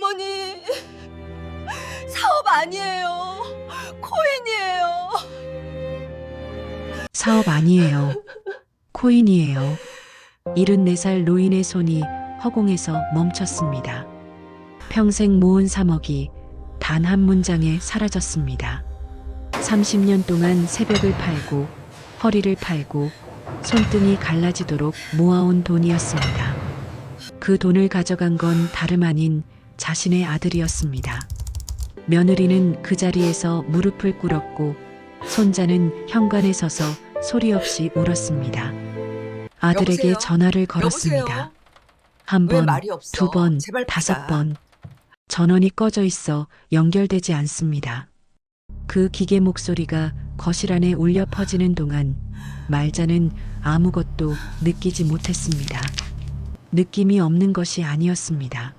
할머니, 사업 아니에요. 코인이에요. 사업 아니에요. 코인이에요. 74살 노인의 손이 허공에서 멈췄습니다. 평생 모은 3억이 단 한 문장에 사라졌습니다. 30년 동안 새벽을 팔고 허리를 팔고 손등이 갈라지도록 모아온 돈이었습니다. 그 돈을 가져간 건 다름 아닌 자신의 아들이었습니다. 며느리는 그 자리에서 무릎을 꿇었고 손자는 현관에 서서 소리 없이 울었습니다. 아들에게 여보세요? 전화를 걸었습니다. 여보세요? 한 왜 번, 말이 없어? 두 번, 제발 5번. 전원이 꺼져 있어 연결되지 않습니다. 그 기계 목소리가 거실 안에 울려 퍼지는 동안 말자는 아무것도 느끼지 못했습니다. 느낌이 없는 것이 아니었습니다.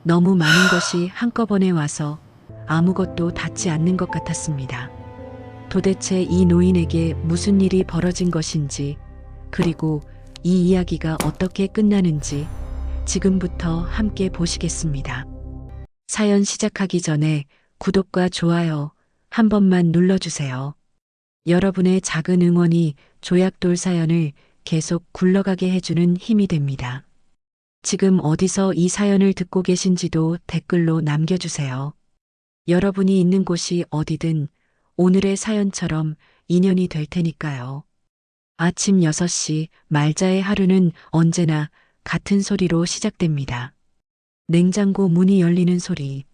너무 많은 것이 한꺼번에 와서 아무것도 닿지 않는 것 같았습니다. 도대체 이 노인에게 무슨 일이 벌어진 것인지, 그리고 이 이야기가 어떻게 끝나는지 지금부터 함께 보시겠습니다. 사연 시작하기 전에 구독과 좋아요 한 번만 눌러주세요. 여러분의 작은 응원이 조약돌 사연을 계속 굴러가게 해주는 힘이 됩니다. 지금 어디서 이 사연을 듣고 계신지도 댓글로 남겨주세요. 여러분이 있는 곳이 어디든 오늘의 사연처럼 인연이 될 테니까요. 아침 6시 말자의 하루는 언제나 같은 소리로 시작됩니다. 냉장고 문이 열리는 소리,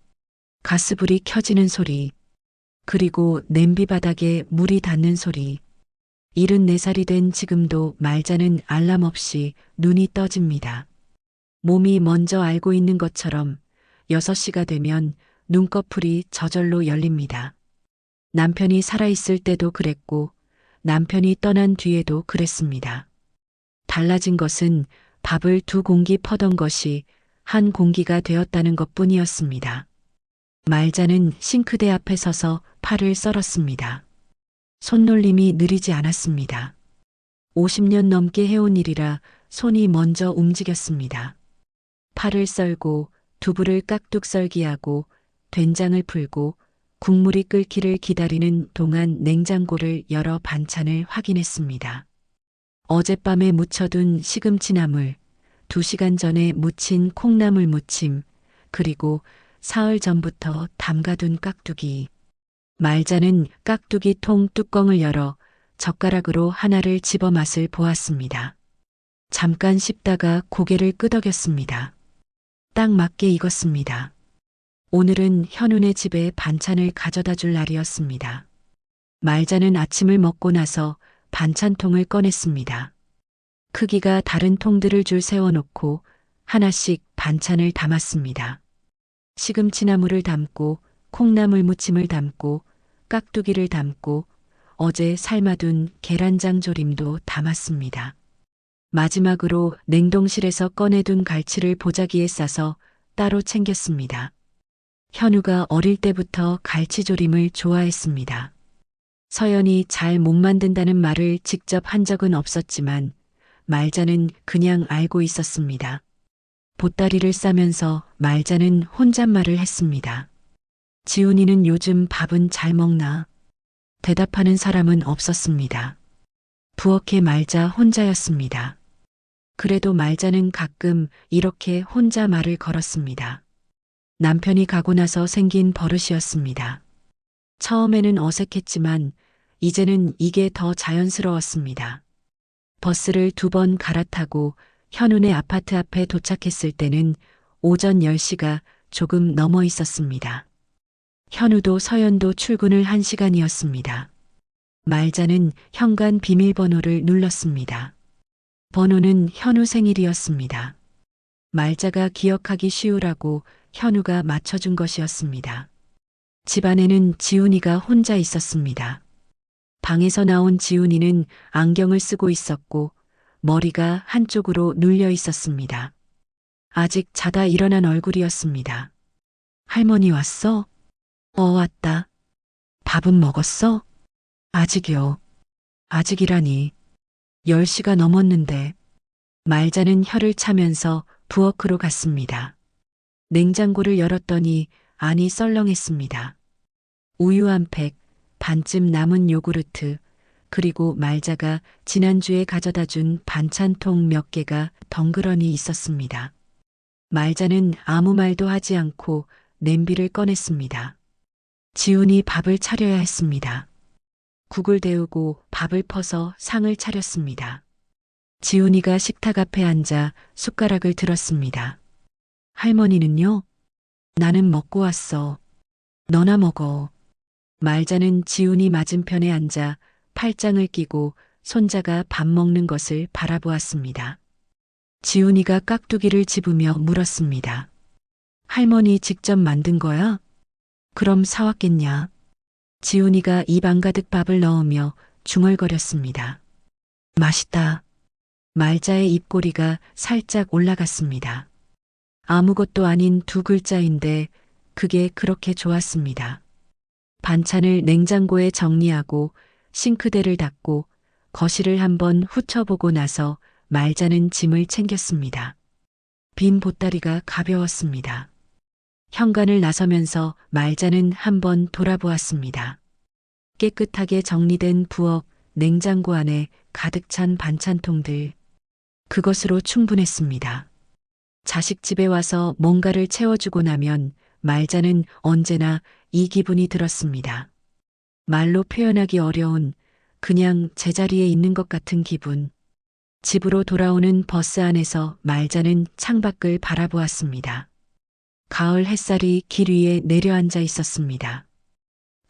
가스불이 켜지는 소리, 그리고 냄비 바닥에 물이 닿는 소리. 74살이 된 지금도 말자는 알람 없이 눈이 떠집니다. 몸이 먼저 알고 있는 것처럼 6시가 되면 눈꺼풀이 저절로 열립니다. 남편이 살아있을 때도 그랬고 남편이 떠난 뒤에도 그랬습니다. 달라진 것은 밥을 2공기 퍼던 것이 한 공기가 되었다는 것뿐이었습니다. 말자는 싱크대 앞에 서서 팔을 썰었습니다. 손놀림이 느리지 않았습니다. 50년 넘게 해온 일이라 손이 먼저 움직였습니다. 팔을 썰고 두부를 깍둑 썰기하고 된장을 풀고 국물이 끓기를 기다리는 동안 냉장고를 열어 반찬을 확인했습니다. 어젯밤에 무쳐둔 시금치나물, 2시간 전에 무친 콩나물 무침, 그리고 사흘 전부터 담가둔 깍두기. 말자는 깍두기 통 뚜껑을 열어 젓가락으로 하나를 집어 맛을 보았습니다. 잠깐 씹다가 고개를 끄덕였습니다. 딱 맞게 익었습니다. 오늘은 현운의 집에 반찬을 가져다 줄 날이었습니다. 말자는 아침을 먹고 나서 반찬통을 꺼냈습니다. 크기가 다른 통들을 줄 세워놓고 하나씩 반찬을 담았습니다. 시금치나물을 담고 콩나물 무침을 담고 깍두기를 담고 어제 삶아둔 계란장 조림도 담았습니다. 마지막으로 냉동실에서 꺼내둔 갈치를 보자기에 싸서 따로 챙겼습니다. 현우가 어릴 때부터 갈치조림을 좋아했습니다. 서연이 잘 못 만든다는 말을 직접 한 적은 없었지만 말자는 그냥 알고 있었습니다. 보따리를 싸면서 말자는 혼잣말을 했습니다. 지훈이는 요즘 밥은 잘 먹나? 대답하는 사람은 없었습니다. 부엌에 말자 혼자였습니다. 그래도 말자는 가끔 이렇게 혼자 말을 걸었습니다. 남편이 가고 나서 생긴 버릇이었습니다. 처음에는 어색했지만 이제는 이게 더 자연스러웠습니다. 버스를 2번 갈아타고 현운의 아파트 앞에 도착했을 때는 오전 10시가 조금 넘어 있었습니다. 현우도 서연도 출근을 한 시간이었습니다. 말자는 현관 비밀번호를 눌렀습니다. 번호는 현우 생일이었습니다. 말자가 기억하기 쉬우라고 현우가 맞춰준 것이었습니다. 집안에는 지훈이가 혼자 있었습니다. 방에서 나온 지훈이는 안경을 쓰고 있었고 머리가 한쪽으로 눌려 있었습니다. 아직 자다 일어난 얼굴이었습니다. 할머니 왔어? 왔다. 밥은 먹었어? 아직이요. 아직이라니. 10시가 넘었는데. 말자는 혀를 차면서 부엌으로 갔습니다. 냉장고를 열었더니 안이 썰렁했습니다. 우유 한 팩, 반쯤 남은 요구르트, 그리고 말자가 지난주에 가져다 준 반찬통 몇 개가 덩그러니 있었습니다. 말자는 아무 말도 하지 않고 냄비를 꺼냈습니다. 지훈이 밥을 차려야 했습니다. 국을 데우고 밥을 퍼서 상을 차렸습니다. 지훈이가 식탁 앞에 앉아 숟가락을 들었습니다. 할머니는요? 나는 먹고 왔어. 너나 먹어. 말자는 지훈이 맞은편에 앉아 팔짱을 끼고 손자가 밥 먹는 것을 바라보았습니다. 지훈이가 깍두기를 집으며 물었습니다. 할머니 직접 만든 거야? 그럼 사왔겠냐? 지훈이가 입 안가득 밥을 넣으며 중얼거렸습니다. 맛있다. 말자의 입꼬리가 살짝 올라갔습니다. 아무것도 아닌 두 글자인데 그게 그렇게 좋았습니다. 반찬을 냉장고에 정리하고 싱크대를 닫고 거실을 한번 훑어보고 나서 말자는 짐을 챙겼습니다. 빈 보따리가 가벼웠습니다. 현관을 나서면서 말자는 한번 돌아보았습니다. 깨끗하게 정리된 부엌, 냉장고 안에 가득 찬 반찬통들. 그것으로 충분했습니다. 자식 집에 와서 뭔가를 채워주고 나면 말자는 언제나 이 기분이 들었습니다. 말로 표현하기 어려운 그냥 제자리에 있는 것 같은 기분. 집으로 돌아오는 버스 안에서 말자는 창밖을 바라보았습니다. 가을 햇살이 길 위에 내려앉아 있었습니다.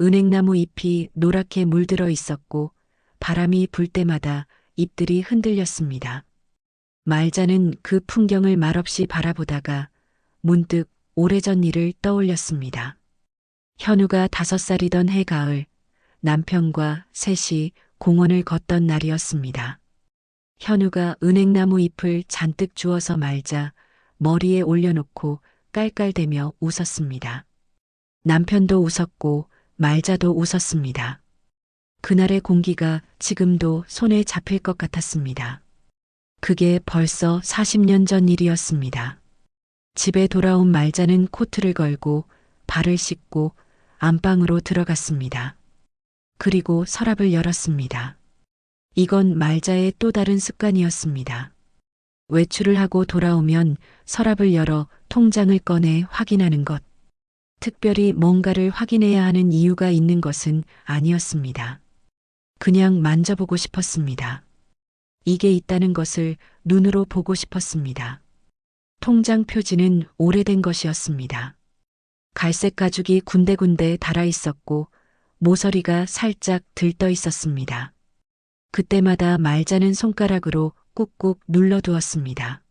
은행나무 잎이 노랗게 물들어 있었고 바람이 불 때마다 잎들이 흔들렸습니다. 말자는 그 풍경을 말없이 바라보다가 문득 오래전 일을 떠올렸습니다. 현우가 5살이던 해가을, 남편과 셋이 공원을 걷던 날이었습니다. 현우가 은행나무 잎을 잔뜩 주워서 말자 머리에 올려놓고 깔깔대며 웃었습니다. 남편도 웃었고 말자도 웃었습니다. 그날의 공기가 지금도 손에 잡힐 것 같았습니다. 그게 벌써 40년 전 일이었습니다. 집에 돌아온 말자는 코트를 걸고 발을 씻고 안방으로 들어갔습니다. 그리고 서랍을 열었습니다. 이건 말자의 또 다른 습관이었습니다. 외출을 하고 돌아오면 서랍을 열어 통장을 꺼내 확인하는 것. 특별히 뭔가를 확인해야 하는 이유가 있는 것은 아니었습니다. 그냥 만져보고 싶었습니다. 이게 있다는 것을 눈으로 보고 싶었습니다. 통장 표지는 오래된 것이었습니다. 갈색 가죽이 군데군데 달아 있었고 모서리가 살짝 들떠 있었습니다. 그때마다 말자는 손가락으로 꾹꾹 눌러두었습니다.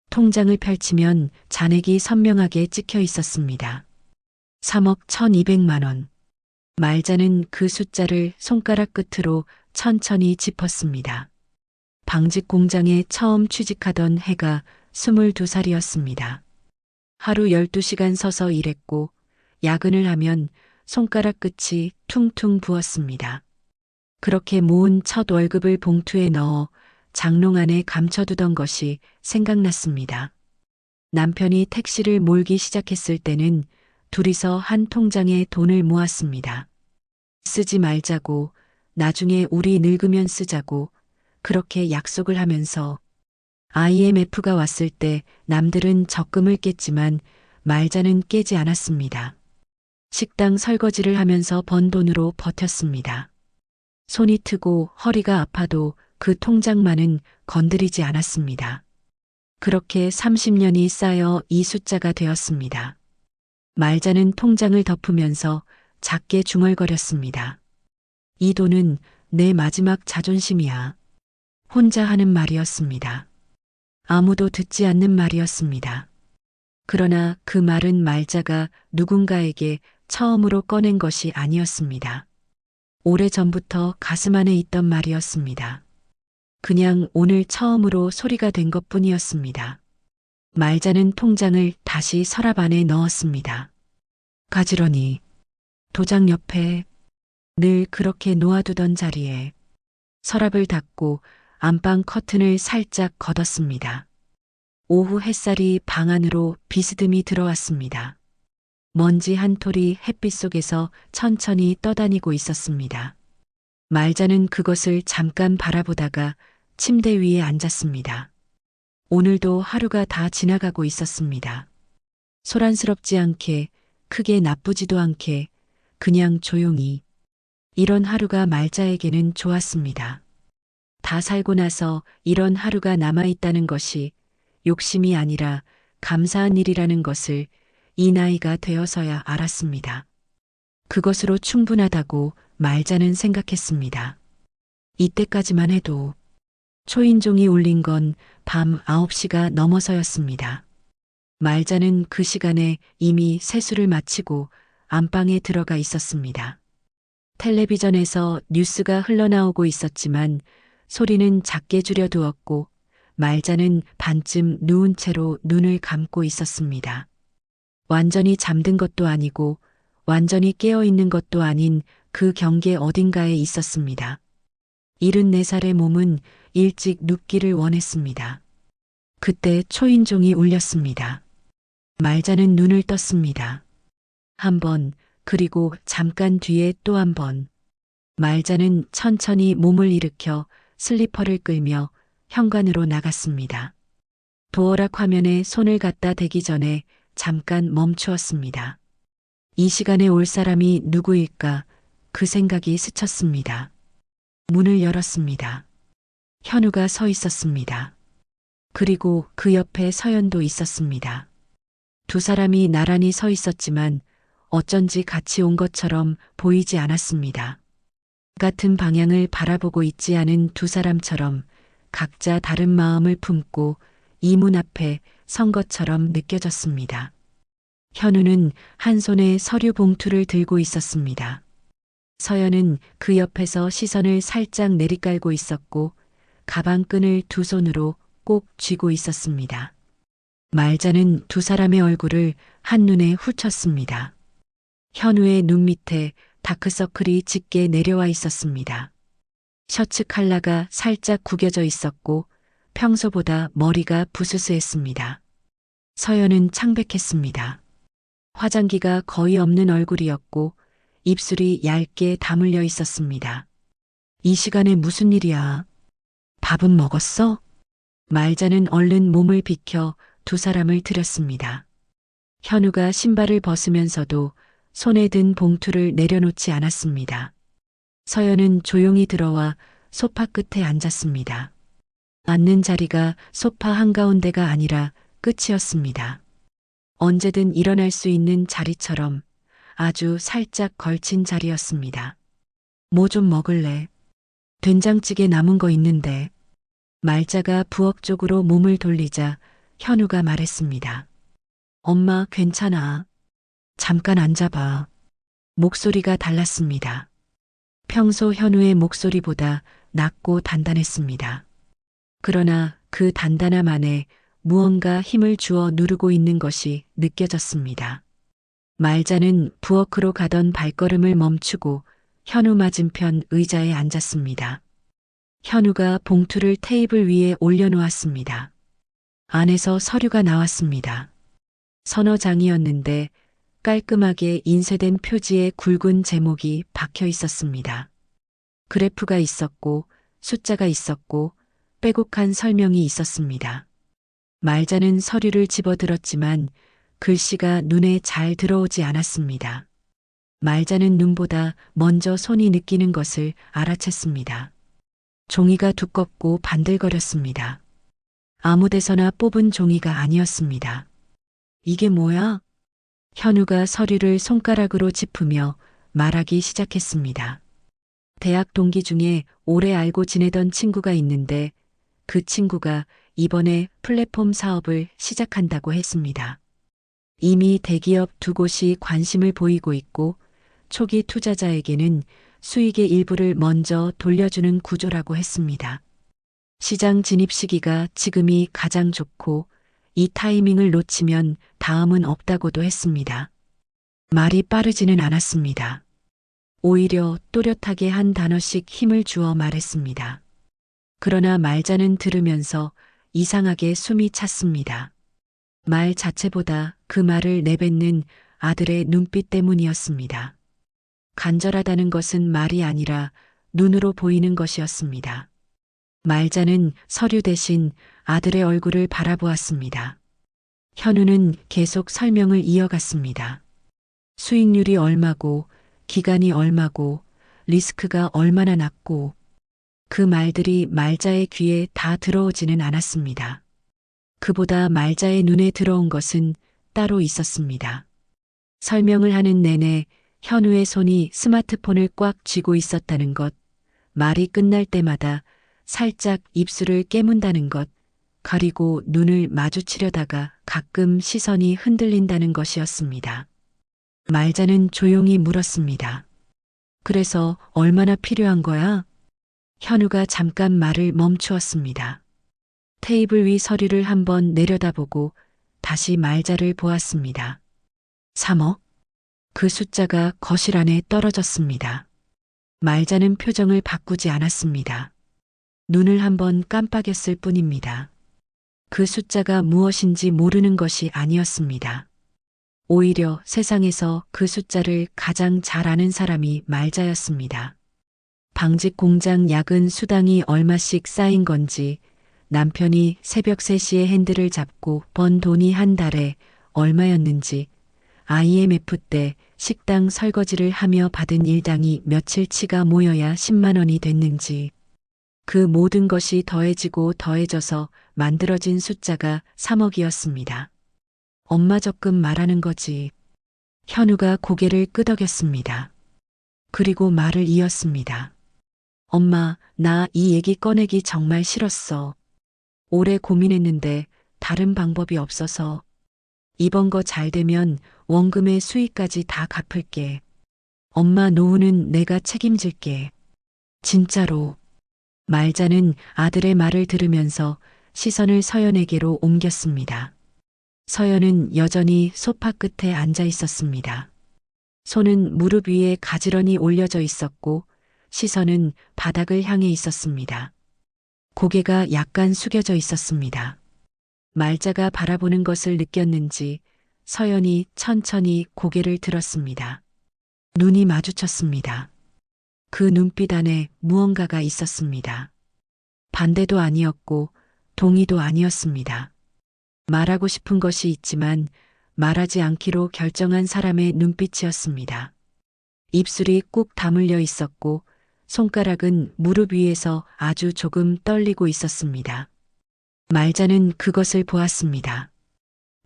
통장을 펼치면 잔액이 선명하게 찍혀 있었습니다. 3억 1,200만 원. 말자는 그 숫자를 손가락 끝으로 천천히 짚었습니다. 방직 공장에 처음 취직하던 해가 22살이었습니다. 하루 12시간 서서 일했고 야근을 하면 손가락 끝이 퉁퉁 부었습니다. 그렇게 모은 첫 월급을 봉투에 넣어 장롱 안에 감춰두던 것이 생각났습니다. 남편이 택시를 몰기 시작했을 때는 둘이서 한 통장에 돈을 모았습니다. 쓰지 말자고, 나중에 우리 늙으면 쓰자고, 그렇게 약속을 하면서 IMF가 왔을 때 남들은 적금을 깼지만 말자는 깨지 않았습니다. 식당 설거지를 하면서 번 돈으로 버텼습니다. 손이 트고 허리가 아파도 그 통장만은 건드리지 않았습니다. 그렇게 30년이 쌓여 이 숫자가 되었습니다. 말자는 통장을 덮으면서 작게 중얼거렸습니다. 이 돈은 내 마지막 자존심이야. 혼자 하는 말이었습니다. 아무도 듣지 않는 말이었습니다. 그러나 그 말은 말자가 누군가에게 처음으로 꺼낸 것이 아니었습니다. 오래전부터 가슴 안에 있던 말이었습니다. 그냥 오늘 처음으로 소리가 된 것뿐이었습니다. 말자는 통장을 다시 서랍 안에 넣었습니다. 가지런히 도장 옆에 늘 그렇게 놓아두던 자리에 서랍을 닫고 안방 커튼을 살짝 걷었습니다. 오후 햇살이 방 안으로 비스듬히 들어왔습니다. 먼지 한 톨이 햇빛 속에서 천천히 떠다니고 있었습니다. 말자는 그것을 잠깐 바라보다가 침대 위에 앉았습니다. 오늘도 하루가 다 지나가고 있었습니다. 소란스럽지 않게, 크게 나쁘지도 않게, 그냥 조용히. 이런 하루가 말자에게는 좋았습니다. 다 살고 나서 이런 하루가 남아있다는 것이 욕심이 아니라 감사한 일이라는 것을 이 나이가 되어서야 알았습니다. 그것으로 충분하다고 말자는 생각했습니다. 이때까지만 해도 초인종이 울린 건 밤 9시가 넘어서였습니다. 말자는 그 시간에 이미 세수를 마치고 안방에 들어가 있었습니다. 텔레비전에서 뉴스가 흘러나오고 있었지만 소리는 작게 줄여두었고 말자는 반쯤 누운 채로 눈을 감고 있었습니다. 완전히 잠든 것도 아니고 완전히 깨어있는 것도 아닌 그 경계 어딘가에 있었습니다. 74살의 몸은 일찍 눕기를 원했습니다. 그때 초인종이 울렸습니다. 말자는 눈을 떴습니다. 한 번, 그리고 잠깐 뒤에 또 한 번. 말자는 천천히 몸을 일으켜 슬리퍼를 끌며 현관으로 나갔습니다. 도어락 화면에 손을 갖다 대기 전에 잠깐 멈추었습니다. 이 시간에 올 사람이 누구일까 그 생각이 스쳤습니다. 문을 열었습니다. 현우가 서 있었습니다. 그리고 그 옆에 서연도 있었습니다. 두 사람이 나란히 서 있었지만 어쩐지 같이 온 것처럼 보이지 않았습니다. 같은 방향을 바라보고 있지 않은 두 사람처럼 각자 다른 마음을 품고 이 문 앞에 선 것처럼 느껴졌습니다. 현우는 한 손에 서류 봉투를 들고 있었습니다. 서연은 그 옆에서 시선을 살짝 내리깔고 있었고 가방끈을 두 손으로 꼭 쥐고 있었습니다. 말자는 두 사람의 얼굴을 한눈에 훑었습니다. 현우의 눈 밑에 다크서클이 짙게 내려와 있었습니다. 셔츠 칼라가 살짝 구겨져 있었고 평소보다 머리가 부스스했습니다. 서연은 창백했습니다. 화장기가 거의 없는 얼굴이었고 입술이 얇게 다물려 있었습니다. 이 시간에 무슨 일이야? 밥은 먹었어? 말자는 얼른 몸을 비켜 두 사람을 들였습니다. 현우가 신발을 벗으면서도 손에 든 봉투를 내려놓지 않았습니다. 서연은 조용히 들어와 소파 끝에 앉았습니다. 앉는 자리가 소파 한가운데가 아니라 끝이었습니다. 언제든 일어날 수 있는 자리처럼 아주 살짝 걸친 자리였습니다. 뭐 좀 먹을래? 된장찌개 남은 거 있는데. 말자가 부엌 쪽으로 몸을 돌리자 현우가 말했습니다. 엄마 괜찮아. 잠깐 앉아봐. 목소리가 달랐습니다. 평소 현우의 목소리보다 낮고 단단했습니다. 그러나 그 단단함 안에 무언가 힘을 주어 누르고 있는 것이 느껴졌습니다. 말자는 부엌으로 가던 발걸음을 멈추고 현우 맞은편 의자에 앉았습니다. 현우가 봉투를 테이블 위에 올려놓았습니다. 안에서 서류가 나왔습니다. 서너 장이었는데 깔끔하게 인쇄된 표지에 굵은 제목이 박혀 있었습니다. 그래프가 있었고 숫자가 있었고 빼곡한 설명이 있었습니다. 말자는 서류를 집어들었지만 글씨가 눈에 잘 들어오지 않았습니다. 말자는 눈보다 먼저 손이 느끼는 것을 알아챘습니다. 종이가 두껍고 반들거렸습니다. 아무 데서나 뽑은 종이가 아니었습니다. 이게 뭐야? 현우가 서류를 손가락으로 짚으며 말하기 시작했습니다. 대학 동기 중에 오래 알고 지내던 친구가 있는데 그 친구가 이번에 플랫폼 사업을 시작한다고 했습니다. 이미 대기업 두 곳이 관심을 보이고 있고 초기 투자자에게는 수익의 일부를 먼저 돌려주는 구조라고 했습니다. 시장 진입 시기가 지금이 가장 좋고 이 타이밍을 놓치면 다음은 없다고도 했습니다. 말이 빠르지는 않았습니다. 오히려 또렷하게 한 단어씩 힘을 주어 말했습니다. 그러나 말자는 들으면서 이상하게 숨이 찼습니다. 말 자체보다 그 말을 내뱉는 아들의 눈빛 때문이었습니다. 간절하다는 것은 말이 아니라 눈으로 보이는 것이었습니다. 말자는 서류 대신 아들의 얼굴을 바라보았습니다. 현우는 계속 설명을 이어갔습니다. 수익률이 얼마고, 기간이 얼마고, 리스크가 얼마나 낮고, 그 말들이 말자의 귀에 다 들어오지는 않았습니다. 그보다 말자의 눈에 들어온 것은 따로 있었습니다. 설명을 하는 내내 현우의 손이 스마트폰을 꽉 쥐고 있었다는 것, 말이 끝날 때마다 살짝 입술을 깨문다는 것, 그리고 눈을 마주치려다가 가끔 시선이 흔들린다는 것이었습니다. 말자는 조용히 물었습니다. 그래서 얼마나 필요한 거야? 현우가 잠깐 말을 멈추었습니다. 테이블 위 서류를 한번 내려다보고 다시 말자를 보았습니다. 3억? 그 숫자가 거실 안에 떨어졌습니다. 말자는 표정을 바꾸지 않았습니다. 눈을 한번 깜빡였을 뿐입니다. 그 숫자가 무엇인지 모르는 것이 아니었습니다. 오히려 세상에서 그 숫자를 가장 잘 아는 사람이 말자였습니다. 방직 공장 야근 수당이 얼마씩 쌓인 건지, 남편이 새벽 3시에 핸들을 잡고 번 돈이 한 달에 얼마였는지, IMF 때 식당 설거지를 하며 받은 일당이 며칠치가 모여야 10만 원이 됐는지, 그 모든 것이 더해지고 더해져서 만들어진 숫자가 3억이었습니다. 엄마 적금 말하는 거지. 현우가 고개를 끄덕였습니다. 그리고 말을 이었습니다. 엄마, 나 이 얘기 꺼내기 정말 싫었어. 오래 고민했는데 다른 방법이 없어서. 이번 거 잘 되면 원금의 수익까지 다 갚을게. 엄마 노후는 내가 책임질게. 진짜로. 말자는 아들의 말을 들으면서 시선을 서연에게로 옮겼습니다. 서연은 여전히 소파 끝에 앉아 있었습니다. 손은 무릎 위에 가지런히 올려져 있었고 시선은 바닥을 향해 있었습니다. 고개가 약간 숙여져 있었습니다. 말자가 바라보는 것을 느꼈는지 서연이 천천히 고개를 들었습니다. 눈이 마주쳤습니다. 그 눈빛 안에 무언가가 있었습니다. 반대도 아니었고 동의도 아니었습니다. 말하고 싶은 것이 있지만 말하지 않기로 결정한 사람의 눈빛이었습니다. 입술이 꾹 다물려 있었고 손가락은 무릎 위에서 아주 조금 떨리고 있었습니다. 말자는 그것을 보았습니다.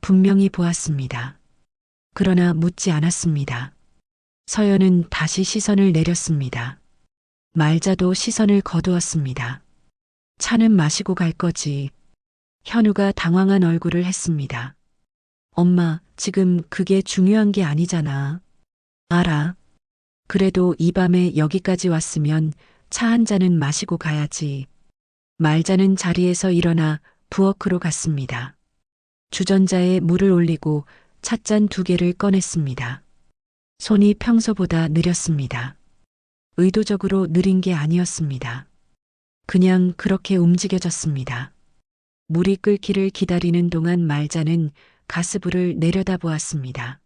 분명히 보았습니다. 그러나 묻지 않았습니다. 서연은 다시 시선을 내렸습니다. 말자도 시선을 거두었습니다. 차는 마시고 갈 거지. 현우가 당황한 얼굴을 했습니다. 엄마, 지금 그게 중요한 게 아니잖아. 알아. 그래도 이 밤에 여기까지 왔으면 차 한 잔은 마시고 가야지. 말자는 자리에서 일어나 부엌으로 갔습니다. 주전자에 물을 올리고 찻잔 2개를 꺼냈습니다. 손이 평소보다 느렸습니다. 의도적으로 느린 게 아니었습니다. 그냥 그렇게 움직여졌습니다. 물이 끓기를 기다리는 동안 말자는 가스불을 내려다보았습니다.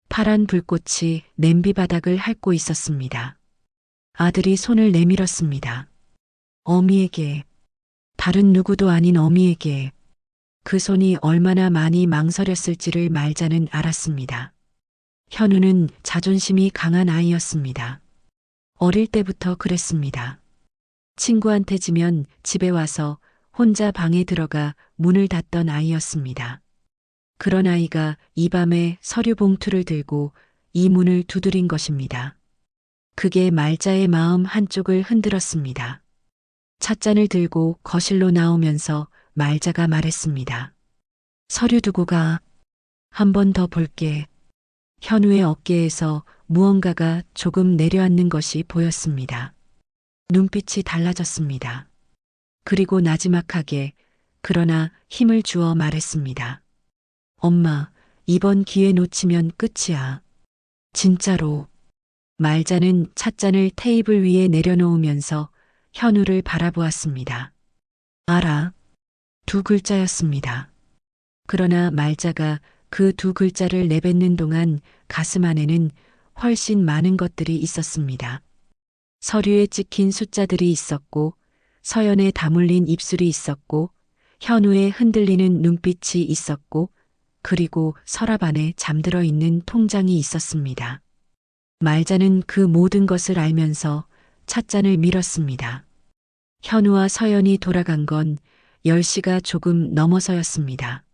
파란 불꽃이 냄비 바닥을 핥고 있었습니다. 아들이 손을 내밀었습니다. 어미에게, 다른 누구도 아닌 어미에게. 그 손이 얼마나 많이 망설였을지를 말자는 알았습니다. 현우는 자존심이 강한 아이였습니다. 어릴 때부터 그랬습니다. 친구한테 지면 집에 와서 혼자 방에 들어가 문을 닫던 아이였습니다. 그런 아이가 이 밤에 서류 봉투를 들고 이 문을 두드린 것입니다. 그게 말자의 마음 한쪽을 흔들었습니다. 찻잔을 들고 거실로 나오면서 말자가 말했습니다. 서류 두고 가. 한 번 더 볼게. 현우의 어깨에서 무언가가 조금 내려앉는 것이 보였습니다. 눈빛이 달라졌습니다. 그리고 나지막하게 그러나 힘을 주어 말했습니다. 엄마, 이번 기회 놓치면 끝이야. 진짜로. 말자는 찻잔을 테이블 위에 내려놓으면서 현우를 바라보았습니다. 알아. 두 글자였습니다. 그러나 말자가 그 두 글자를 내뱉는 동안 가슴 안에는 훨씬 많은 것들이 있었습니다. 서류에 찍힌 숫자들이 있었고, 서연에 다물린 입술이 있었고, 현우의 흔들리는 눈빛이 있었고, 그리고 서랍 안에 잠들어 있는 통장이 있었습니다. 말자는 그 모든 것을 알면서 찻잔을 밀었습니다. 현우와 서연이 돌아간 건 10시가 조금 넘어서였습니다.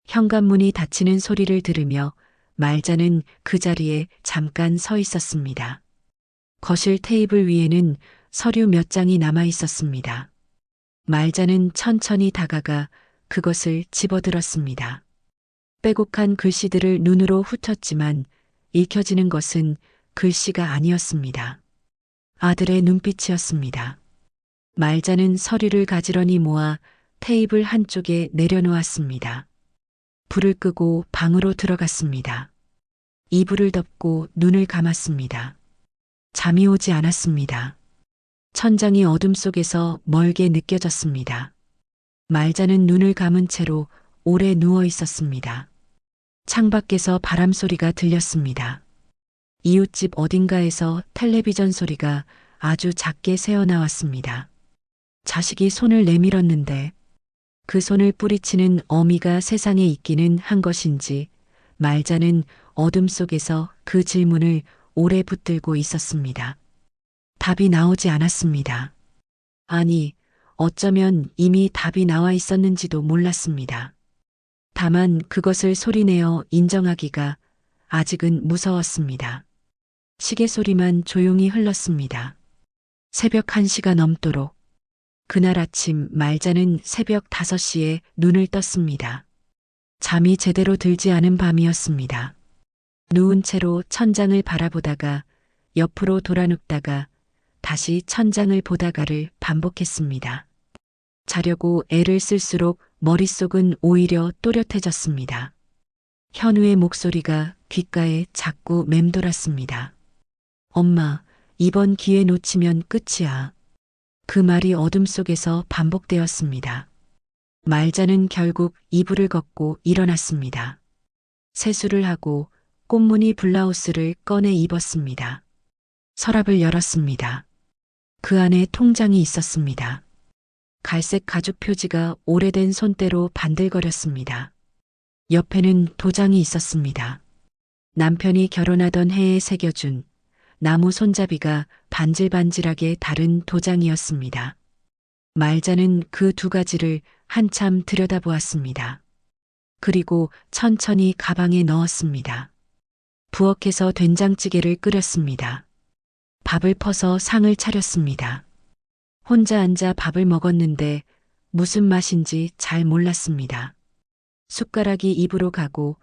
현관문이 닫히는 소리를 들으며 말자는 그 자리에 잠깐 서 있었습니다. 거실 테이블 위에는 서류 몇 장이 남아 있었습니다. 말자는 천천히 다가가 그것을 집어들었습니다. 빼곡한 글씨들을 눈으로 훑었지만 읽혀지는 것은 글씨가 아니었습니다. 아들의 눈빛이었습니다. 말자는 서류를 가지런히 모아 테이블 한쪽에 내려놓았습니다. 불을 끄고 방으로 들어갔습니다. 이불을 덮고 눈을 감았습니다. 잠이 오지 않았습니다. 천장이 어둠 속에서 멀게 느껴졌습니다. 말자는 눈을 감은 채로 오래 누워 있었습니다. 창밖에서 바람 소리가 들렸습니다. 이웃집 어딘가에서 텔레비전 소리가 아주 작게 새어나왔습니다. 자식이 손을 내밀었는데 그 손을 뿌리치는 어미가 세상에 있기는 한 것인지 말자는 어둠 속에서 그 질문을 오래 붙들고 있었습니다. 답이 나오지 않았습니다. 아니, 어쩌면 이미 답이 나와 있었는지도 몰랐습니다. 다만 그것을 소리내어 인정하기가 아직은 무서웠습니다. 시계 소리만 조용히 흘렀습니다. 새벽 1시가 넘도록. 그날 아침 말자는 새벽 5시에 눈을 떴습니다. 잠이 제대로 들지 않은 밤이었습니다. 누운 채로 천장을 바라보다가 옆으로 돌아눕다가 다시 천장을 보다가를 반복했습니다. 자려고 애를 쓸수록 머릿속은 오히려 또렷해졌습니다. 현우의 목소리가 귓가에 자꾸 맴돌았습니다. 엄마, 이번 기회 놓치면 끝이야. 그 말이 어둠 속에서 반복되었습니다. 말자는 결국 이불을 걷고 일어났습니다. 세수를 하고 꽃무늬 블라우스를 꺼내 입었습니다. 서랍을 열었습니다. 그 안에 통장이 있었습니다. 갈색 가죽 표지가 오래된 손때로 반들거렸습니다. 옆에는 도장이 있었습니다. 남편이 결혼하던 해에 새겨준 나무 손잡이가 반질반질하게 다른 도장이었습니다. 말자는 그 두 가지를 한참 들여다보았습니다. 그리고 천천히 가방에 넣었습니다. 부엌에서 된장찌개를 끓였습니다. 밥을 퍼서 상을 차렸습니다. 혼자 앉아 밥을 먹었는데 무슨 맛인지 잘 몰랐습니다. 숟가락이 입으로 가고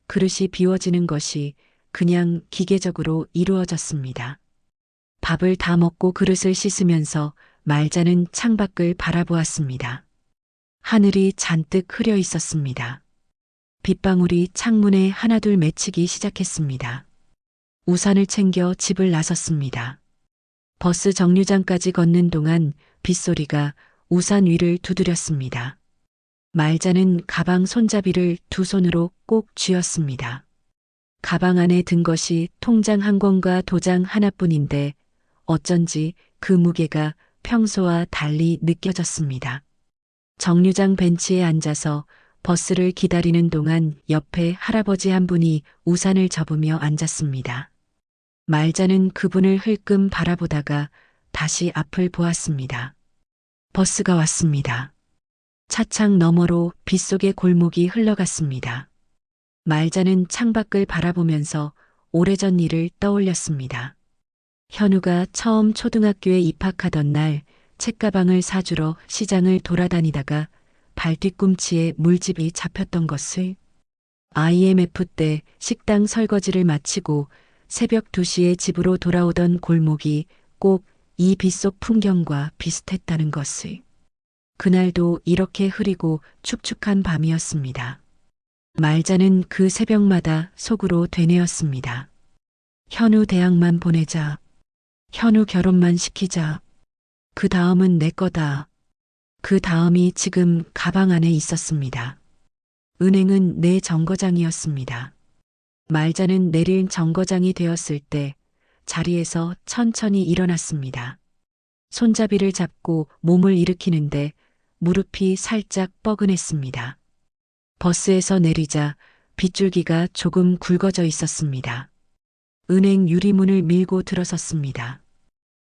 그릇이 비워지는 것이 그냥 기계적으로 이루어졌습니다. 밥을 다 먹고 그릇을 씻으면서 말자는 창밖을 바라보았습니다. 하늘이 잔뜩 흐려 있었습니다. 빗방울이 창문에 하나둘 맺히기 시작했습니다. 우산을 챙겨 집을 나섰습니다. 버스 정류장까지 걷는 동안 빗소리가 우산 위를 두드렸습니다. 말자는 가방 손잡이를 두 손으로 꼭 쥐었습니다. 가방 안에 든 것이 통장 한 권과 도장 하나뿐인데 어쩐지 그 무게가 평소와 달리 느껴졌습니다. 정류장 벤치에 앉아서 버스를 기다리는 동안 옆에 할아버지 한 분이 우산을 접으며 앉았습니다. 말자는 그분을 흘끔 바라보다가 다시 앞을 보았습니다. 버스가 왔습니다. 차창 너머로 빗속의 골목이 흘러갔습니다. 말자는 창밖을 바라보면서 오래전 일을 떠올렸습니다. 현우가 처음 초등학교에 입학하던 날 책가방을 사주러 시장을 돌아다니다가 발 뒤꿈치에 물집이 잡혔던 것을, IMF 때 식당 설거지를 마치고 새벽 2시에 집으로 돌아오던 골목이 꼭 이 빗속 풍경과 비슷했다는 것을. 그날도 이렇게 흐리고 축축한 밤이었습니다. 말자는 그 새벽마다 속으로 되뇌었습니다. 현우 대학만 보내자. 현우 결혼만 시키자. 그 다음은 내 거다. 그 다음이 지금 가방 안에 있었습니다. 은행은 내 정거장이었습니다. 말자는 내릴 정거장이 되었을 때 자리에서 천천히 일어났습니다. 손잡이를 잡고 몸을 일으키는데 무릎이 살짝 뻐근했습니다. 버스에서 내리자 빗줄기가 조금 굵어져 있었습니다. 은행 유리문을 밀고 들어섰습니다.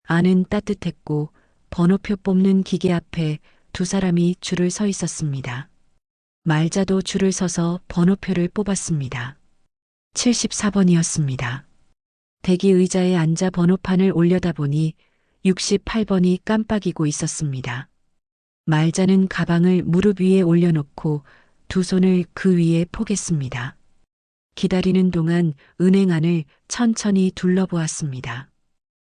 안은 따뜻했고 번호표 뽑는 기계 앞에 두 사람이 줄을 서 있었습니다. 말자도 줄을 서서 번호표를 뽑았습니다. 74번이었습니다. 대기 의자에 앉아 번호판을 올려다보니 68번이 깜빡이고 있었습니다. 말자는 가방을 무릎 위에 올려놓고 두 손을 그 위에 포겠습니다. 기다리는 동안 은행 안을 천천히 둘러보았습니다.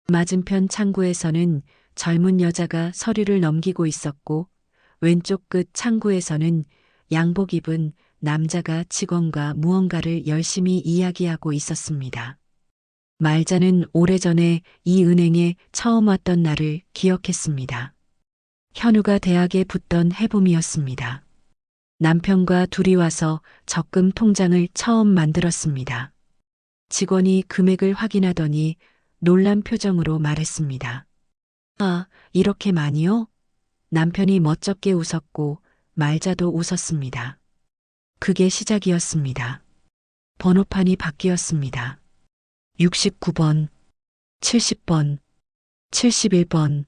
맞은편 창구에서는 젊은 여자가 서류를 넘기고 있었고 왼쪽 끝 창구에서는 양복 입은 남자가 직원과 무언가를 열심히 이야기하고 있었습니다. 말자는 오래전에 이 은행에 처음 왔던 날을 기억했습니다. 현우가 대학에 붙던 해봄이었습니다. 남편과 둘이 와서 적금 통장을 처음 만들었습니다. 직원이 금액을 확인하더니 놀란 표정으로 말했습니다. 아, 이렇게 많이요? 남편이 멋쩍게 웃었고 말자도 웃었습니다. 그게 시작이었습니다. 번호판이 바뀌었습니다. 69번, 70번, 71번.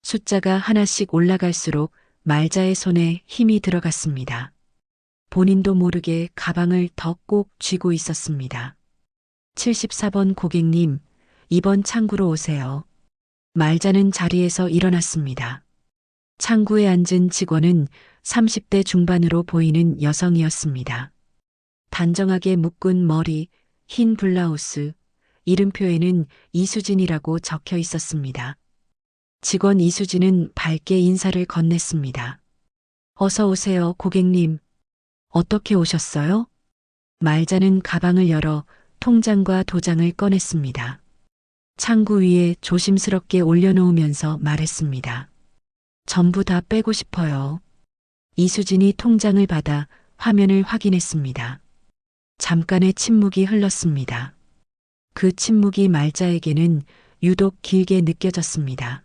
숫자가 하나씩 올라갈수록 말자의 손에 힘이 들어갔습니다. 본인도 모르게 가방을 더 꼭 쥐고 있었습니다. 74번 고객님, 이번 창구로 오세요. 말자는 자리에서 일어났습니다. 창구에 앉은 직원은 30대 중반으로 보이는 여성이었습니다. 단정하게 묶은 머리, 흰 블라우스, 이름표에는 이수진이라고 적혀 있었습니다. 직원 이수진은 밝게 인사를 건넸습니다. 어서 오세요, 고객님. 어떻게 오셨어요? 말자는 가방을 열어 통장과 도장을 꺼냈습니다. 창구 위에 조심스럽게 올려놓으면서 말했습니다. 전부 다 빼고 싶어요. 이수진이 통장을 받아 화면을 확인했습니다. 잠깐의 침묵이 흘렀습니다. 그 침묵이 말자에게는 유독 길게 느껴졌습니다.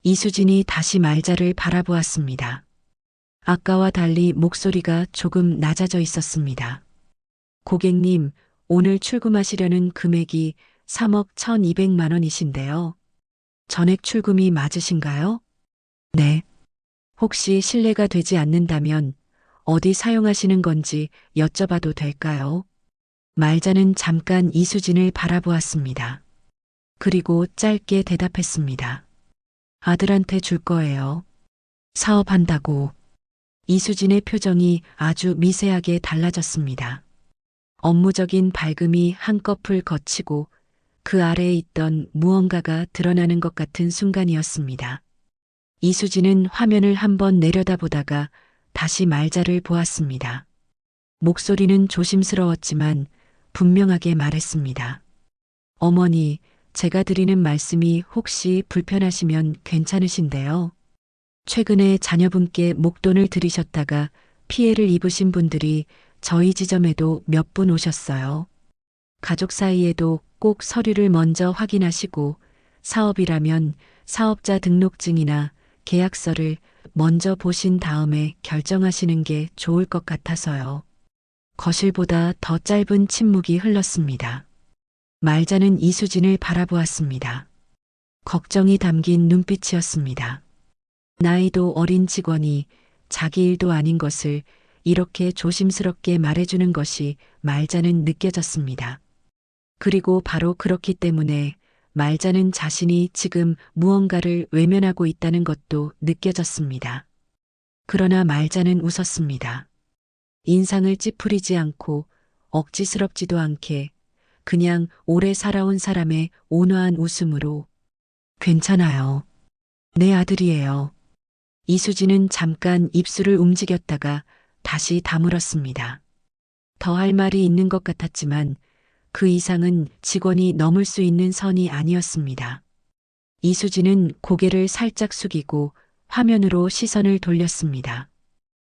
이수진이 다시 말자를 바라보았습니다. 아까와 달리 목소리가 조금 낮아져 있었습니다. 고객님, 오늘 출금하시려는 금액이 3억 1,200만 원이신데요. 전액 출금이 맞으신가요? 네. 혹시 실례가 되지 않는다면 어디 사용하시는 건지 여쭤봐도 될까요? 말자는 잠깐 이수진을 바라보았습니다. 그리고 짧게 대답했습니다. 아들한테 줄 거예요. 사업한다고. 이수진의 표정이 아주 미세하게 달라졌습니다. 업무적인 밝음이 한꺼풀 걷히고 그 아래에 있던 무언가가 드러나는 것 같은 순간이었습니다. 이수진은 화면을 한번 내려다보다가 다시 말자를 보았습니다. 목소리는 조심스러웠지만 분명하게 말했습니다. 어머니, 제가 드리는 말씀이 혹시 불편하시면 괜찮으신데요. 최근에 자녀분께 목돈을 들이셨다가 피해를 입으신 분들이 저희 지점에도 몇 분 오셨어요. 가족 사이에도 꼭 서류를 먼저 확인하시고 사업이라면 사업자 등록증이나 계약서를 먼저 보신 다음에 결정하시는 게 좋을 것 같아서요. 거실보다 더 짧은 침묵이 흘렀습니다. 말자는 이수진을 바라보았습니다. 걱정이 담긴 눈빛이었습니다. 나이도 어린 직원이 자기 일도 아닌 것을 이렇게 조심스럽게 말해주는 것이 말자는 느껴졌습니다. 그리고 바로 그렇기 때문에 말자는 자신이 지금 무언가를 외면하고 있다는 것도 느껴졌습니다. 그러나 말자는 웃었습니다. 인상을 찌푸리지 않고 억지스럽지도 않게 그냥 오래 살아온 사람의 온화한 웃음으로 괜찮아요. 내 아들이에요. 이수진은 잠깐 입술을 움직였다가 다시 다물었습니다. 더 할 말이 있는 것 같았지만 그 이상은 직원이 넘을 수 있는 선이 아니었습니다. 이수진은 고개를 살짝 숙이고 화면으로 시선을 돌렸습니다.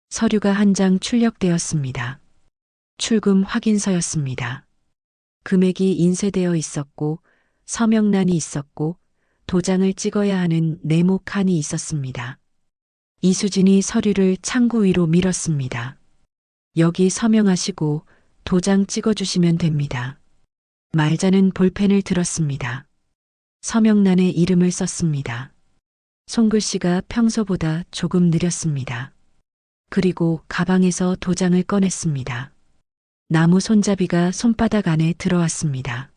서류가 한 장 출력되었습니다. 출금 확인서였습니다. 금액이 인쇄되어 있었고 서명란이 있었고 도장을 찍어야 하는 네모 칸이 있었습니다. 이수진이 서류를 창구 위로 밀었습니다. 여기 서명하시고 도장 찍어주시면 됩니다. 말자는 볼펜을 들었습니다. 서명란에 이름을 썼습니다. 손글씨가 평소보다 조금 느렸습니다. 그리고 가방에서 도장을 꺼냈습니다. 나무 손잡이가 손바닥 안에 들어왔습니다.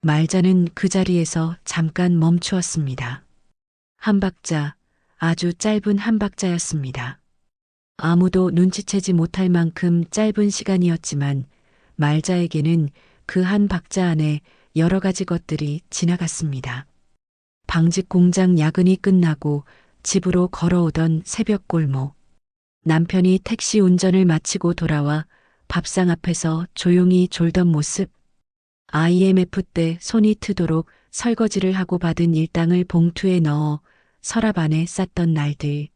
말자는 그 자리에서 잠깐 멈추었습니다. 한 박자, 아주 짧은 한 박자였습니다. 아무도 눈치채지 못할 만큼 짧은 시간이었지만 말자에게는 그 한 박자 안에 여러 가지 것들이 지나갔습니다. 방직 공장 야근이 끝나고 집으로 걸어오던 새벽 골목. 남편이 택시 운전을 마치고 돌아와 밥상 앞에서 조용히 졸던 모습. IMF 때 손이 트도록 설거지를 하고 받은 일당을 봉투에 넣어 서랍 안에 쌌던 날들.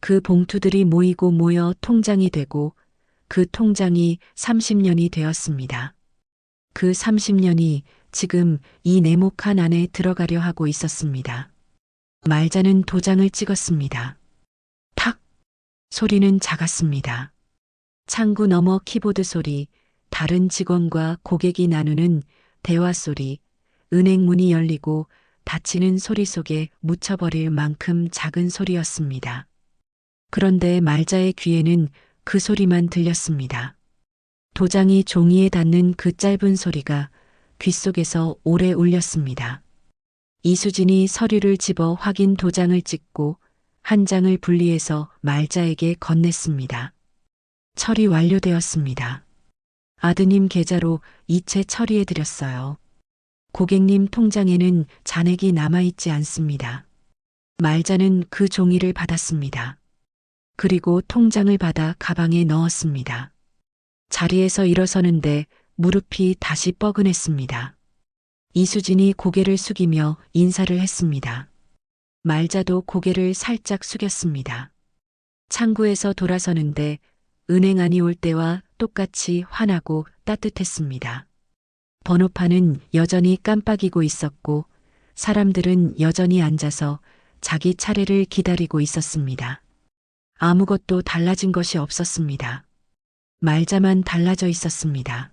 그 봉투들이 모이고 모여 통장이 되고 그 통장이 30년이 되었습니다. 그 30년이 지금 이 네모칸 안에 들어가려 하고 있었습니다. 말자는 도장을 찍었습니다. 탁! 소리는 작았습니다. 창구 너머 키보드 소리, 다른 직원과 고객이 나누는 대화 소리, 은행 문이 열리고 닫히는 소리 속에 묻혀버릴 만큼 작은 소리였습니다. 그런데 말자의 귀에는 그 소리만 들렸습니다. 도장이 종이에 닿는 그 짧은 소리가 귓속에서 오래 울렸습니다. 이수진이 서류를 집어 확인 도장을 찍고 한 장을 분리해서 말자에게 건넸습니다. 처리 완료되었습니다. 아드님 계좌로 이체 처리해드렸어요. 고객님 통장에는 잔액이 남아있지 않습니다. 말자는 그 종이를 받았습니다. 그리고 통장을 받아 가방에 넣었습니다. 자리에서 일어서는데 무릎이 다시 뻐근했습니다. 이수진이 고개를 숙이며 인사를 했습니다. 말자도 고개를 살짝 숙였습니다. 창구에서 돌아서는데 은행 안이 올 때와 똑같이 환하고 따뜻했습니다. 번호판은 여전히 깜빡이고 있었고 사람들은 여전히 앉아서 자기 차례를 기다리고 있었습니다. 아무것도 달라진 것이 없었습니다. 말자만 달라져 있었습니다.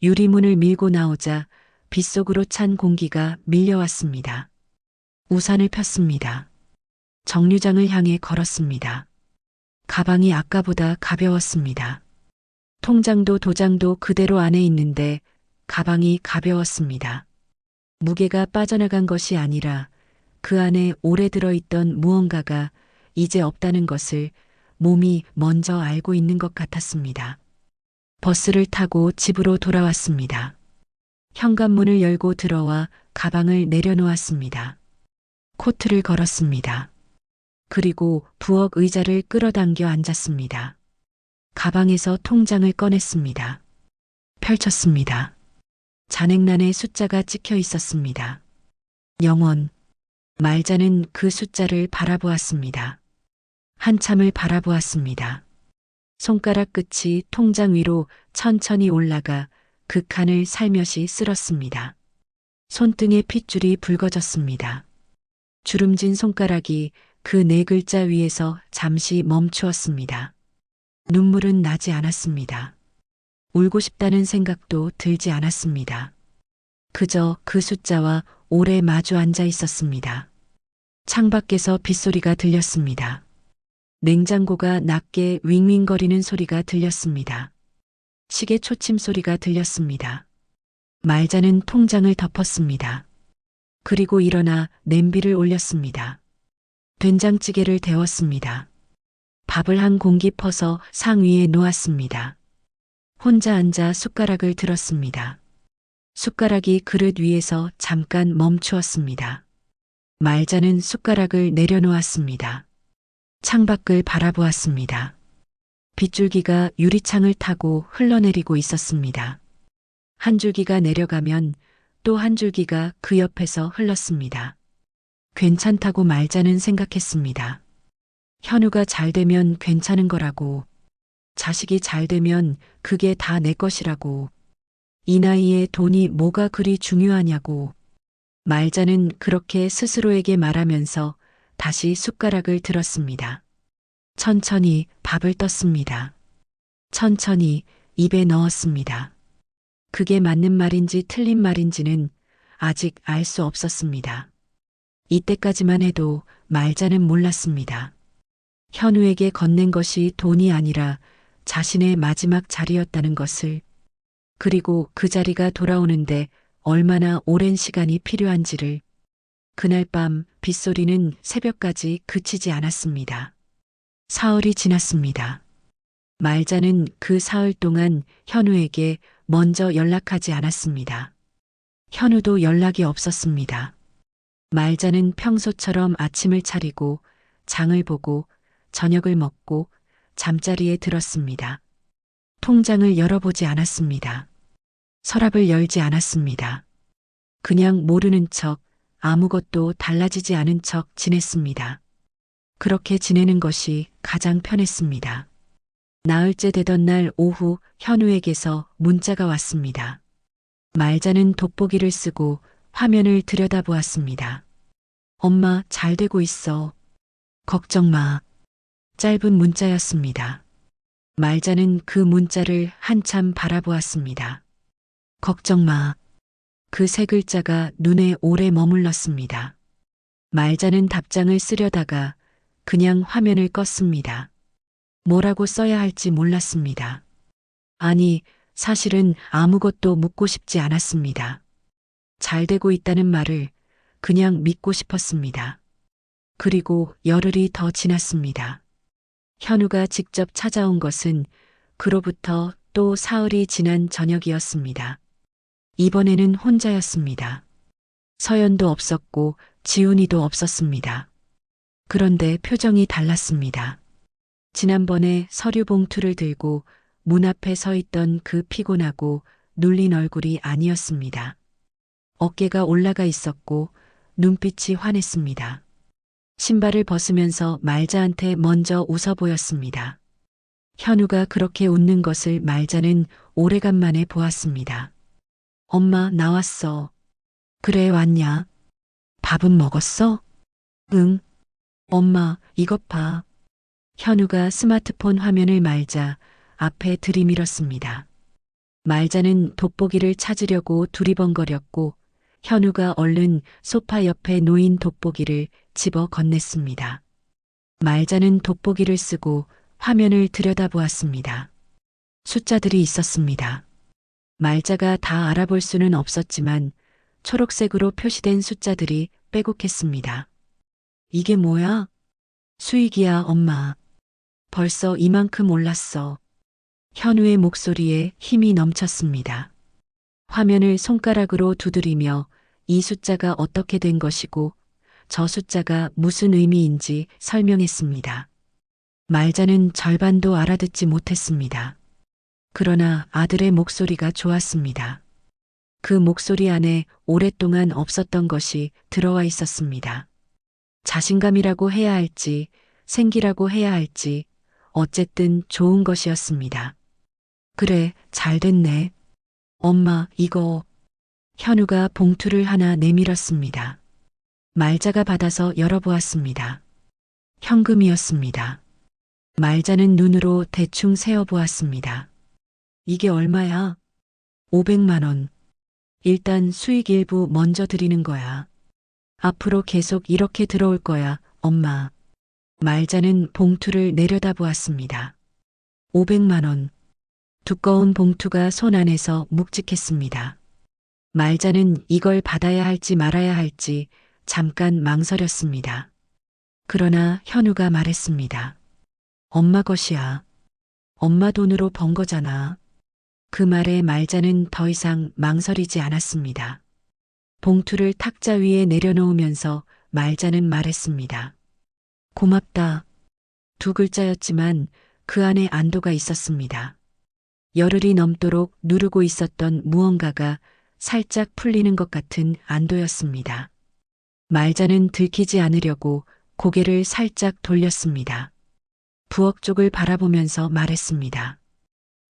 유리문을 밀고 나오자 빗속으로 찬 공기가 밀려왔습니다. 우산을 폈습니다. 정류장을 향해 걸었습니다. 가방이 아까보다 가벼웠습니다. 통장도 도장도 그대로 안에 있는데 가방이 가벼웠습니다. 무게가 빠져나간 것이 아니라 그 안에 오래 들어있던 무언가가 이제 없다는 것을 몸이 먼저 알고 있는 것 같았습니다. 버스를 타고 집으로 돌아왔습니다. 현관문을 열고 들어와 가방을 내려놓았습니다. 코트를 걸었습니다. 그리고 부엌 의자를 끌어당겨 앉았습니다. 가방에서 통장을 꺼냈습니다. 펼쳤습니다. 잔액란에 숫자가 찍혀 있었습니다. 0원. 말자는 그 숫자를 바라보았습니다. 한참을 바라보았습니다. 손가락 끝이 통장 위로 천천히 올라가 그 칸을 살며시 쓸었습니다. 손등에 핏줄이 붉어졌습니다. 주름진 손가락이 그 네 글자 위에서 잠시 멈추었습니다. 눈물은 나지 않았습니다. 울고 싶다는 생각도 들지 않았습니다. 그저 그 숫자와 오래 마주 앉아 있었습니다. 창밖에서 빗소리가 들렸습니다. 냉장고가 낮게 윙윙거리는 소리가 들렸습니다. 시계 초침 소리가 들렸습니다. 말자는 통장을 덮었습니다. 그리고 일어나 냄비를 올렸습니다. 된장찌개를 데웠습니다. 밥을 한 공기 퍼서 상 위에 놓았습니다. 혼자 앉아 숟가락을 들었습니다. 숟가락이 그릇 위에서 잠깐 멈추었습니다. 말자는 숟가락을 내려놓았습니다. 창밖을 바라보았습니다. 빗줄기가 유리창을 타고 흘러내리고 있었습니다. 한 줄기가 내려가면 또 한 줄기가 그 옆에서 흘렀습니다. 괜찮다고 말자는 생각했습니다. 현우가 잘 되면 괜찮은 거라고. 자식이 잘 되면 그게 다 내 것이라고. 이 나이에 돈이 뭐가 그리 중요하냐고. 말자는 그렇게 스스로에게 말하면서 다시 숟가락을 들었습니다. 천천히 밥을 떴습니다. 천천히 입에 넣었습니다. 그게 맞는 말인지 틀린 말인지는 아직 알 수 없었습니다. 이때까지만 해도 말자는 몰랐습니다. 현우에게 건넨 것이 돈이 아니라 자신의 마지막 자리였다는 것을, 그리고 그 자리가 돌아오는데 얼마나 오랜 시간이 필요한지를. 그날 밤 빗소리는 새벽까지 그치지 않았습니다. 사흘이 지났습니다. 말자는 그 사흘 동안 현우에게 먼저 연락하지 않았습니다. 현우도 연락이 없었습니다. 말자는 평소처럼 아침을 차리고 장을 보고 저녁을 먹고 잠자리에 들었습니다. 통장을 열어보지 않았습니다. 서랍을 열지 않았습니다. 그냥 모르는 척, 아무것도 달라지지 않은 척 지냈습니다. 그렇게 지내는 것이 가장 편했습니다. 나흘째 되던 날 오후 현우에게서 문자가 왔습니다. 말자는 돋보기를 쓰고 화면을 들여다보았습니다. 엄마, 잘 되고 있어. 걱정 마. 짧은 문자였습니다. 말자는 그 문자를 한참 바라보았습니다. 걱정 마. 그 세 글자가 눈에 오래 머물렀습니다. 말자는 답장을 쓰려다가 그냥 화면을 껐습니다. 뭐라고 써야 할지 몰랐습니다. 아니, 사실은 아무것도 묻고 싶지 않았습니다. 잘 되고 있다는 말을 그냥 믿고 싶었습니다. 그리고 열흘이 더 지났습니다. 현우가 직접 찾아온 것은 그로부터 또 사흘이 지난 저녁이었습니다. 이번에는 혼자였습니다. 서연도 없었고 지훈이도 없었습니다. 그런데 표정이 달랐습니다. 지난번에 서류 봉투를 들고 문 앞에 서 있던 그 피곤하고 눌린 얼굴이 아니었습니다. 어깨가 올라가 있었고 눈빛이 환했습니다. 신발을 벗으면서 말자한테 먼저 웃어 보였습니다. 현우가 그렇게 웃는 것을 말자는 오래간만에 보았습니다. 엄마, 나왔어. 그래, 왔냐? 밥은 먹었어? 응. 엄마, 이것 봐. 현우가 스마트폰 화면을 말자 앞에 들이밀었습니다. 말자는 돋보기를 찾으려고 두리번거렸고 현우가 얼른 소파 옆에 놓인 돋보기를 집어 건넸습니다. 말자는 돋보기를 쓰고 화면을 들여다보았습니다. 숫자들이 있었습니다. 말자가 다 알아볼 수는 없었지만 초록색으로 표시된 숫자들이 빼곡했습니다. 이게 뭐야? 수익이야, 엄마. 벌써 이만큼 올랐어. 현우의 목소리에 힘이 넘쳤습니다. 화면을 손가락으로 두드리며 이 숫자가 어떻게 된 것이고 저 숫자가 무슨 의미인지 설명했습니다. 말자는 절반도 알아듣지 못했습니다. 그러나 아들의 목소리가 좋았습니다. 그 목소리 안에 오랫동안 없었던 것이 들어와 있었습니다. 자신감이라고 해야 할지, 생기라고 해야 할지, 어쨌든 좋은 것이었습니다. 그래, 잘 됐네. 엄마, 이거. 현우가 봉투를 하나 내밀었습니다. 말자가 받아서 열어보았습니다. 현금이었습니다. 말자는 눈으로 대충 세어보았습니다. 이게 얼마야? 500만 원. 일단 수익 일부 먼저 드리는 거야. 앞으로 계속 이렇게 들어올 거야, 엄마. 말자는 봉투를 내려다보았습니다. 500만 원. 두꺼운 봉투가 손 안에서 묵직했습니다. 말자는 이걸 받아야 할지 말아야 할지 잠깐 망설였습니다. 그러나 현우가 말했습니다. 엄마 것이야. 엄마 돈으로 번 거잖아. 그 말에 말자는 더 이상 망설이지 않았습니다. 봉투를 탁자 위에 내려놓으면서 말자는 말했습니다. 고맙다. 두 글자였지만 그 안에 안도가 있었습니다. 열흘이 넘도록 누르고 있었던 무언가가 살짝 풀리는 것 같은 안도였습니다. 말자는 들키지 않으려고 고개를 살짝 돌렸습니다. 부엌 쪽을 바라보면서 말했습니다.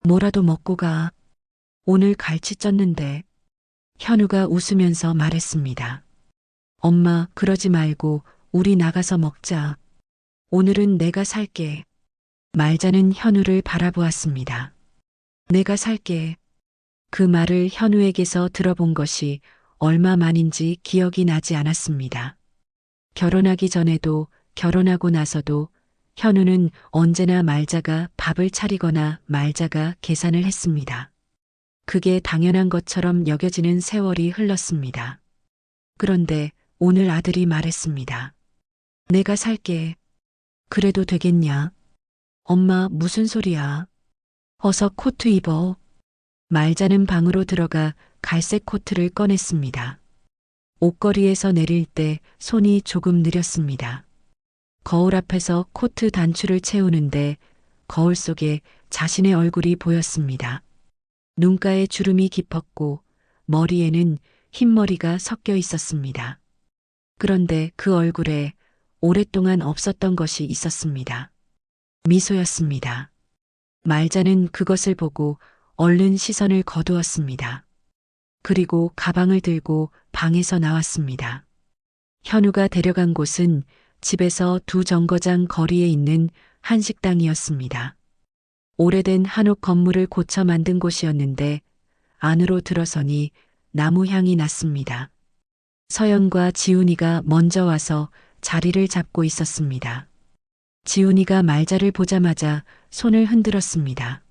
뭐라도 먹고 가. 오늘 갈치 쪘는데. 현우가 웃으면서 말했습니다. 엄마, 그러지 말고 우리 나가서 먹자. 오늘은 내가 살게. 말자는 현우를 바라보았습니다. 내가 살게. 그 말을 현우에게서 들어본 것이 얼마 만인지 기억이 나지 않았습니다. 결혼하기 전에도 결혼하고 나서도 현우는 언제나 말자가 밥을 차리거나 말자가 계산을 했습니다. 그게 당연한 것처럼 여겨지는 세월이 흘렀습니다. 그런데 오늘 아들이 말했습니다. 내가 살게. 그래도 되겠냐? 엄마, 무슨 소리야? 어서 코트 입어. 말자는 방으로 들어가 갈색 코트를 꺼냈습니다. 옷걸이에서 내릴 때 손이 조금 느렸습니다. 거울 앞에서 코트 단추를 채우는데 거울 속에 자신의 얼굴이 보였습니다. 눈가에 주름이 깊었고 머리에는 흰머리가 섞여 있었습니다. 그런데 그 얼굴에 오랫동안 없었던 것이 있었습니다. 미소였습니다. 말자는 그것을 보고 얼른 시선을 거두었습니다. 그리고 가방을 들고 방에서 나왔습니다. 현우가 데려간 곳은 집에서 2정거장 거리에 있는 한식당이었습니다. 오래된 한옥 건물을 고쳐 만든 곳이었는데 안으로 들어서니 나무 향이 났습니다. 서연과 지훈이가 먼저 와서 자리를 잡고 있었습니다. 지훈이가 말자를 보자마자 손을 흔들었습니다.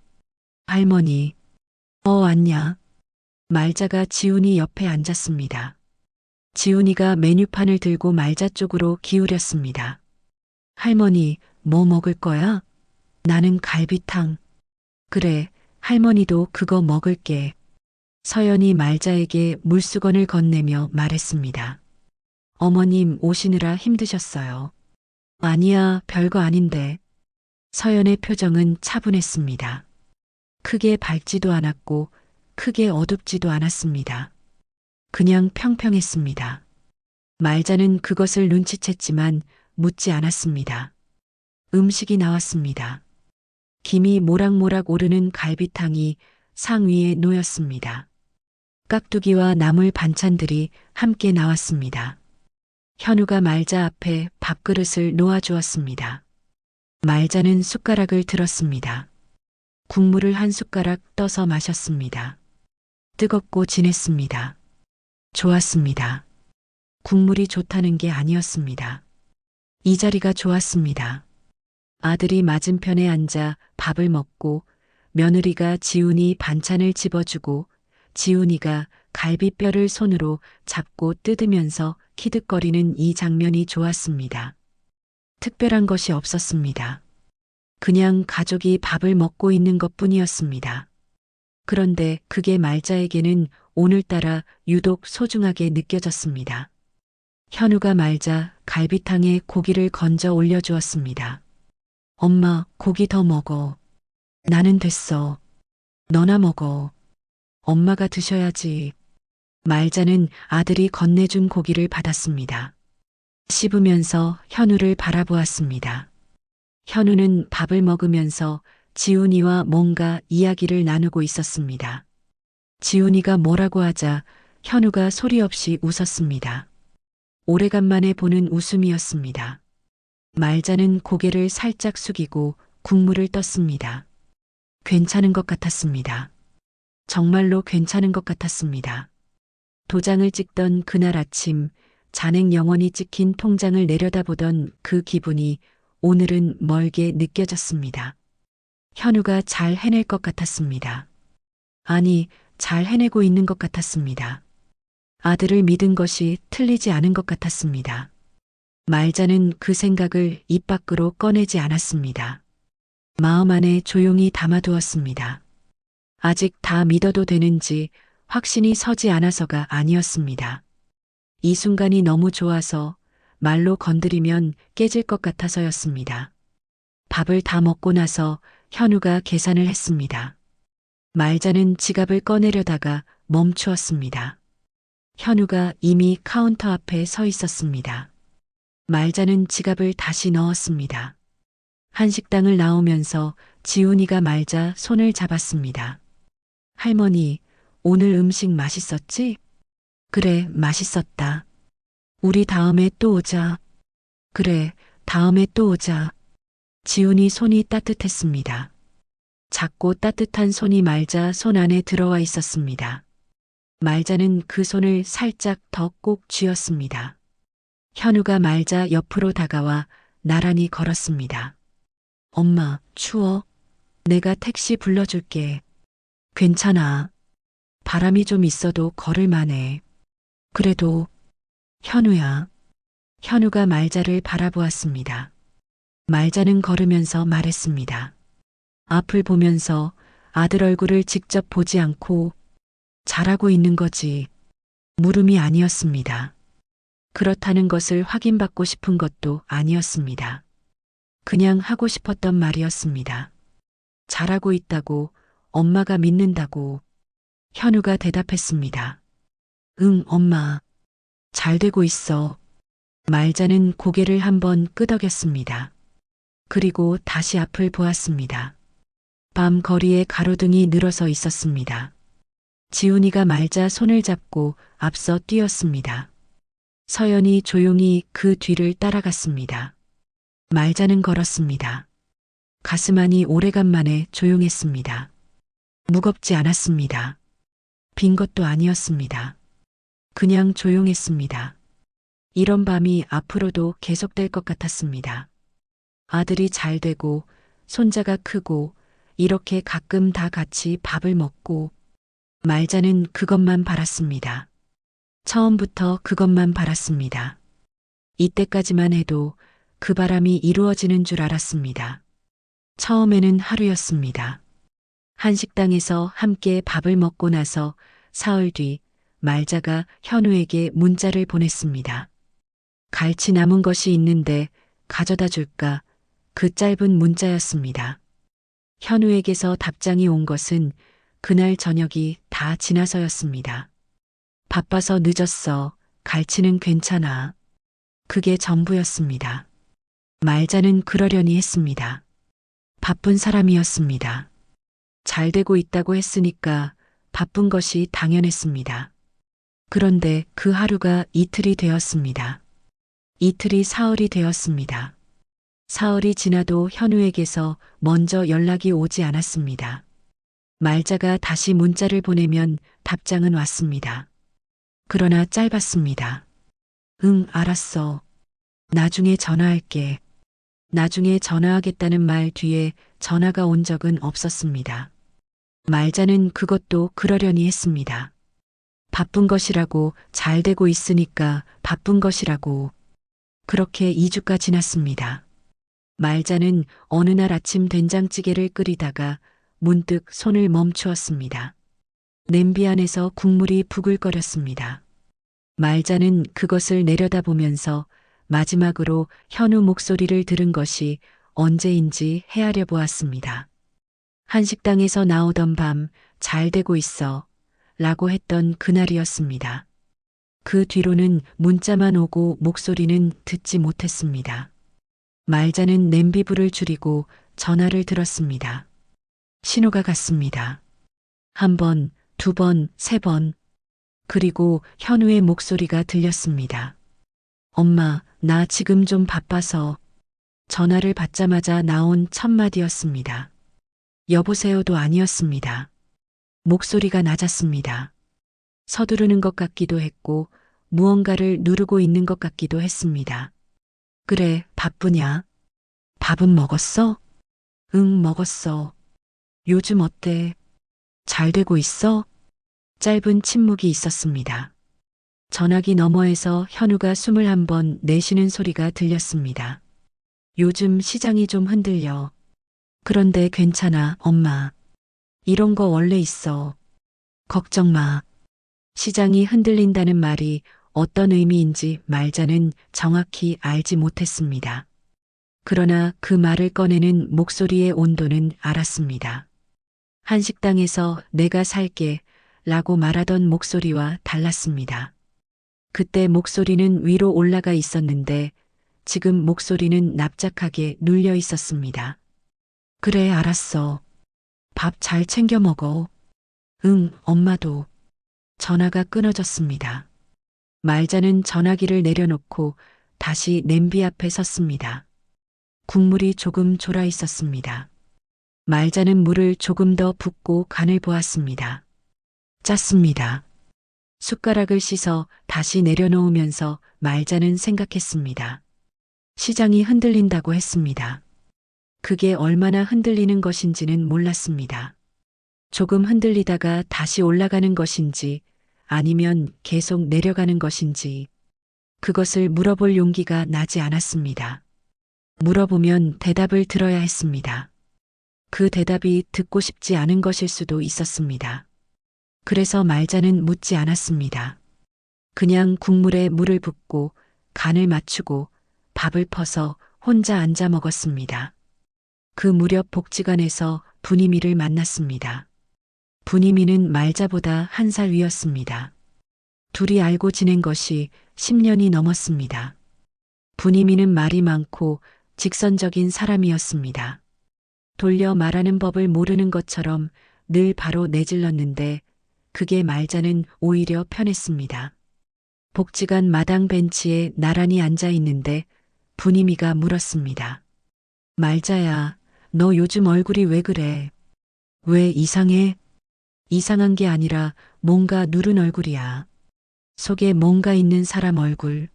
할머니, 왔냐? 말자가 지훈이 옆에 앉았습니다. 지훈이가 메뉴판을 들고 말자 쪽으로 기울였습니다. 할머니, 뭐 먹을 거야? 나는 갈비탕. 그래, 할머니도 그거 먹을게. 서연이 말자에게 물수건을 건네며 말했습니다. 어머님 오시느라 힘드셨어요. 아니야, 별거 아닌데. 서연의 표정은 차분했습니다. 크게 밝지도 않았고 크게 어둡지도 않았습니다. 그냥 평평했습니다. 말자는 그것을 눈치챘지만 묻지 않았습니다. 음식이 나왔습니다. 김이 모락모락 오르는 갈비탕이 상 위에 놓였습니다. 깍두기와 나물 반찬들이 함께 나왔습니다. 현우가 말자 앞에 밥그릇을 놓아주었습니다. 말자는 숟가락을 들었습니다. 국물을 한 숟가락 떠서 마셨습니다. 뜨겁고 진했습니다. 좋았습니다. 국물이 좋다는 게 아니었습니다. 이 자리가 좋았습니다. 아들이 맞은편에 앉아 밥을 먹고 며느리가 지훈이 반찬을 집어주고 지훈이가 갈비뼈를 손으로 잡고 뜯으면서 키득거리는 이 장면이 좋았습니다. 특별한 것이 없었습니다. 그냥 가족이 밥을 먹고 있는 것뿐이었습니다. 그런데 그게 말자에게는 오늘따라 유독 소중하게 느껴졌습니다. 현우가 말자 갈비탕에 고기를 건져 올려주었습니다. 엄마, 고기 더 먹어. 나는 됐어. 너나 먹어. 엄마가 드셔야지. 말자는 아들이 건네준 고기를 받았습니다. 씹으면서 현우를 바라보았습니다. 현우는 밥을 먹으면서 지훈이와 뭔가 이야기를 나누고 있었습니다. 지훈이가 뭐라고 하자 현우가 소리 없이 웃었습니다. 오래간만에 보는 웃음이었습니다. 말자는 고개를 살짝 숙이고 국물을 떴습니다. 괜찮은 것 같았습니다. 정말로 괜찮은 것 같았습니다. 도장을 찍던 그날 아침 잔액 영원히 찍힌 통장을 내려다보던 그 기분이 오늘은 멀게 느껴졌습니다. 현우가 잘 해낼 것 같았습니다. 아니, 잘 해내고 있는 것 같았습니다. 아들을 믿은 것이 틀리지 않은 것 같았습니다. 말자는 그 생각을 입 밖으로 꺼내지 않았습니다. 마음 안에 조용히 담아두었습니다. 아직 다 믿어도 되는지 확신이 서지 않아서가 아니었습니다. 이 순간이 너무 좋아서 말로 건드리면 깨질 것 같아서였습니다. 밥을 다 먹고 나서 현우가 계산을 했습니다. 말자는 지갑을 꺼내려다가 멈추었습니다. 현우가 이미 카운터 앞에 서 있었습니다. 말자는 지갑을 다시 넣었습니다. 한식당을 나오면서 지훈이가 말자 손을 잡았습니다. 할머니, 오늘 음식 맛있었지? 그래, 맛있었다. 우리 다음에 또 오자. 그래, 다음에 또 오자. 지훈이 손이 따뜻했습니다. 작고 따뜻한 손이 말자 손 안에 들어와 있었습니다. 말자는 그 손을 살짝 더 꼭 쥐었습니다. 현우가 말자 옆으로 다가와 나란히 걸었습니다. 엄마, 추워? 내가 택시 불러줄게. 괜찮아. 바람이 좀 있어도 걸을 만해. 그래도, 현우야. 현우가 말자를 바라보았습니다. 말자는 걸으면서 말했습니다. 앞을 보면서 아들 얼굴을 직접 보지 않고 잘하고 있는 거지. 물음이 아니었습니다. 그렇다는 것을 확인받고 싶은 것도 아니었습니다. 그냥 하고 싶었던 말이었습니다. 잘하고 있다고, 엄마가 믿는다고. 현우가 대답했습니다. 응, 엄마. 잘 되고 있어. 말자는 고개를 한번 끄덕였습니다. 그리고 다시 앞을 보았습니다. 밤 거리에 가로등이 늘어서 있었습니다. 지훈이가 말자 손을 잡고 앞서 뛰었습니다. 서연이 조용히 그 뒤를 따라갔습니다. 말자는 걸었습니다. 가슴 안이 오래간만에 조용했습니다. 무겁지 않았습니다. 빈 것도 아니었습니다. 그냥 조용했습니다. 이런 밤이 앞으로도 계속될 것 같았습니다. 아들이 잘 되고 손자가 크고 이렇게 가끔 다 같이 밥을 먹고 말자는 그것만 바랐습니다. 처음부터 그것만 바랐습니다. 이때까지만 해도 그 바람이 이루어지는 줄 알았습니다. 처음에는 하루였습니다. 한식당에서 함께 밥을 먹고 나서 사흘 뒤 말자가 현우에게 문자를 보냈습니다. 갈치 남은 것이 있는데 가져다 줄까? 그 짧은 문자였습니다. 현우에게서 답장이 온 것은 그날 저녁이 다 지나서였습니다. 바빠서 늦었어. 갈치는 괜찮아. 그게 전부였습니다. 말자는 그러려니 했습니다. 바쁜 사람이었습니다. 잘 되고 있다고 했으니까 바쁜 것이 당연했습니다. 그런데 그 하루가 이틀이 되었습니다. 이틀이 사흘이 되었습니다. 사흘이 지나도 현우에게서 먼저 연락이 오지 않았습니다. 말자가 다시 문자를 보내면 답장은 왔습니다. 그러나 짧았습니다. 응, 알았어. 나중에 전화할게. 나중에 전화하겠다는 말 뒤에 전화가 온 적은 없었습니다. 말자는 그것도 그러려니 했습니다. 바쁜 것이라고, 잘 되고 있으니까 바쁜 것이라고. 그렇게 2주가 지났습니다. 말자는 어느 날 아침 된장찌개를 끓이다가 문득 손을 멈추었습니다. 냄비 안에서 국물이 부글거렸습니다. 말자는 그것을 내려다보면서 마지막으로 현우 목소리를 들은 것이 언제인지 헤아려 보았습니다. 한식당에서 나오던 밤, 잘 되고 있어. 라고 했던 그날이었습니다. 그 뒤로는 문자만 오고 목소리는 듣지 못했습니다. 말자는 냄비불을 줄이고 전화를 들었습니다. 신호가 갔습니다. 한 번, 두 번, 세 번. 그리고 현우의 목소리가 들렸습니다. 엄마, 나 지금 좀 바빠서. 전화를 받자마자 나온 첫 마디였습니다. 여보세요도 아니었습니다. 목소리가 낮았습니다. 서두르는 것 같기도 했고 무언가를 누르고 있는 것 같기도 했습니다. 그래, 바쁘냐? 밥은 먹었어? 응, 먹었어. 요즘 어때? 잘 되고 있어? 짧은 침묵이 있었습니다. 전화기 너머에서 현우가 숨을 한번 내쉬는 소리가 들렸습니다. 요즘 시장이 좀 흔들려. 그런데 괜찮아, 엄마. 이런 거 원래 있어. 걱정 마. 시장이 흔들린다는 말이 어떤 의미인지 말자는 정확히 알지 못했습니다. 그러나 그 말을 꺼내는 목소리의 온도는 알았습니다. 한식당에서 내가 살게 라고 말하던 목소리와 달랐습니다. 그때 목소리는 위로 올라가 있었는데 지금 목소리는 납작하게 눌려 있었습니다. 그래, 알았어. 밥 잘 챙겨 먹어. 응, 엄마도. 전화가 끊어졌습니다. 말자는 전화기를 내려놓고 다시 냄비 앞에 섰습니다. 국물이 조금 졸아 있었습니다. 말자는 물을 조금 더 붓고 간을 보았습니다. 짰습니다. 숟가락을 씻어 다시 내려놓으면서 말자는 생각했습니다. 시장이 흔들린다고 했습니다. 그게 얼마나 흔들리는 것인지는 몰랐습니다. 조금 흔들리다가 다시 올라가는 것인지 아니면 계속 내려가는 것인지 그것을 물어볼 용기가 나지 않았습니다. 물어보면 대답을 들어야 했습니다. 그 대답이 듣고 싶지 않은 것일 수도 있었습니다. 그래서 말자는 묻지 않았습니다. 그냥 국물에 물을 붓고 간을 맞추고 밥을 퍼서 혼자 앉아 먹었습니다. 그 무렵 복지관에서 분이미를 만났습니다. 분이미는 말자보다 1살 위였습니다. 둘이 알고 지낸 것이 10년이 넘었습니다. 분이미는 말이 많고 직선적인 사람이었습니다. 돌려 말하는 법을 모르는 것처럼 늘 바로 내질렀는데 그게 말자는 오히려 편했습니다. 복지관 마당 벤치에 나란히 앉아 있는데 분이미가 물었습니다. 말자야, 너 요즘 얼굴이 왜 그래? 왜 이상해? 이상한 게 아니라 뭔가 누른 얼굴이야. 속에 뭔가 있는 사람 얼굴.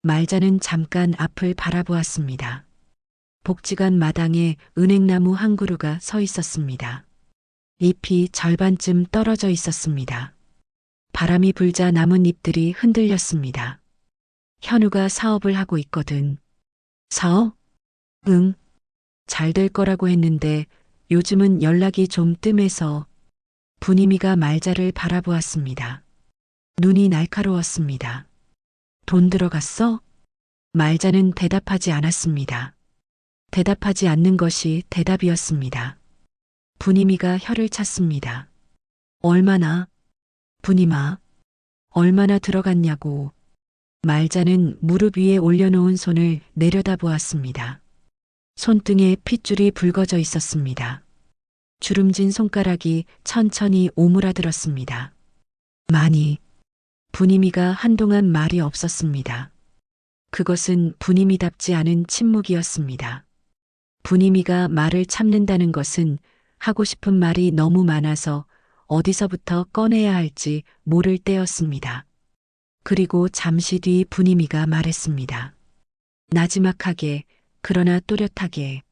말자는 잠깐 앞을 바라보았습니다. 복지관 마당에 은행나무 한 그루가 서 있었습니다. 잎이 절반쯤 떨어져 있었습니다. 바람이 불자 나뭇잎들이 흔들렸습니다. 현우가 사업을 하고 있거든. 사업? 응. 잘 될 거라고 했는데 요즘은 연락이 좀 뜸해서. 분이미가 말자를 바라보았습니다. 눈이 날카로웠습니다. 돈 들어갔어? 말자는 대답하지 않았습니다. 대답하지 않는 것이 대답이었습니다. 분이미가 혀를 찼습니다. 얼마나? 분이마, 얼마나 들어갔냐고. 말자는 무릎 위에 올려놓은 손을 내려다보았습니다. 손등에 핏줄이 붉어져 있었습니다. 주름진 손가락이 천천히 오므라들었습니다. 많이. 분이미가 한동안 말이 없었습니다. 그것은 분이미답지 않은 침묵이었습니다. 분이미가 말을 참는다는 것은 하고 싶은 말이 너무 많아서 어디서부터 꺼내야 할지 모를 때였습니다. 그리고 잠시 뒤 분이미가 말했습니다. 나지막하게 그러나 또렷하게.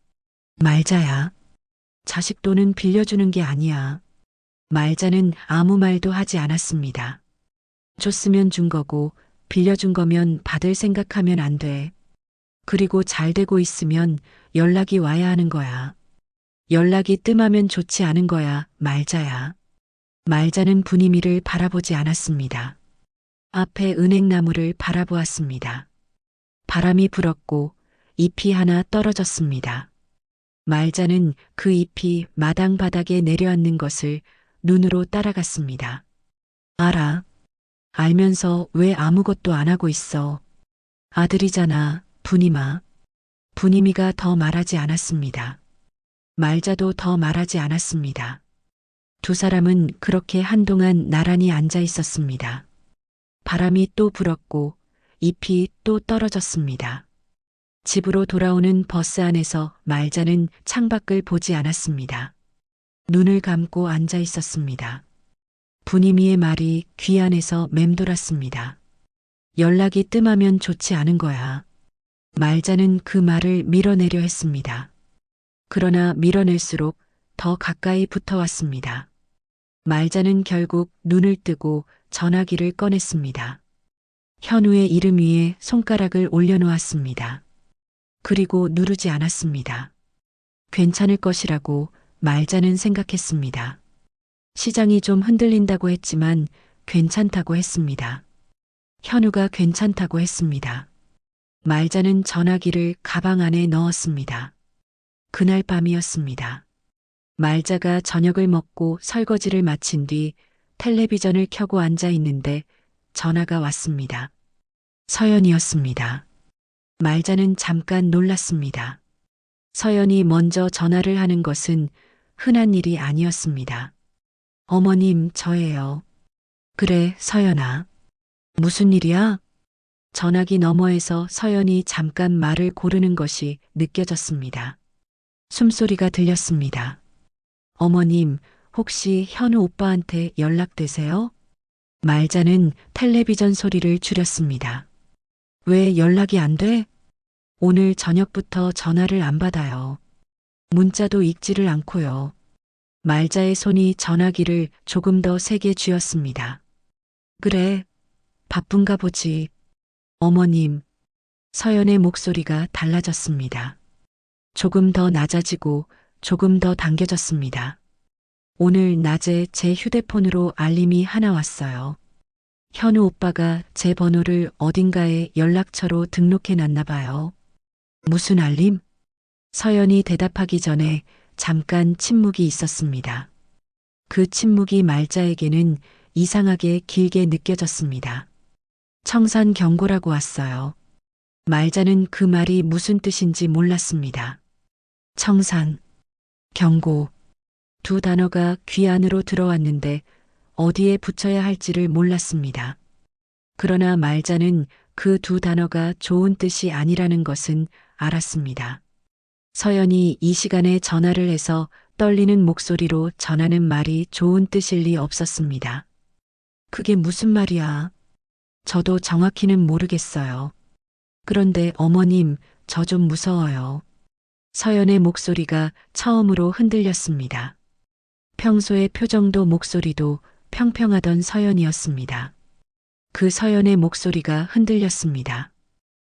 말자야. 자식 돈은 빌려주는 게 아니야. 말자는 아무 말도 하지 않았습니다. 줬으면 준 거고 빌려준 거면 받을 생각하면 안 돼. 그리고 잘 되고 있으면 연락이 와야 하는 거야. 연락이 뜸하면 좋지 않은 거야, 말자야. 말자는 분이미를 바라보지 않았습니다. 앞에 은행나무를 바라보았습니다. 바람이 불었고 잎이 하나 떨어졌습니다. 말자는 그 잎이 마당 바닥에 내려앉는 것을 눈으로 따라갔습니다. 알아. 알면서 왜 아무것도 안 하고 있어. 아들이잖아, 분이마. 분이미가 더 말하지 않았습니다. 말자도 더 말하지 않았습니다. 두 사람은 그렇게 한동안 나란히 앉아 있었습니다. 바람이 또 불었고 잎이 또 떨어졌습니다. 집으로 돌아오는 버스 안에서 말자는 창밖을 보지 않았습니다. 눈을 감고 앉아 있었습니다. 분이미의 말이 귀 안에서 맴돌았습니다. 연락이 뜸하면 좋지 않은 거야. 말자는 그 말을 밀어내려 했습니다. 그러나 밀어낼수록 더 가까이 붙어왔습니다. 말자는 결국 눈을 뜨고 전화기를 꺼냈습니다. 현우의 이름 위에 손가락을 올려놓았습니다. 그리고 누르지 않았습니다. 괜찮을 것이라고 말자는 생각했습니다. 시장이 좀 흔들린다고 했지만 괜찮다고 했습니다. 현우가 괜찮다고 했습니다. 말자는 전화기를 가방 안에 넣었습니다. 그날 밤이었습니다. 말자가 저녁을 먹고 설거지를 마친 뒤 텔레비전을 켜고 앉아 있는데 전화가 왔습니다. 서연이었습니다. 말자는 잠깐 놀랐습니다. 서연이 먼저 전화를 하는 것은 흔한 일이 아니었습니다. 어머님, 저예요. 그래, 서연아. 무슨 일이야? 전화기 너머에서 서연이 잠깐 말을 고르는 것이 느껴졌습니다. 숨소리가 들렸습니다. 어머님, 혹시 현우 오빠한테 연락되세요? 말자는 텔레비전 소리를 줄였습니다. 왜 연락이 안 돼? 오늘 저녁부터 전화를 안 받아요. 문자도 읽지를 않고요. 말자의 손이 전화기를 조금 더 세게 쥐었습니다. 그래, 바쁜가 보지. 어머님, 서연의 목소리가 달라졌습니다. 조금 더 낮아지고 조금 더 당겨졌습니다. 오늘 낮에 제 휴대폰으로 알림이 하나 왔어요. 현우 오빠가 제 번호를 어딘가에 연락처로 등록해 놨나 봐요. 무슨 알림? 서연이 대답하기 전에 잠깐 침묵이 있었습니다. 그 침묵이 말자에게는 이상하게 길게 느껴졌습니다. 청산 경고라고 왔어요. 말자는 그 말이 무슨 뜻인지 몰랐습니다. 청산, 경고. 두 단어가 귀 안으로 들어왔는데 어디에 붙여야 할지를 몰랐습니다. 그러나 말자는 그 두 단어가 좋은 뜻이 아니라는 것은 알았습니다. 서연이 이 시간에 전화를 해서 떨리는 목소리로 전하는 말이 좋은 뜻일 리 없었습니다. 그게 무슨 말이야? 저도 정확히는 모르겠어요. 그런데 어머님, 저 좀 무서워요. 서연의 목소리가 처음으로 흔들렸습니다. 평소의 표정도 목소리도 평평하던 서연이었습니다. 그 서연의 목소리가 흔들렸습니다.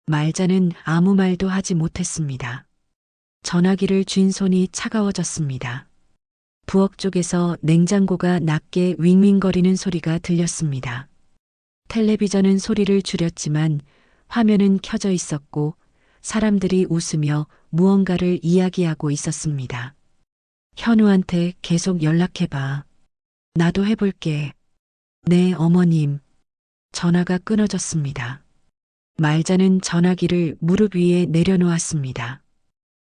말자는 아무 말도 하지 못했습니다. 전화기를 쥔 손이 차가워졌습니다. 부엌 쪽에서 냉장고가 낮게 윙윙거리는 소리가 들렸습니다. 텔레비전은 소리를 줄였지만 화면은 켜져 있었고 사람들이 웃으며 무언가를 이야기하고 있었습니다. 현우한테 계속 연락해봐. 나도 해볼게. 네, 어머님. 전화가 끊어졌습니다. 말자는 전화기를 무릎 위에 내려놓았습니다.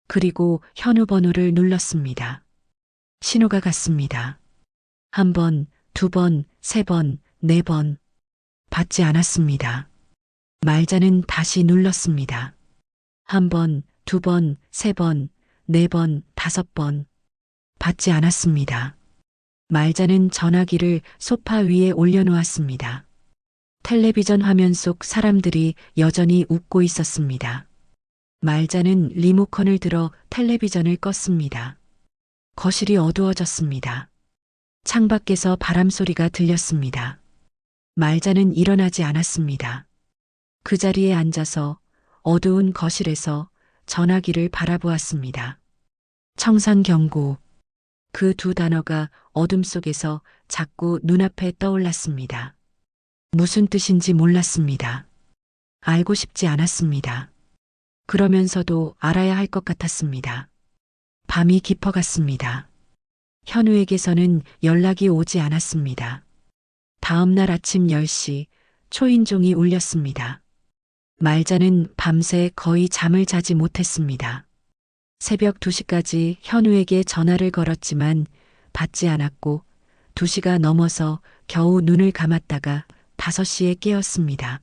그리고 현우 번호를 눌렀습니다. 신호가 갔습니다. 한 번, 두 번, 세 번, 네 번. 받지 않았습니다. 말자는 다시 눌렀습니다. 한 번, 두 번, 세 번, 네 번, 다섯 번. 받지 않았습니다. 말자는 전화기를 소파 위에 올려놓았습니다. 텔레비전 화면 속 사람들이 여전히 웃고 있었습니다. 말자는 리모컨을 들어 텔레비전을 껐습니다. 거실이 어두워졌습니다. 창밖에서 바람 소리가 들렸습니다. 말자는 일어나지 않았습니다. 그 자리에 앉아서 어두운 거실에서 전화기를 바라보았습니다. 청산 경고. 그 두 단어가 어둠 속에서 자꾸 눈앞에 떠올랐습니다. 무슨 뜻인지 몰랐습니다. 알고 싶지 않았습니다. 그러면서도 알아야 할 것 같았습니다. 밤이 깊어갔습니다. 현우에게서는 연락이 오지 않았습니다. 다음 날 아침 10시 초인종이 울렸습니다. 말자는 밤새 거의 잠을 자지 못했습니다. 새벽 2시까지 현우에게 전화를 걸었지만 받지 않았고 2시가 넘어서 겨우 눈을 감았다가 5시에 깨었습니다.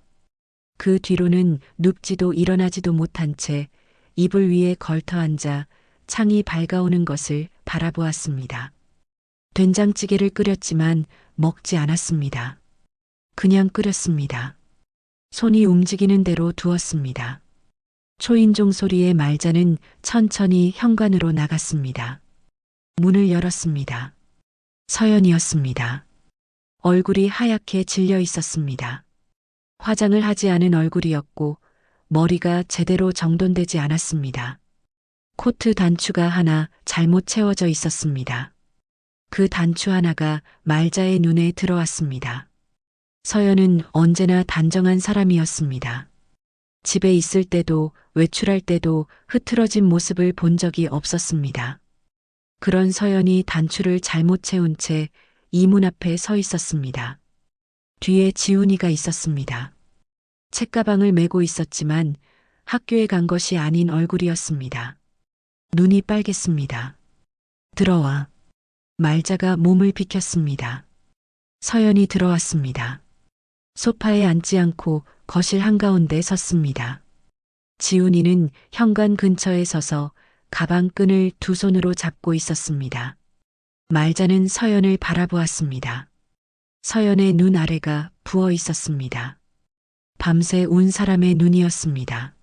그 뒤로는 눕지도 일어나지도 못한 채 이불 위에 걸터 앉아 창이 밝아오는 것을 바라보았습니다. 된장찌개를 끓였지만 먹지 않았습니다. 그냥 끓였습니다. 손이 움직이는 대로 두었습니다. 초인종 소리에 말자는 천천히 현관으로 나갔습니다. 문을 열었습니다. 서연이었습니다. 얼굴이 하얗게 질려 있었습니다. 화장을 하지 않은 얼굴이었고 머리가 제대로 정돈되지 않았습니다. 코트 단추가 하나 잘못 채워져 있었습니다. 그 단추 하나가 말자의 눈에 들어왔습니다. 서연은 언제나 단정한 사람이었습니다. 집에 있을 때도 외출할 때도 흐트러진 모습을 본 적이 없었습니다. 그런 서연이 단추를 잘못 채운 채 이문 앞에 서 있었습니다. 뒤에 지훈이가 있었습니다. 책가방을 메고 있었지만 학교에 간 것이 아닌 얼굴이었습니다. 눈이 빨갰습니다. 들어와. 말자가 몸을 비켰습니다. 서연이 들어왔습니다. 소파에 앉지 않고 거실 한가운데 섰습니다. 지훈이는 현관 근처에 서서 가방 끈을 두 손으로 잡고 있었습니다. 말자는 서연을 바라보았습니다. 서연의 눈 아래가 부어 있었습니다. 밤새 운 사람의 눈이었습니다.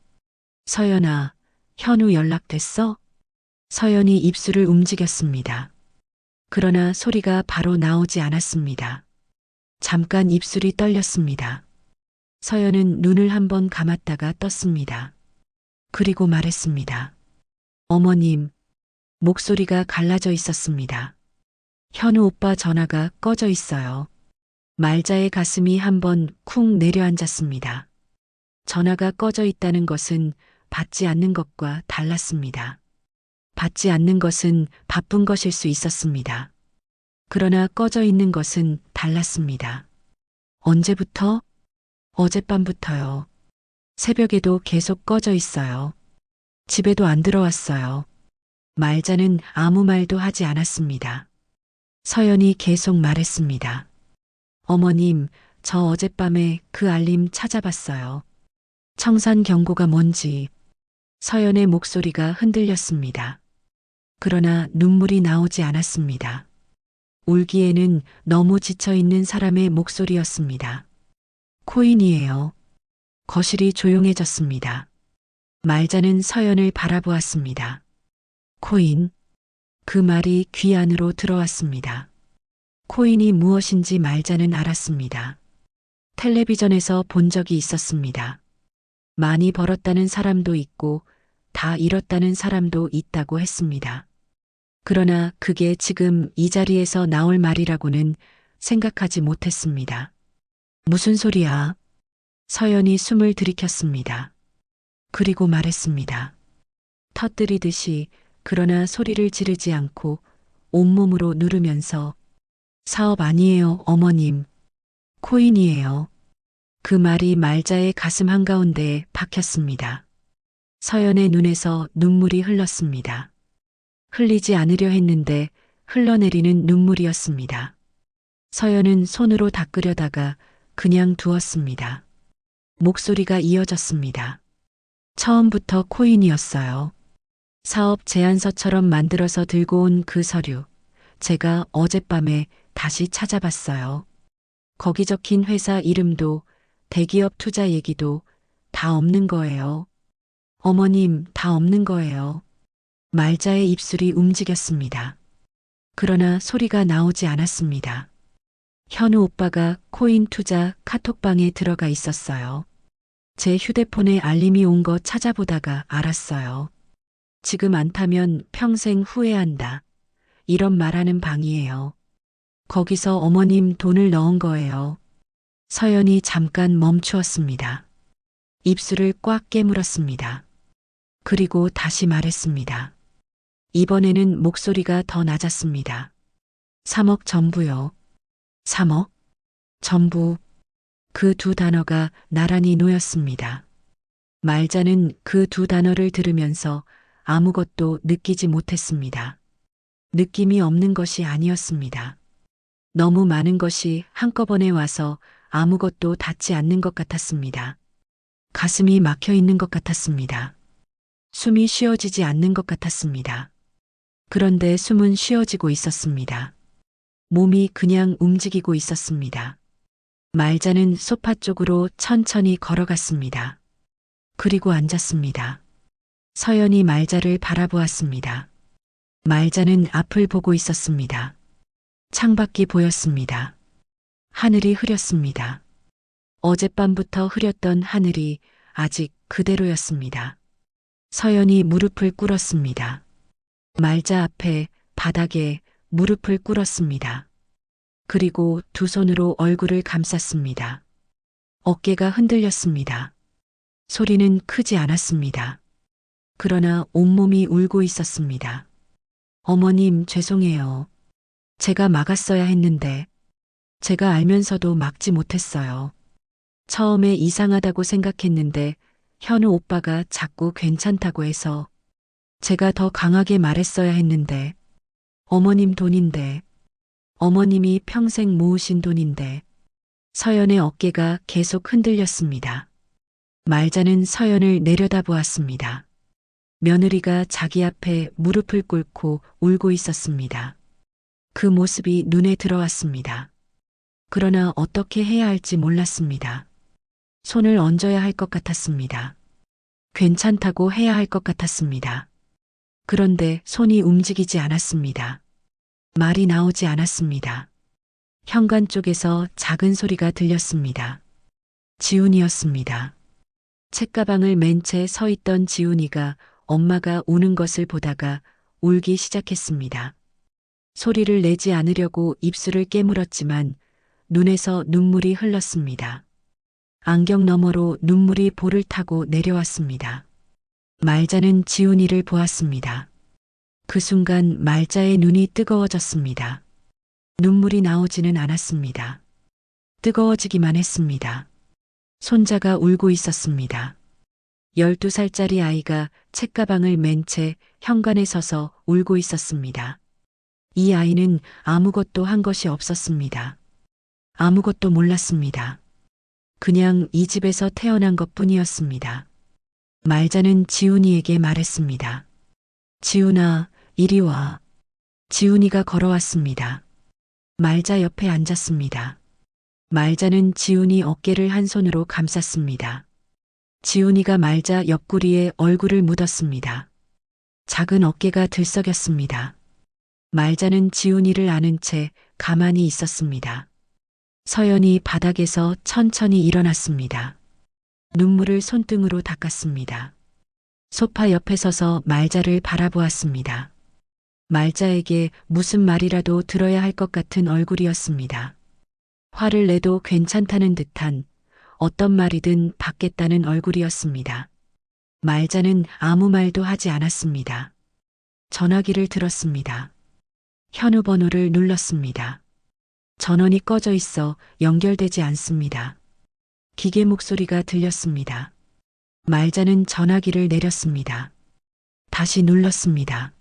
서연아, 현우 연락됐어? 서연이 입술을 움직였습니다. 그러나 소리가 바로 나오지 않았습니다. 잠깐 입술이 떨렸습니다. 서연은 눈을 한번 감았다가 떴습니다. 그리고 말했습니다. 어머님, 목소리가 갈라져 있었습니다. 현우 오빠 전화가 꺼져 있어요. 말자의 가슴이 한번 쿵 내려앉았습니다. 전화가 꺼져 있다는 것은 받지 않는 것과 달랐습니다. 받지 않는 것은 바쁜 것일 수 있었습니다. 그러나 꺼져 있는 것은 달랐습니다. 언제부터? 어젯밤부터요. 새벽에도 계속 꺼져 있어요. 집에도 안 들어왔어요. 말자는 아무 말도 하지 않았습니다. 서연이 계속 말했습니다. 어머님, 저 어젯밤에 그 알림 찾아봤어요. 청산 경고가 뭔지. 서연의 목소리가 흔들렸습니다. 그러나 눈물이 나오지 않았습니다. 울기에는 너무 지쳐있는 사람의 목소리였습니다. 코인이에요. 거실이 조용해졌습니다. 말자는 서연을 바라보았습니다. 코인. 그 말이 귀 안으로 들어왔습니다. 코인이 무엇인지 말자는 알았습니다. 텔레비전에서 본 적이 있었습니다. 많이 벌었다는 사람도 있고 다 잃었다는 사람도 있다고 했습니다. 그러나 그게 지금 이 자리에서 나올 말이라고는 생각하지 못했습니다. 무슨 소리야? 서연이 숨을 들이켰습니다. 그리고 말했습니다. 터뜨리듯이 그러나 소리를 지르지 않고 온몸으로 누르면서 사업 아니에요, 어머님. 코인이에요. 그 말이 말자의 가슴 한가운데에 박혔습니다. 서연의 눈에서 눈물이 흘렀습니다. 흘리지 않으려 했는데 흘러내리는 눈물이었습니다. 서연은 손으로 닦으려다가 그냥 두었습니다. 목소리가 이어졌습니다. 처음부터 코인이었어요. 사업 제안서처럼 만들어서 들고 온 그 서류. 제가 어젯밤에 다시 찾아봤어요. 거기 적힌 회사 이름도 대기업 투자 얘기도 다 없는 거예요. 어머님, 다 없는 거예요. 말자의 입술이 움직였습니다. 그러나 소리가 나오지 않았습니다. 현우 오빠가 코인 투자 카톡방에 들어가 있었어요. 제 휴대폰에 알림이 온 거 찾아보다가 알았어요. 지금 안 타면 평생 후회한다. 이런 말하는 방이에요. 거기서 어머님 돈을 넣은 거예요. 서연이 잠깐 멈추었습니다. 입술을 꽉 깨물었습니다. 그리고 다시 말했습니다. 이번에는 목소리가 더 낮았습니다. 3억 전부요. 3억? 전부. 그 두 단어가 나란히 놓였습니다. 말자는 그 두 단어를 들으면서 아무것도 느끼지 못했습니다. 느낌이 없는 것이 아니었습니다. 너무 많은 것이 한꺼번에 와서 아무것도 닿지 않는 것 같았습니다. 가슴이 막혀 있는 것 같았습니다. 숨이 쉬어지지 않는 것 같았습니다. 그런데 숨은 쉬어지고 있었습니다. 몸이 그냥 움직이고 있었습니다. 말자는 소파 쪽으로 천천히 걸어갔습니다. 그리고 앉았습니다. 서연이 말자를 바라보았습니다. 말자는 앞을 보고 있었습니다. 창밖이 보였습니다. 하늘이 흐렸습니다. 어젯밤부터 흐렸던 하늘이 아직 그대로였습니다. 서연이 무릎을 꿇었습니다. 말자 앞에 바닥에 무릎을 꿇었습니다. 그리고 두 손으로 얼굴을 감쌌습니다. 어깨가 흔들렸습니다. 소리는 크지 않았습니다. 그러나 온몸이 울고 있었습니다. 어머님, 죄송해요. 제가 막았어야 했는데, 제가 알면서도 막지 못했어요. 처음에 이상하다고 생각했는데, 현우 오빠가 자꾸 괜찮다고 해서 제가 더 강하게 말했어야 했는데 어머님 돈인데 어머님이 평생 모으신 돈인데 서연의 어깨가 계속 흔들렸습니다. 말자는 서연을 내려다보았습니다. 며느리가 자기 앞에 무릎을 꿇고 울고 있었습니다. 그 모습이 눈에 들어왔습니다. 그러나 어떻게 해야 할지 몰랐습니다. 손을 얹어야 할 것 같았습니다. 괜찮다고 해야 할 것 같았습니다. 그런데 손이 움직이지 않았습니다. 말이 나오지 않았습니다. 현관 쪽에서 작은 소리가 들렸습니다. 지훈이었습니다. 책가방을 맨 채 서 있던 지훈이가 엄마가 우는 것을 보다가 울기 시작했습니다. 소리를 내지 않으려고 입술을 깨물었지만 눈에서 눈물이 흘렀습니다. 안경 너머로 눈물이 볼을 타고 내려왔습니다. 말자는 지훈이를 보았습니다. 그 순간 말자의 눈이 뜨거워졌습니다. 눈물이 나오지는 않았습니다. 뜨거워지기만 했습니다. 손자가 울고 있었습니다. 12살짜리 아이가 책가방을 맨 채 현관에 서서 울고 있었습니다. 이 아이는 아무것도 한 것이 없었습니다. 아무것도 몰랐습니다. 그냥 이 집에서 태어난 것 뿐이었습니다. 말자는 지훈이에게 말했습니다. 지훈아, 이리 와. 지훈이가 걸어왔습니다. 말자 옆에 앉았습니다. 말자는 지훈이 어깨를 한 손으로 감쌌습니다. 지훈이가 말자 옆구리에 얼굴을 묻었습니다. 작은 어깨가 들썩였습니다. 말자는 지훈이를 안은 채 가만히 있었습니다. 서연이 바닥에서 천천히 일어났습니다. 눈물을 손등으로 닦았습니다. 소파 옆에 서서 말자를 바라보았습니다. 말자에게 무슨 말이라도 들어야 할 것 같은 얼굴이었습니다. 화를 내도 괜찮다는 듯한 어떤 말이든 받겠다는 얼굴이었습니다. 말자는 아무 말도 하지 않았습니다. 전화기를 들었습니다. 현우 번호를 눌렀습니다. 전원이 꺼져 있어 연결되지 않습니다. 기계 목소리가 들렸습니다. 말자는 전화기를 내렸습니다. 다시 눌렀습니다.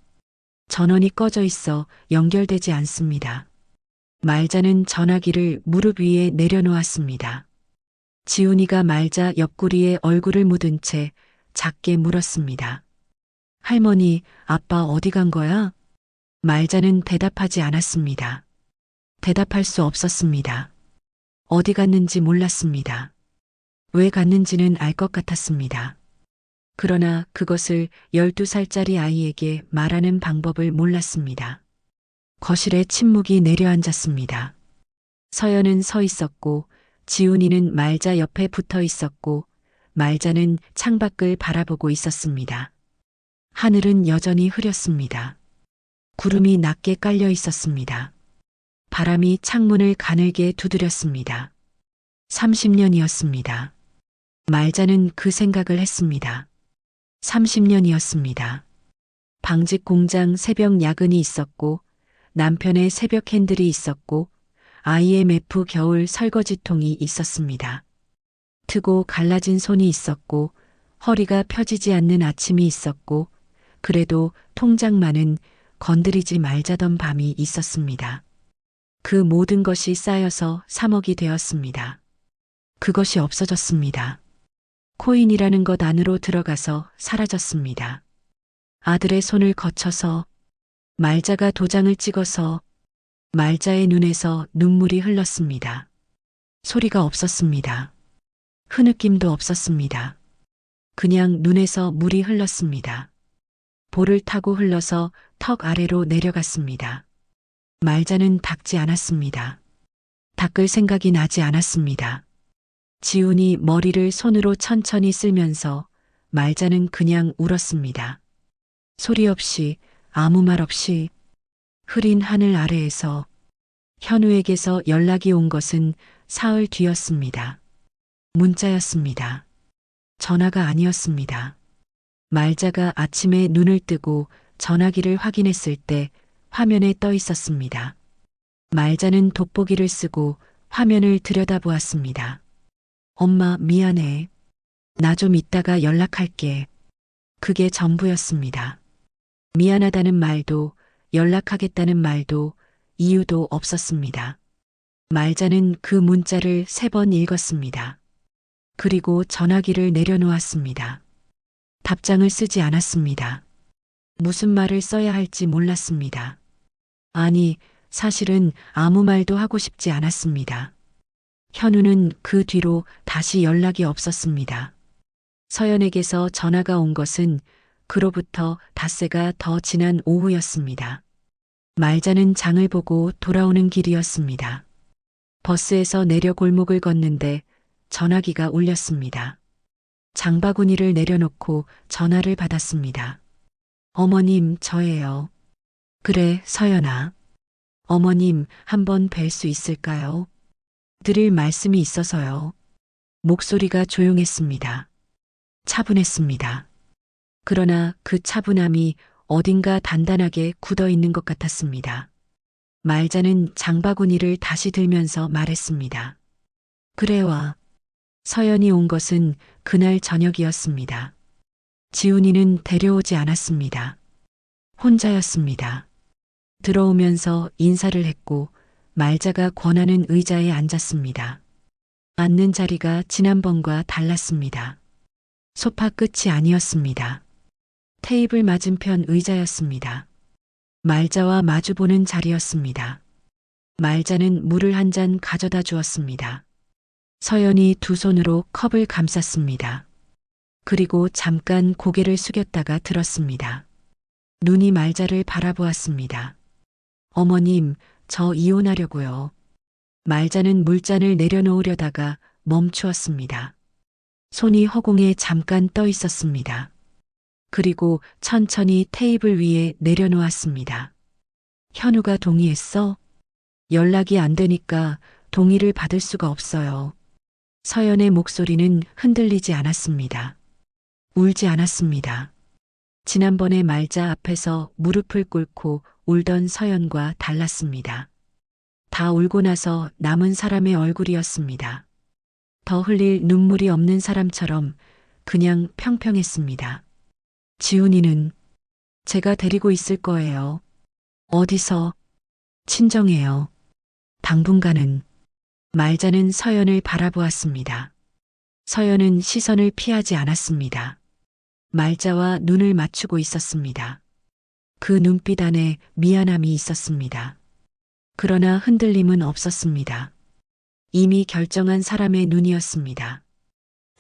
전원이 꺼져 있어 연결되지 않습니다. 말자는 전화기를 무릎 위에 내려놓았습니다. 지훈이가 말자 옆구리에 얼굴을 묻은 채 작게 물었습니다. 할머니, 아빠 어디 간 거야? 말자는 대답하지 않았습니다. 대답할 수 없었습니다. 어디 갔는지 몰랐습니다. 왜 갔는지는 알 것 같았습니다. 그러나 그것을 12살짜리 아이에게 말하는 방법을 몰랐습니다. 거실에 침묵이 내려앉았습니다. 서연은 서 있었고 지훈이는 말자 옆에 붙어 있었고 말자는 창밖을 바라보고 있었습니다. 하늘은 여전히 흐렸습니다. 구름이 낮게 깔려 있었습니다. 바람이 창문을 가늘게 두드렸습니다. 30년이었습니다. 말자는 그 생각을 했습니다. 30년이었습니다. 방직 공장 새벽 야근이 있었고 남편의 새벽 핸들이 있었고 IMF 겨울 설거지통이 있었습니다. 트고 갈라진 손이 있었고 허리가 펴지지 않는 아침이 있었고 그래도 통장만은 건드리지 말자던 밤이 있었습니다. 그 모든 것이 쌓여서 3억이 되었습니다. 그것이 없어졌습니다. 코인이라는 것 안으로 들어가서 사라졌습니다. 아들의 손을 거쳐서 말자가 도장을 찍어서 말자의 눈에서 눈물이 흘렀습니다. 소리가 없었습니다. 흐느낌도 없었습니다. 그냥 눈에서 물이 흘렀습니다. 볼을 타고 흘러서 턱 아래로 내려갔습니다. 말자는 닦지 않았습니다. 닦을 생각이 나지 않았습니다. 지훈이 머리를 손으로 천천히 쓸면서 말자는 그냥 울었습니다. 소리 없이 아무 말 없이 흐린 하늘 아래에서 현우에게서 연락이 온 것은 사흘 뒤였습니다. 문자였습니다. 전화가 아니었습니다. 말자가 아침에 눈을 뜨고 전화기를 확인했을 때 화면에 떠 있었습니다. 말자는 돋보기를 쓰고 화면을 들여다보았습니다. 엄마, 미안해. 나 좀 이따가 연락할게. 그게 전부였습니다. 미안하다는 말도 연락하겠다는 말도 이유도 없었습니다. 말자는 그 문자를 3번 읽었습니다. 그리고 전화기를 내려놓았습니다. 답장을 쓰지 않았습니다. 무슨 말을 써야 할지 몰랐습니다. 아니, 사실은 아무 말도 하고 싶지 않았습니다. 현우는 그 뒤로 다시 연락이 없었습니다. 서연에게서 전화가 온 것은 그로부터 닷새가 더 지난 오후였습니다. 말자는 장을 보고 돌아오는 길이었습니다. 버스에서 내려 골목을 걷는데 전화기가 울렸습니다. 장바구니를 내려놓고 전화를 받았습니다. 어머님, 저예요. 그래, 서연아. 어머님, 한번 뵐 수 있을까요? 드릴 말씀이 있어서요. 목소리가 조용했습니다. 차분했습니다. 그러나 그 차분함이 어딘가 단단하게 굳어 있는 것 같았습니다. 말자는 장바구니를 다시 들면서 말했습니다. 그래 와. 서연이 온 것은 그날 저녁이었습니다. 지훈이는 데려오지 않았습니다. 혼자였습니다. 들어오면서 인사를 했고 말자가 권하는 의자에 앉았습니다. 앉는 자리가 지난번과 달랐습니다. 소파 끝이 아니었습니다. 테이블 맞은편 의자였습니다. 말자와 마주보는 자리였습니다. 말자는 물을 한 잔 가져다 주었습니다. 서연이 두 손으로 컵을 감쌌습니다. 그리고 잠깐 고개를 숙였다가 들었습니다. 눈이 말자를 바라보았습니다. 어머님, 저 이혼하려고요. 말자는 물잔을 내려놓으려다가 멈추었습니다. 손이 허공에 잠깐 떠 있었습니다. 그리고 천천히 테이블 위에 내려놓았습니다. 현우가 동의했어? 연락이 안 되니까 동의를 받을 수가 없어요. 서연의 목소리는 흔들리지 않았습니다. 울지 않았습니다. 지난번에 말자 앞에서 무릎을 꿇고 울던 서연과 달랐습니다. 다 울고 나서 남은 사람의 얼굴이었습니다. 더 흘릴 눈물이 없는 사람처럼 그냥 평평했습니다. 지훈이는 제가 데리고 있을 거예요. 어디서? 친정에요. 당분간은. 말자는 서연을 바라보았습니다. 서연은 시선을 피하지 않았습니다. 말자와 눈을 맞추고 있었습니다. 그 눈빛 안에 미안함이 있었습니다. 그러나 흔들림은 없었습니다. 이미 결정한 사람의 눈이었습니다.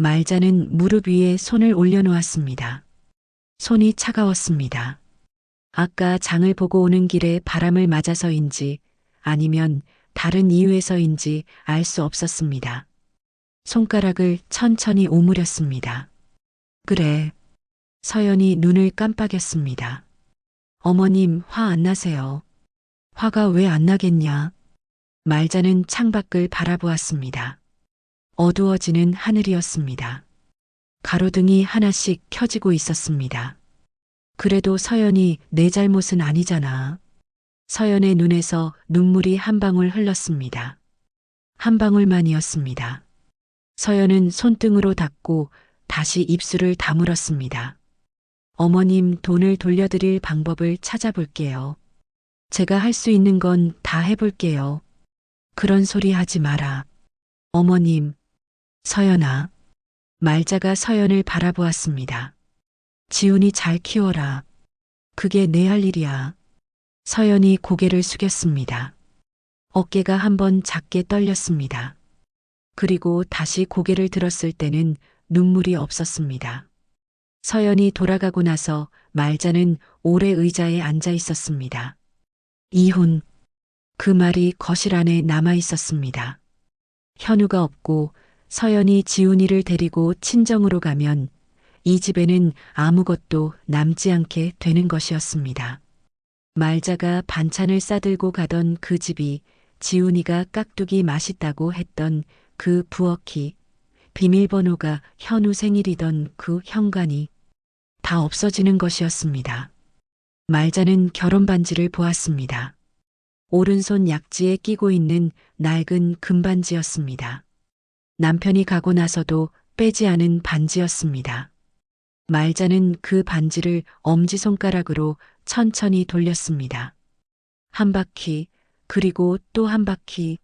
말자는 무릎 위에 손을 올려놓았습니다. 손이 차가웠습니다. 아까 장을 보고 오는 길에 바람을 맞아서인지 아니면 다른 이유에서인지 알 수 없었습니다. 손가락을 천천히 오므렸습니다. 그래. 서연이 눈을 깜빡였습니다. 어머님, 화 안 나세요? 화가 왜 안 나겠냐? 말자는 창밖을 바라보았습니다. 어두워지는 하늘이었습니다. 가로등이 하나씩 켜지고 있었습니다. 그래도 서연이 내 잘못은 아니잖아. 서연의 눈에서 눈물이 한 방울 흘렀습니다. 한 방울만이었습니다. 서연은 손등으로 닦고 다시 입술을 다물었습니다. 어머님, 돈을 돌려드릴 방법을 찾아볼게요. 제가 할 수 있는 건 다 해볼게요. 그런 소리 하지 마라. 어머님. 서연아. 말자가 서연을 바라보았습니다. 지훈이 잘 키워라. 그게 내 할 일이야. 서연이 고개를 숙였습니다. 어깨가 한번 작게 떨렸습니다. 그리고 다시 고개를 들었을 때는 눈물이 없었습니다. 서연이 돌아가고 나서 말자는 오래 의자에 앉아 있었습니다. 이혼. 그 말이 거실 안에 남아 있었습니다. 현우가 없고 서연이 지훈이를 데리고 친정으로 가면 이 집에는 아무것도 남지 않게 되는 것이었습니다. 말자가 반찬을 싸들고 가던 그 집이 지훈이가 깍두기 맛있다고 했던 그 부엌이, 비밀번호가 현우 생일이던 그 현관이 다 없어지는 것이었습니다. 말자는 결혼 반지를 보았습니다. 오른손 약지에 끼고 있는 낡은 금반지였습니다. 남편이 가고 나서도 빼지 않은 반지였습니다. 말자는 그 반지를 엄지손가락으로 천천히 돌렸습니다. 한 바퀴, 그리고 또 한 바퀴.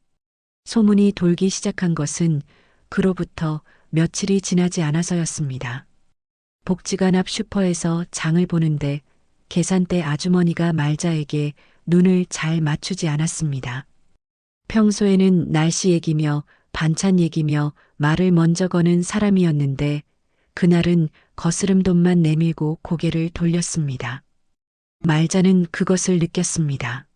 소문이 돌기 시작한 것은 그로부터 며칠이 지나지 않아서였습니다. 복지관 앞 슈퍼에서 장을 보는데 계산대 아주머니가 말자에게 눈을 잘 맞추지 않았습니다. 평소에는 날씨 얘기며 반찬 얘기며 말을 먼저 거는 사람이었는데 그날은 거스름돈만 내밀고 고개를 돌렸습니다. 말자는 그것을 느꼈습니다.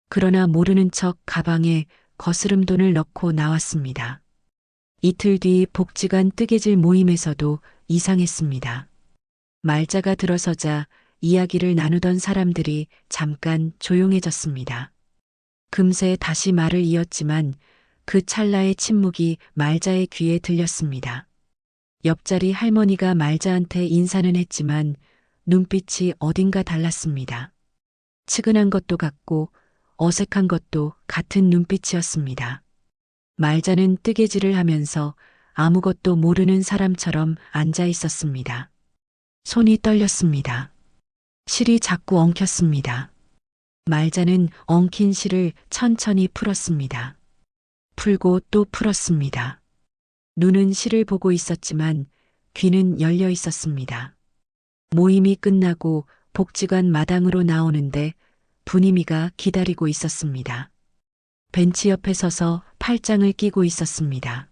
그러나 모르는 척 가방에 거스름돈을 넣고 나왔습니다. 이틀 뒤 복지관 뜨개질 모임에서도 이상했습니다. 말자가 들어서자 이야기를 나누던 사람들이 잠깐 조용해졌습니다. 금세 다시 말을 이었지만 그 찰나의 침묵이 말자의 귀에 들렸습니다. 옆자리 할머니가 말자한테 인사는 했지만 눈빛이 어딘가 달랐습니다. 측은한 것도 같고 어색한 것도 같은 눈빛이었습니다. 말자는 뜨개질을 하면서 아무것도 모르는 사람처럼 앉아 있었습니다. 손이 떨렸습니다. 실이 자꾸 엉켰습니다. 말자는 엉킨 실을 천천히 풀었습니다. 풀고 또 풀었습니다. 눈은 실을 보고 있었지만 귀는 열려 있었습니다. 모임이 끝나고 복지관 마당으로 나오는데 분임이가 기다리고 있었습니다. 벤치 옆에 서서 팔짱을 끼고 있었습니다.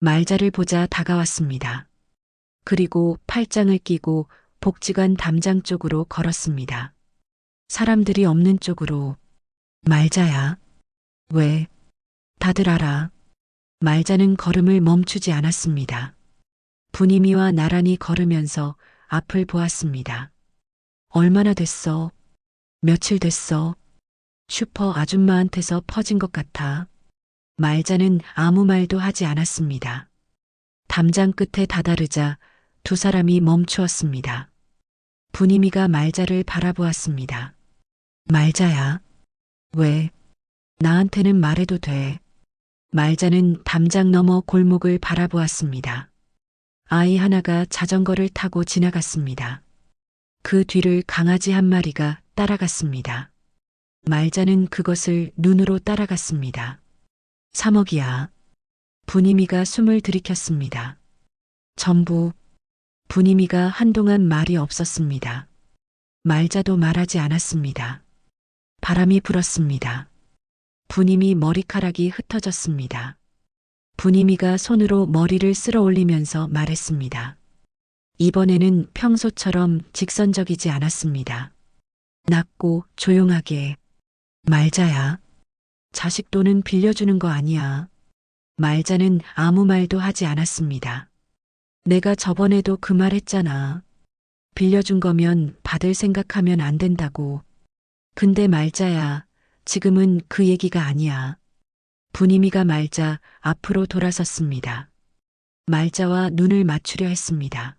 말자를 보자 다가왔습니다. 그리고 팔짱을 끼고 복지관 담장 쪽으로 걸었습니다. 사람들이 없는 쪽으로. 말자야. 왜? 다들 알아. 말자는 걸음을 멈추지 않았습니다. 분임이와 나란히 걸으면서 앞을 보았습니다. 얼마나 됐어? 며칠 됐어? 슈퍼 아줌마한테서 퍼진 것 같아. 말자는 아무 말도 하지 않았습니다. 담장 끝에 다다르자 두 사람이 멈추었습니다. 분임이가 말자를 바라보았습니다. 말자야. 왜? 나한테는 말해도 돼. 말자는 담장 너머 골목을 바라보았습니다. 아이 하나가 자전거를 타고 지나갔습니다. 그 뒤를 강아지 한 마리가 따라갔습니다. 말자는 그것을 눈으로 따라갔습니다. 3억이야. 분임이가 숨을 들이켰습니다. 전부. 분임이가 한동안 말이 없었습니다. 말자도 말하지 않았습니다. 바람이 불었습니다. 분임이 머리카락이 흩어졌습니다. 분임이가 손으로 머리를 쓸어 올리면서 말했습니다. 이번에는 평소처럼 직선적이지 않았습니다. 낮고 조용하게. 말자야. 자식 돈은 빌려주는 거 아니야. 말자는 아무 말도 하지 않았습니다. 내가 저번에도 그 말 했잖아. 빌려준 거면 받을 생각하면 안 된다고. 근데 말자야, 지금은 그 얘기가 아니야. 분임이가 말자 앞으로 돌아섰습니다. 말자와 눈을 맞추려 했습니다.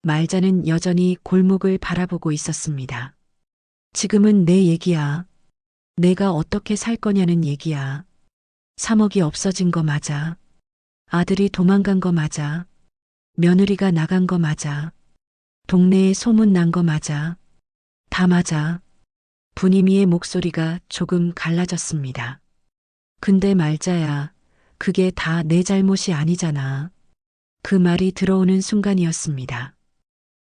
말자는 여전히 골목을 바라보고 있었습니다. 지금은 내 얘기야. 내가 어떻게 살 거냐는 얘기야. 3억이 없어진 거 맞아. 아들이 도망간 거 맞아. 며느리가 나간 거 맞아. 동네에 소문 난 거 맞아. 다 맞아. 분임이의 목소리가 조금 갈라졌습니다. 근데 말자야, 그게 다 내 잘못이 아니잖아. 그 말이 들어오는 순간이었습니다.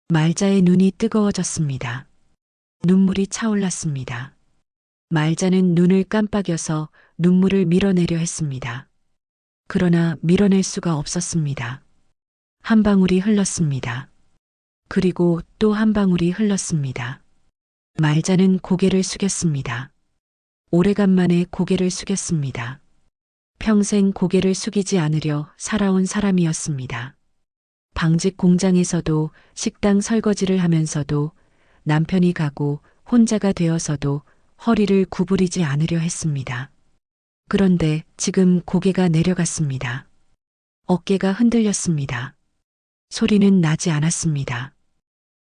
말자의 눈이 뜨거워졌습니다. 눈물이 차올랐습니다. 말자는 눈을 깜빡여서 눈물을 밀어내려 했습니다. 그러나 밀어낼 수가 없었습니다. 한 방울이 흘렀습니다. 그리고 또 한 방울이 흘렀습니다. 말자는 고개를 숙였습니다. 오래간만에 고개를 숙였습니다. 평생 고개를 숙이지 않으려 살아온 사람이었습니다. 방직 공장에서도 식당 설거지를 하면서도 남편이 가고 혼자가 되어서도 허리를 구부리지 않으려 했습니다. 그런데 지금 고개가 내려갔습니다. 어깨가 흔들렸습니다. 소리는 나지 않았습니다.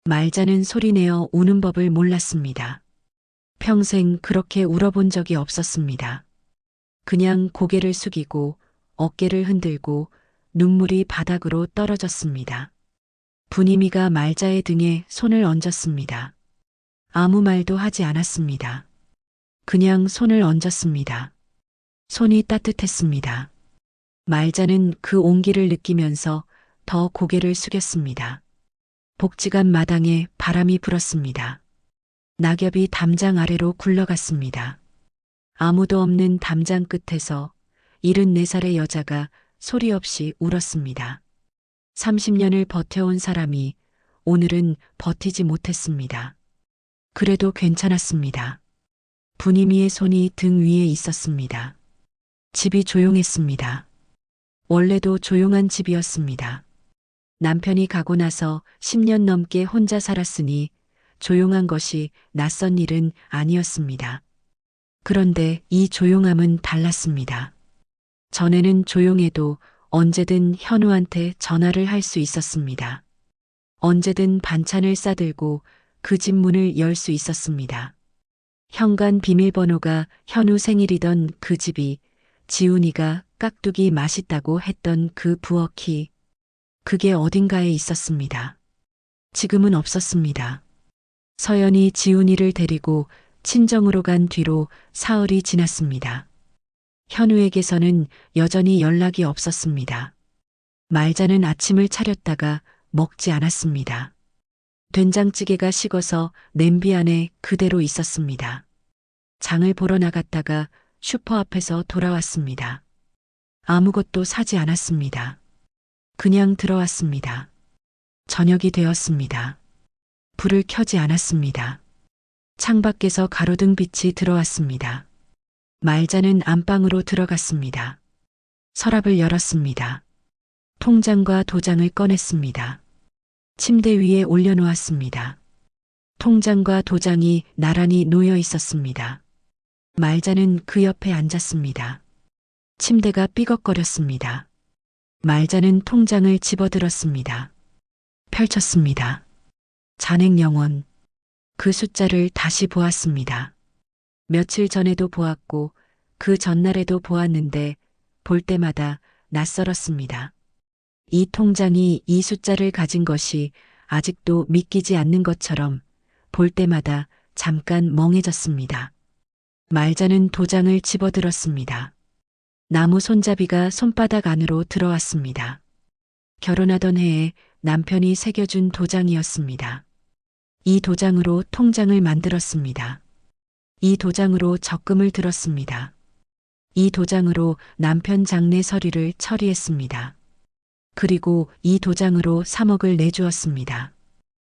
말자는 소리내어 우는 법을 몰랐습니다. 평생 그렇게 울어본 적이 없었습니다. 그냥 고개를 숙이고 어깨를 흔들고 눈물이 바닥으로 떨어졌습니다. 분이미가 말자의 등에 손을 얹었습니다. 아무 말도 하지 않았습니다. 그냥 손을 얹었습니다. 손이 따뜻했습니다. 말자는 그 온기를 느끼면서 더 고개를 숙였습니다. 복지관 마당에 바람이 불었습니다. 낙엽이 담장 아래로 굴러갔습니다. 아무도 없는 담장 끝에서 74살의 여자가 소리 없이 울었습니다. 30년을 버텨온 사람이 오늘은 버티지 못했습니다. 그래도 괜찮았습니다. 분이미의 손이 등 위에 있었습니다. 집이 조용했습니다. 원래도 조용한 집이었습니다. 남편이 가고 나서 10년 넘게 혼자 살았으니 조용한 것이 낯선 일은 아니었습니다. 그런데 이 조용함은 달랐습니다. 전에는 조용해도 언제든 현우한테 전화를 할 수 있었습니다. 언제든 반찬을 싸들고 그 집 문을 열 수 있었습니다. 현관 비밀번호가 현우 생일이던 그 집이 지훈이가 깍두기 맛있다고 했던 그 부엌이 그게 어딘가에 있었습니다. 지금은 없었습니다. 서연이 지훈이를 데리고 친정으로 간 뒤로 사흘이 지났습니다. 현우에게서는 여전히 연락이 없었습니다. 말자는 아침을 차렸다가 먹지 않았습니다. 된장찌개가 식어서 냄비 안에 그대로 있었습니다. 장을 보러 나갔다가 슈퍼 앞에서 돌아왔습니다. 아무것도 사지 않았습니다. 그냥 들어왔습니다. 저녁이 되었습니다. 불을 켜지 않았습니다. 창밖에서 가로등 빛이 들어왔습니다. 말자는 안방으로 들어갔습니다. 서랍을 열었습니다. 통장과 도장을 꺼냈습니다. 침대 위에 올려놓았습니다. 통장과 도장이 나란히 놓여 있었습니다. 말자는 그 옆에 앉았습니다. 침대가 삐걱거렸습니다. 말자는 통장을 집어들었습니다. 펼쳤습니다. 잔액영원. 그 숫자를 다시 보았습니다. 며칠 전에도 보았고 그 전날에도 보았는데 볼 때마다 낯설었습니다. 이 통장이 이 숫자를 가진 것이 아직도 믿기지 않는 것처럼 볼 때마다 잠깐 멍해졌습니다. 말자는 도장을 집어들었습니다. 나무 손잡이가 손바닥 안으로 들어왔습니다. 결혼하던 해에 남편이 새겨준 도장이었습니다. 이 도장으로 통장을 만들었습니다. 이 도장으로 적금을 들었습니다. 이 도장으로 남편 장례 서류를 처리했습니다. 그리고 이 도장으로 3억을 내주었습니다.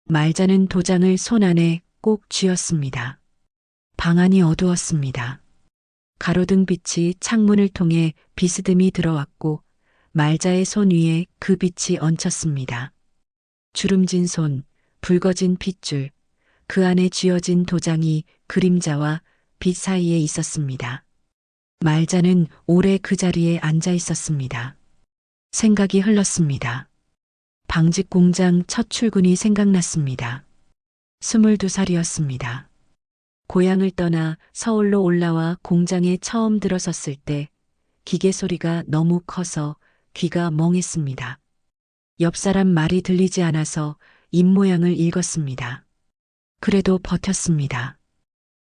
말자는 도장을 손 안에 꼭 쥐었습니다. 방 안이 어두웠습니다. 가로등 빛이 창문을 통해 비스듬히 들어왔고 말자의 손 위에 그 빛이 얹혔습니다. 주름진 손, 붉어진 핏줄, 그 안에 쥐어진 도장이 그림자와 빛 사이에 있었습니다. 말자는 오래 그 자리에 앉아 있었습니다. 생각이 흘렀습니다. 방직 공장 첫 출근이 생각났습니다. 22살이었습니다. 고향을 떠나 서울로 올라와 공장에 처음 들어섰을 때 기계 소리가 너무 커서 귀가 멍했습니다. 옆 사람 말이 들리지 않아서 입모양을 읽었습니다. 그래도 버텼습니다.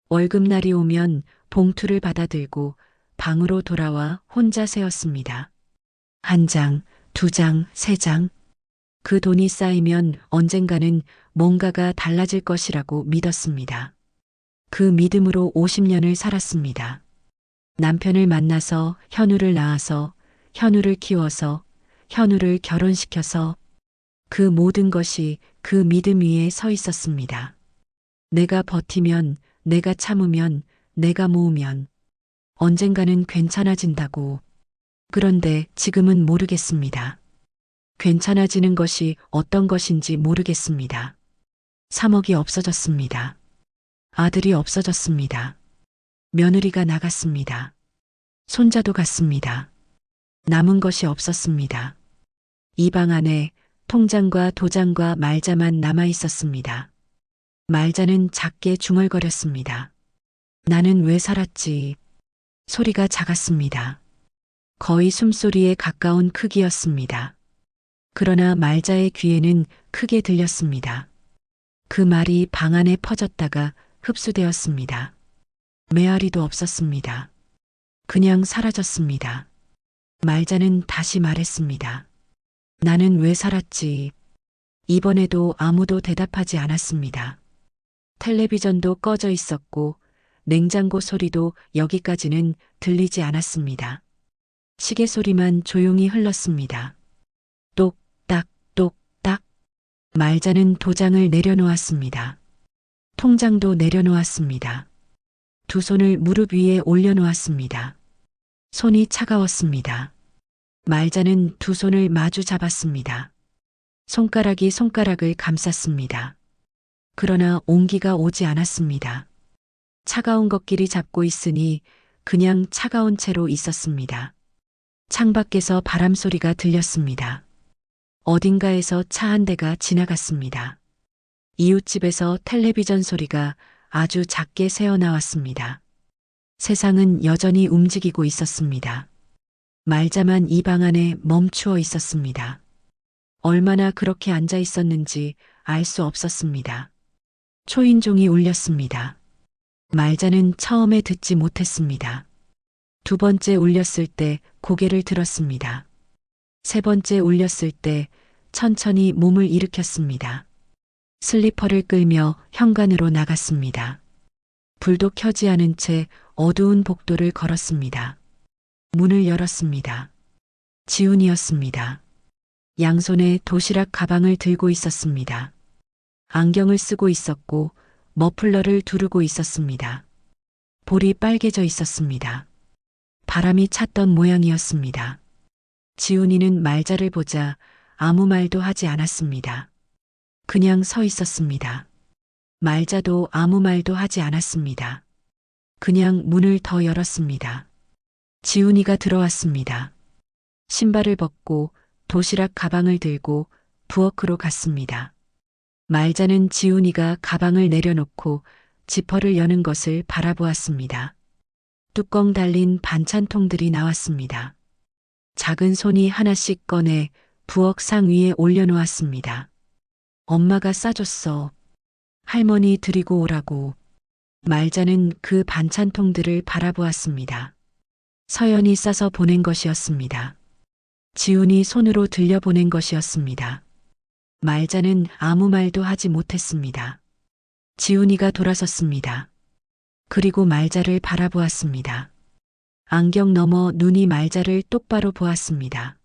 월급날이 오면 봉투를 받아들고 방으로 돌아와 혼자 세었습니다. 1장, 2장, 3장. 그 돈이 쌓이면 언젠가는 뭔가가 달라질 것이라고 믿었습니다. 그 믿음으로 50년을 살았습니다. 남편을 만나서 현우를 낳아서 현우를 키워서 현우를 결혼시켜서 그 모든 것이 그 믿음 위에 서 있었습니다. 내가 버티면, 내가 참으면, 내가 모으면 언젠가는 괜찮아진다고. 그런데 지금은 모르겠습니다. 괜찮아지는 것이 어떤 것인지 모르겠습니다. 3억이 없어졌습니다. 아들이 없어졌습니다. 며느리가 나갔습니다. 손자도 갔습니다. 남은 것이 없었습니다. 이 방 안에 통장과 도장과 말자만 남아 있었습니다. 말자는 작게 중얼거렸습니다. 나는 왜 살았지? 소리가 작았습니다. 거의 숨소리에 가까운 크기였습니다. 그러나 말자의 귀에는 크게 들렸습니다. 그 말이 방 안에 퍼졌다가 흡수되었습니다. 메아리도 없었습니다. 그냥 사라졌습니다. 말자는 다시 말했습니다. 나는 왜 살았지? 이번에도 아무도 대답하지 않았습니다. 텔레비전도 꺼져 있었고 냉장고 소리도 여기까지는 들리지 않았습니다. 시계 소리만 조용히 흘렀습니다. 똑딱 똑딱. 말자는 도장을 내려놓았습니다. 통장도 내려놓았습니다. 두 손을 무릎 위에 올려놓았습니다. 손이 차가웠습니다. 말자는 두 손을 마주 잡았습니다. 손가락이 손가락을 감쌌습니다. 그러나 온기가 오지 않았습니다. 차가운 것끼리 잡고 있으니 그냥 차가운 채로 있었습니다. 창밖에서 바람 소리가 들렸습니다. 어딘가에서 차 한 대가 지나갔습니다. 이웃집에서 텔레비전 소리가 아주 작게 새어나왔습니다. 세상은 여전히 움직이고 있었습니다. 말자만 이 방 안에 멈추어 있었습니다. 얼마나 그렇게 앉아 있었는지 알 수 없었습니다. 초인종이 울렸습니다. 말자는 처음에 듣지 못했습니다. 두 번째 울렸을 때 고개를 들었습니다. 세 번째 울렸을 때 천천히 몸을 일으켰습니다. 슬리퍼를 끌며 현관으로 나갔습니다. 불도 켜지 않은 채 어두운 복도를 걸었습니다. 문을 열었습니다. 지훈이었습니다. 양손에 도시락 가방을 들고 있었습니다. 안경을 쓰고 있었고 머플러를 두르고 있었습니다. 볼이 빨개져 있었습니다. 바람이 찼던 모양이었습니다. 지훈이는 말자를 보자 아무 말도 하지 않았습니다. 그냥 서 있었습니다. 말자도 아무 말도 하지 않았습니다. 그냥 문을 더 열었습니다. 지훈이가 들어왔습니다. 신발을 벗고 도시락 가방을 들고 부엌으로 갔습니다. 말자는 지훈이가 가방을 내려놓고 지퍼를 여는 것을 바라보았습니다. 뚜껑 달린 반찬통들이 나왔습니다. 작은 손이 하나씩 꺼내 부엌 상 위에 올려놓았습니다. 엄마가 싸줬어. 할머니 드리고 오라고. 말자는 그 반찬통들을 바라보았습니다. 서연이 싸서 보낸 것이었습니다. 지훈이 손으로 들려보낸 것이었습니다. 말자는 아무 말도 하지 못했습니다. 지훈이가 돌아섰습니다. 그리고 말자를 바라보았습니다. 안경 너머 눈이 말자를 똑바로 보았습니다.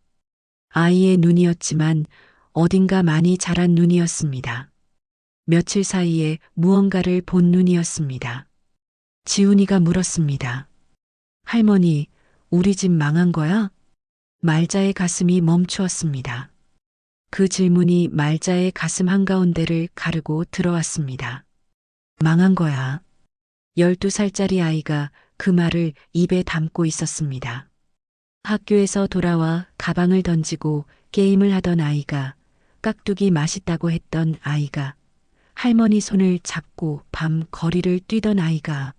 아이의 눈이었지만 어딘가 많이 자란 눈이었습니다. 며칠 사이에 무언가를 본 눈이었습니다. 지훈이가 물었습니다. 할머니, 우리 집 망한 거야? 말자의 가슴이 멈추었습니다. 그 질문이 말자의 가슴 한가운데를 가르고 들어왔습니다. 망한 거야. 12살짜리 아이가 그 말을 입에 담고 있었습니다. 학교에서 돌아와 가방을 던지고 게임을 하던 아이가, 깍두기 맛있다고 했던 아이가, 할머니 손을 잡고 밤 거리를 뛰던 아이가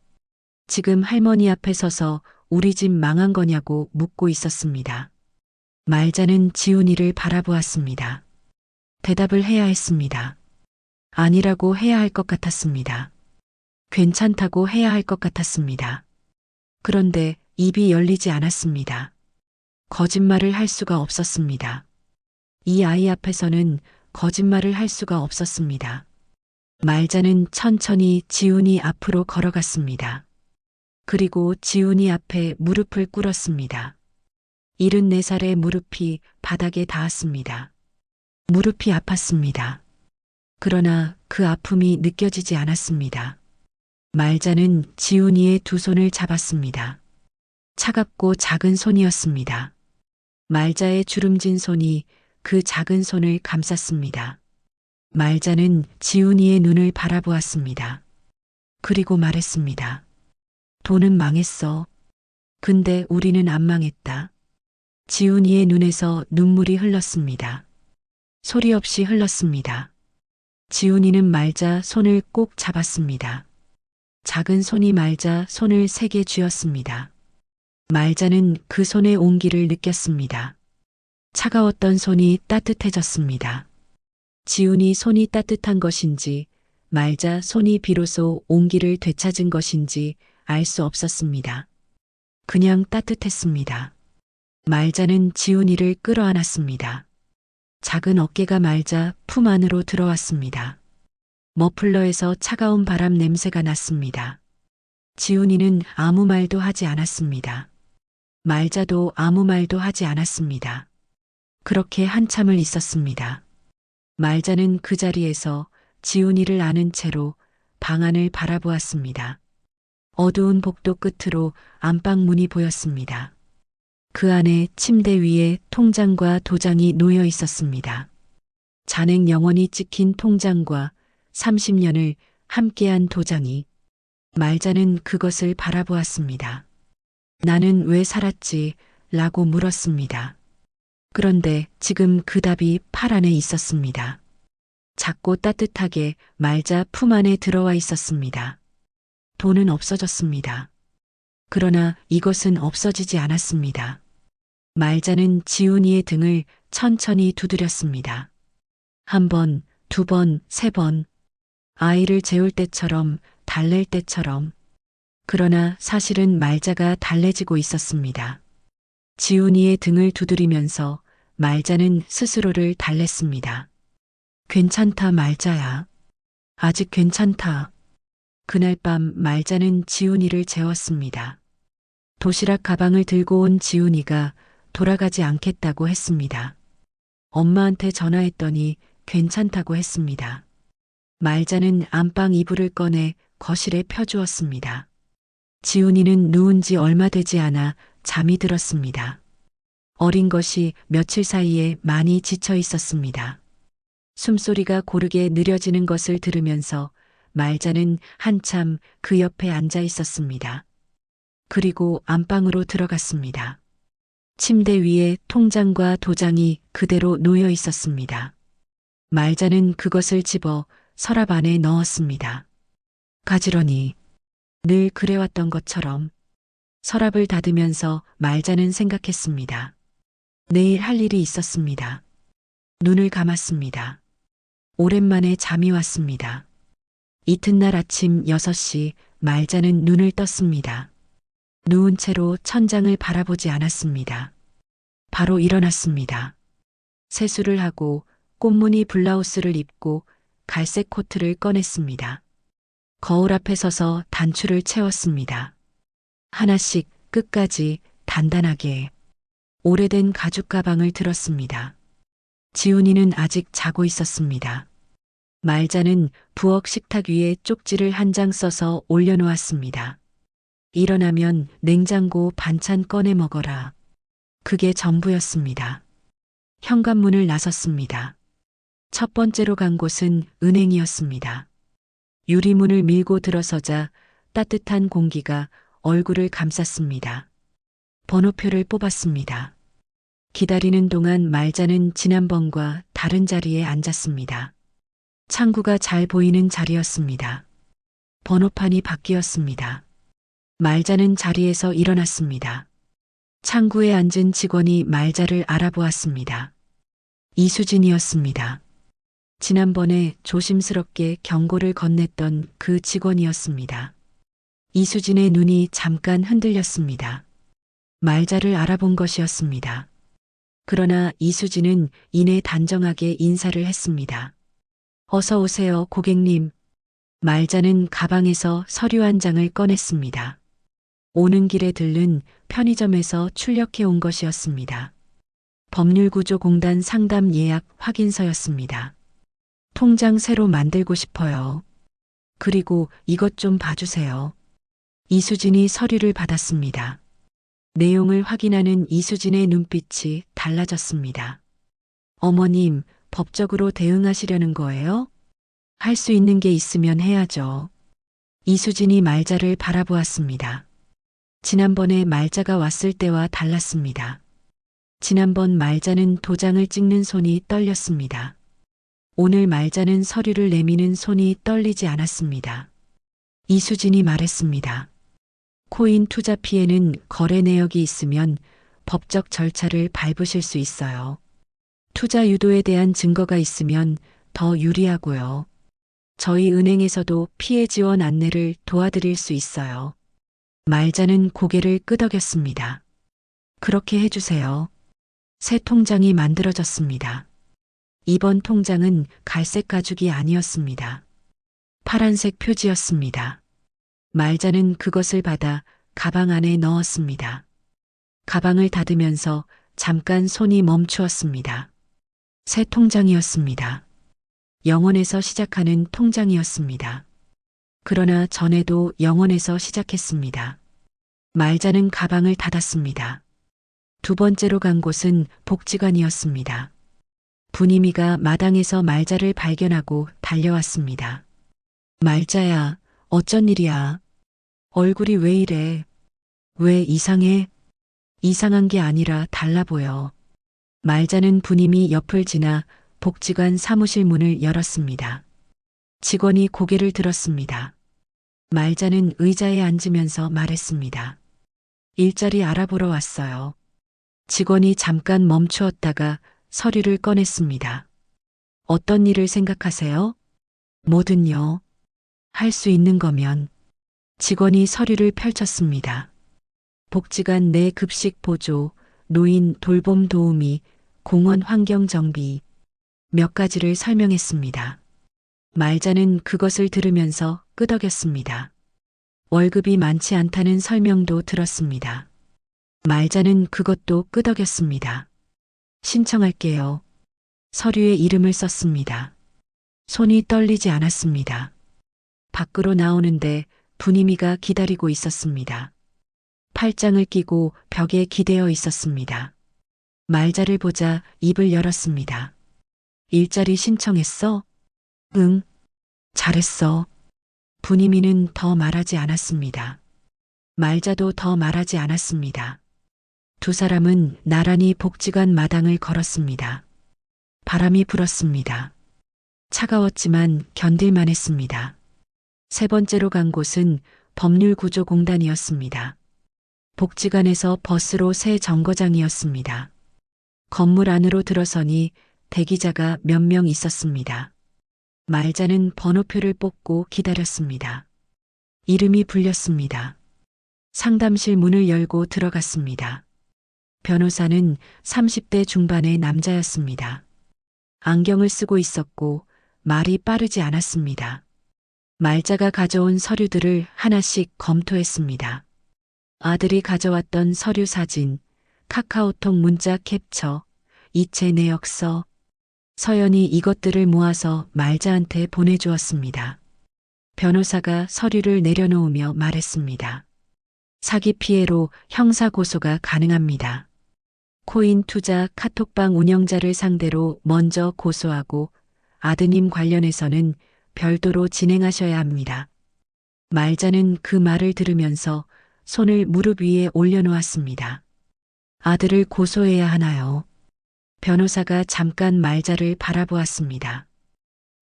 지금 할머니 앞에 서서 우리 집 망한 거냐고 묻고 있었습니다. 말자는 지훈이를 바라보았습니다. 대답을 해야 했습니다. 아니라고 해야 할 것 같았습니다. 괜찮다고 해야 할 것 같았습니다. 그런데 입이 열리지 않았습니다. 거짓말을 할 수가 없었습니다. 이 아이 앞에서는 거짓말을 할 수가 없었습니다. 말자는 천천히 지훈이 앞으로 걸어갔습니다. 그리고 지훈이 앞에 무릎을 꿇었습니다. 74살의 무릎이 바닥에 닿았습니다. 무릎이 아팠습니다. 그러나 그 아픔이 느껴지지 않았습니다. 말자는 지훈이의 두 손을 잡았습니다. 차갑고 작은 손이었습니다. 말자의 주름진 손이 그 작은 손을 감쌌습니다. 말자는 지훈이의 눈을 바라보았습니다. 그리고 말했습니다. 돈은 망했어. 근데 우리는 안 망했다. 지훈이의 눈에서 눈물이 흘렀습니다. 소리 없이 흘렀습니다. 지훈이는 말자 손을 꼭 잡았습니다. 작은 손이 말자 손을 세게 쥐었습니다. 말자는 그 손의 온기를 느꼈습니다. 차가웠던 손이 따뜻해졌습니다. 지훈이 손이 따뜻한 것인지 말자 손이 비로소 온기를 되찾은 것인지 알 수 없었습니다. 그냥 따뜻했습니다. 말자는 지훈이를 끌어안았습니다. 작은 어깨가 말자 품 안으로 들어왔습니다. 머플러에서 차가운 바람 냄새가 났습니다. 지훈이는 아무 말도 하지 않았습니다. 말자도 아무 말도 하지 않았습니다. 그렇게 한참을 있었습니다. 말자는 그 자리에서 지훈이를 안은 채로 방 안을 바라보았습니다. 어두운 복도 끝으로 안방 문이 보였습니다. 그 안에 침대 위에 통장과 도장이 놓여 있었습니다. 잔액 영원히 찍힌 통장과 30년을 함께한 도장이. 말자는 그것을 바라보았습니다. 나는 왜 살았지? 라고 물었습니다. 그런데 지금 그 답이 팔 안에 있었습니다. 작고 따뜻하게 말자 품 안에 들어와 있었습니다. 돈은 없어졌습니다. 그러나 이것은 없어지지 않았습니다. 말자는 지훈이의 등을 천천히 두드렸습니다. 한 번, 두 번, 세 번. 아이를 재울 때처럼, 달랠 때처럼. 그러나 사실은 말자가 달래지고 있었습니다. 지훈이의 등을 두드리면서 말자는 스스로를 달랬습니다. 괜찮다, 말자야. 아직 괜찮다. 그날 밤 말자는 지훈이를 재웠습니다. 도시락 가방을 들고 온 지훈이가 돌아가지 않겠다고 했습니다. 엄마한테 전화했더니 괜찮다고 했습니다. 말자는 안방 이불을 꺼내 거실에 펴주었습니다. 지훈이는 누운 지 얼마 되지 않아 잠이 들었습니다. 어린 것이 며칠 사이에 많이 지쳐 있었습니다. 숨소리가 고르게 느려지는 것을 들으면서 말자는 한참 그 옆에 앉아 있었습니다. 그리고 안방으로 들어갔습니다. 침대 위에 통장과 도장이 그대로 놓여 있었습니다. 말자는 그것을 집어 서랍 안에 넣었습니다. 가지런히 늘 그래왔던 것처럼. 서랍을 닫으면서 말자는 생각했습니다. 내일 할 일이 있었습니다. 눈을 감았습니다. 오랜만에 잠이 왔습니다. 이튿날 아침 6시 말자는 눈을 떴습니다. 누운 채로 천장을 바라보지 않았습니다. 바로 일어났습니다. 세수를 하고 꽃무늬 블라우스를 입고 갈색 코트를 꺼냈습니다. 거울 앞에 서서 단추를 채웠습니다. 하나씩 끝까지 단단하게. 오래된 가죽 가방을 들었습니다. 지훈이는 아직 자고 있었습니다. 말자는 부엌 식탁 위에 쪽지를 한 장 써서 올려놓았습니다. 일어나면 냉장고 반찬 꺼내 먹어라. 그게 전부였습니다. 현관문을 나섰습니다. 첫 번째로 간 곳은 은행이었습니다. 유리문을 밀고 들어서자 따뜻한 공기가 얼굴을 감쌌습니다. 번호표를 뽑았습니다. 기다리는 동안 말자는 지난번과 다른 자리에 앉았습니다. 창구가 잘 보이는 자리였습니다. 번호판이 바뀌었습니다. 말자는 자리에서 일어났습니다. 창구에 앉은 직원이 말자를 알아보았습니다. 이수진이었습니다. 지난번에 조심스럽게 경고를 건넸던 그 직원이었습니다. 이수진의 눈이 잠깐 흔들렸습니다. 말자를 알아본 것이었습니다. 그러나 이수진은 이내 단정하게 인사를 했습니다. 어서 오세요, 고객님. 말자는 가방에서 서류 한 장을 꺼냈습니다. 오는 길에 들른 편의점에서 출력해 온 것이었습니다. 법률구조공단 상담 예약 확인서였습니다. 통장 새로 만들고 싶어요. 그리고 이것 좀 봐주세요. 이수진이 서류를 받았습니다. 내용을 확인하는 이수진의 눈빛이 달라졌습니다. 어머님, 법적으로 대응하시려는 거예요? 할 수 있는 게 있으면 해야죠. 이수진이 말자를 바라보았습니다. 지난번에 말자가 왔을 때와 달랐습니다. 지난번 말자는 도장을 찍는 손이 떨렸습니다. 오늘 말자는 서류를 내미는 손이 떨리지 않았습니다. 이수진이 말했습니다. 코인 투자 피해는 거래 내역이 있으면 법적 절차를 밟으실 수 있어요. 투자 유도에 대한 증거가 있으면 더 유리하고요. 저희 은행에서도 피해 지원 안내를 도와드릴 수 있어요. 말자는 고개를 끄덕였습니다. 그렇게 해주세요. 새 통장이 만들어졌습니다. 이번 통장은 갈색 가죽이 아니었습니다. 파란색 표지였습니다. 말자는 그것을 받아 가방 안에 넣었습니다. 가방을 닫으면서 잠깐 손이 멈추었습니다. 새 통장이었습니다. 0원에서 시작하는 통장이었습니다. 그러나 전에도 0원에서 시작했습니다. 말자는 가방을 닫았습니다. 두 번째로 간 곳은 복지관이었습니다. 분임이가 마당에서 말자를 발견하고 달려왔습니다. 말자야, 어쩐 일이야? 얼굴이 왜 이래? 왜 이상해? 이상한 게 아니라 달라 보여. 말자는 분임이 옆을 지나 복지관 사무실 문을 열었습니다. 직원이 고개를 들었습니다. 말자는 의자에 앉으면서 말했습니다. 일자리 알아보러 왔어요. 직원이 잠깐 멈추었다가 서류를 꺼냈습니다. 어떤 일을 생각하세요? 뭐든요. 할 수 있는 거면. 직원이 서류를 펼쳤습니다. 복지관 내 급식 보조, 노인 돌봄 도우미, 공원 환경 정비 몇 가지를 설명했습니다. 말자는 그것을 들으면서 끄덕였습니다. 월급이 많지 않다는 설명도 들었습니다. 말자는 그것도 끄덕였습니다. 신청할게요. 서류에 이름을 썼습니다. 손이 떨리지 않았습니다. 밖으로 나오는데 분임이가 기다리고 있었습니다. 팔짱을 끼고 벽에 기대어 있었습니다. 말자를 보자 입을 열었습니다. 일자리 신청했어? 응. 잘했어. 분임이는 더 말하지 않았습니다. 말자도 더 말하지 않았습니다. 두 사람은 나란히 복지관 마당을 걸었습니다. 바람이 불었습니다. 차가웠지만 견딜만 했습니다. 세 번째로 간 곳은 법률구조공단이었습니다. 복지관에서 버스로 새 정거장이었습니다. 건물 안으로 들어서니 대기자가 몇 명 있었습니다. 말자는 번호표를 뽑고 기다렸습니다. 이름이 불렸습니다. 상담실 문을 열고 들어갔습니다. 변호사는 30대 중반의 남자였습니다. 안경을 쓰고 있었고 말이 빠르지 않았습니다. 말자가 가져온 서류들을 하나씩 검토했습니다. 아들이 가져왔던 서류 사진, 카카오톡 문자 캡처, 이체 내역서, 서연이 이것들을 모아서 말자한테 보내주었습니다. 변호사가 서류를 내려놓으며 말했습니다. 사기 피해로 형사 고소가 가능합니다. 코인 투자 카톡방 운영자를 상대로 먼저 고소하고 아드님 관련해서는 별도로 진행하셔야 합니다. 말자는 그 말을 들으면서 손을 무릎 위에 올려놓았습니다. 아들을 고소해야 하나요? 변호사가 잠깐 말자를 바라보았습니다.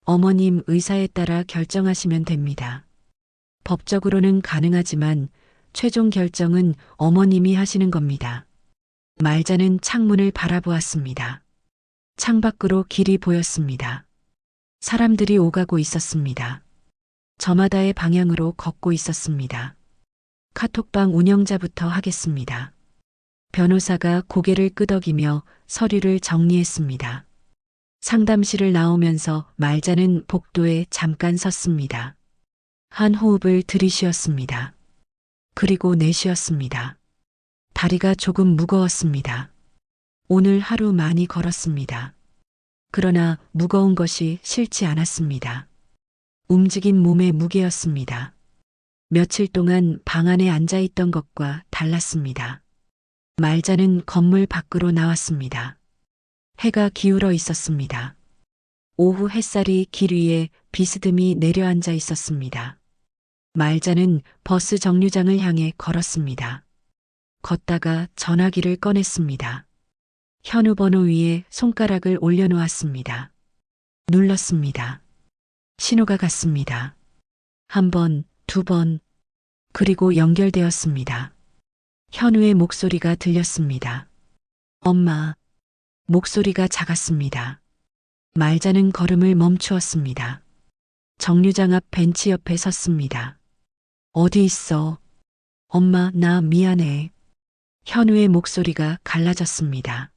어머님 의사에 따라 결정하시면 됩니다. 법적으로는 가능하지만 최종 결정은 어머님이 하시는 겁니다. 말자는 창문을 바라보았습니다. 창밖으로 길이 보였습니다. 사람들이 오가고 있었습니다. 저마다의 방향으로 걷고 있었습니다. 카톡방 운영자부터 하겠습니다. 변호사가 고개를 끄덕이며 서류를 정리했습니다. 상담실을 나오면서 말자는 복도에 잠깐 섰습니다. 한 호흡을 들이쉬었습니다. 그리고 내쉬었습니다. 다리가 조금 무거웠습니다. 오늘 하루 많이 걸었습니다. 그러나 무거운 것이 싫지 않았습니다. 움직인 몸의 무게였습니다. 며칠 동안 방 안에 앉아있던 것과 달랐습니다. 말자는 건물 밖으로 나왔습니다. 해가 기울어 있었습니다. 오후 햇살이 길 위에 비스듬히 내려앉아 있었습니다. 말자는 버스 정류장을 향해 걸었습니다. 걷다가 전화기를 꺼냈습니다. 현우 번호 위에 손가락을 올려놓았습니다. 눌렀습니다. 신호가 갔습니다. 한 번, 두 번, 그리고 연결되었습니다. 현우의 목소리가 들렸습니다. 엄마. 목소리가 작았습니다. 말자는 걸음을 멈추었습니다. 정류장 앞 벤치 옆에 섰습니다. 어디 있어? 엄마, 나 미안해. 현우의 목소리가 갈라졌습니다.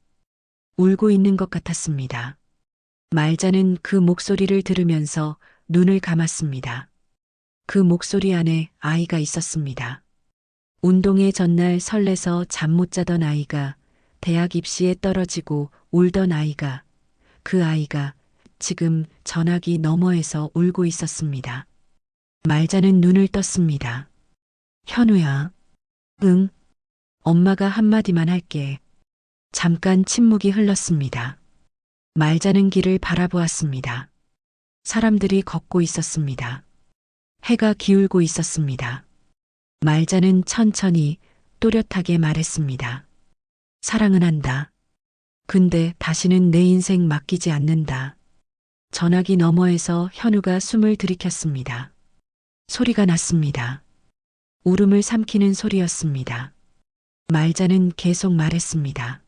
울고 있는 것 같았습니다. 말자는 그 목소리를 들으면서 눈을 감았습니다. 그 목소리 안에 아이가 있었습니다. 운동회 전날 설레서 잠 못 자던 아이가, 대학 입시에 떨어지고 울던 아이가, 그 아이가 지금 전화기 너머에서 울고 있었습니다. 말자는 눈을 떴습니다. 현우야. 응. 엄마가 한마디만 할게. 잠깐 침묵이 흘렀습니다. 말자는 길을 바라보았습니다. 사람들이 걷고 있었습니다. 해가 기울고 있었습니다. 말자는 천천히 또렷하게 말했습니다. 사랑은 한다. 근데 다시는 내 인생 맡기지 않는다. 전화기 너머에서 현우가 숨을 들이켰습니다. 소리가 났습니다. 울음을 삼키는 소리였습니다. 말자는 계속 말했습니다.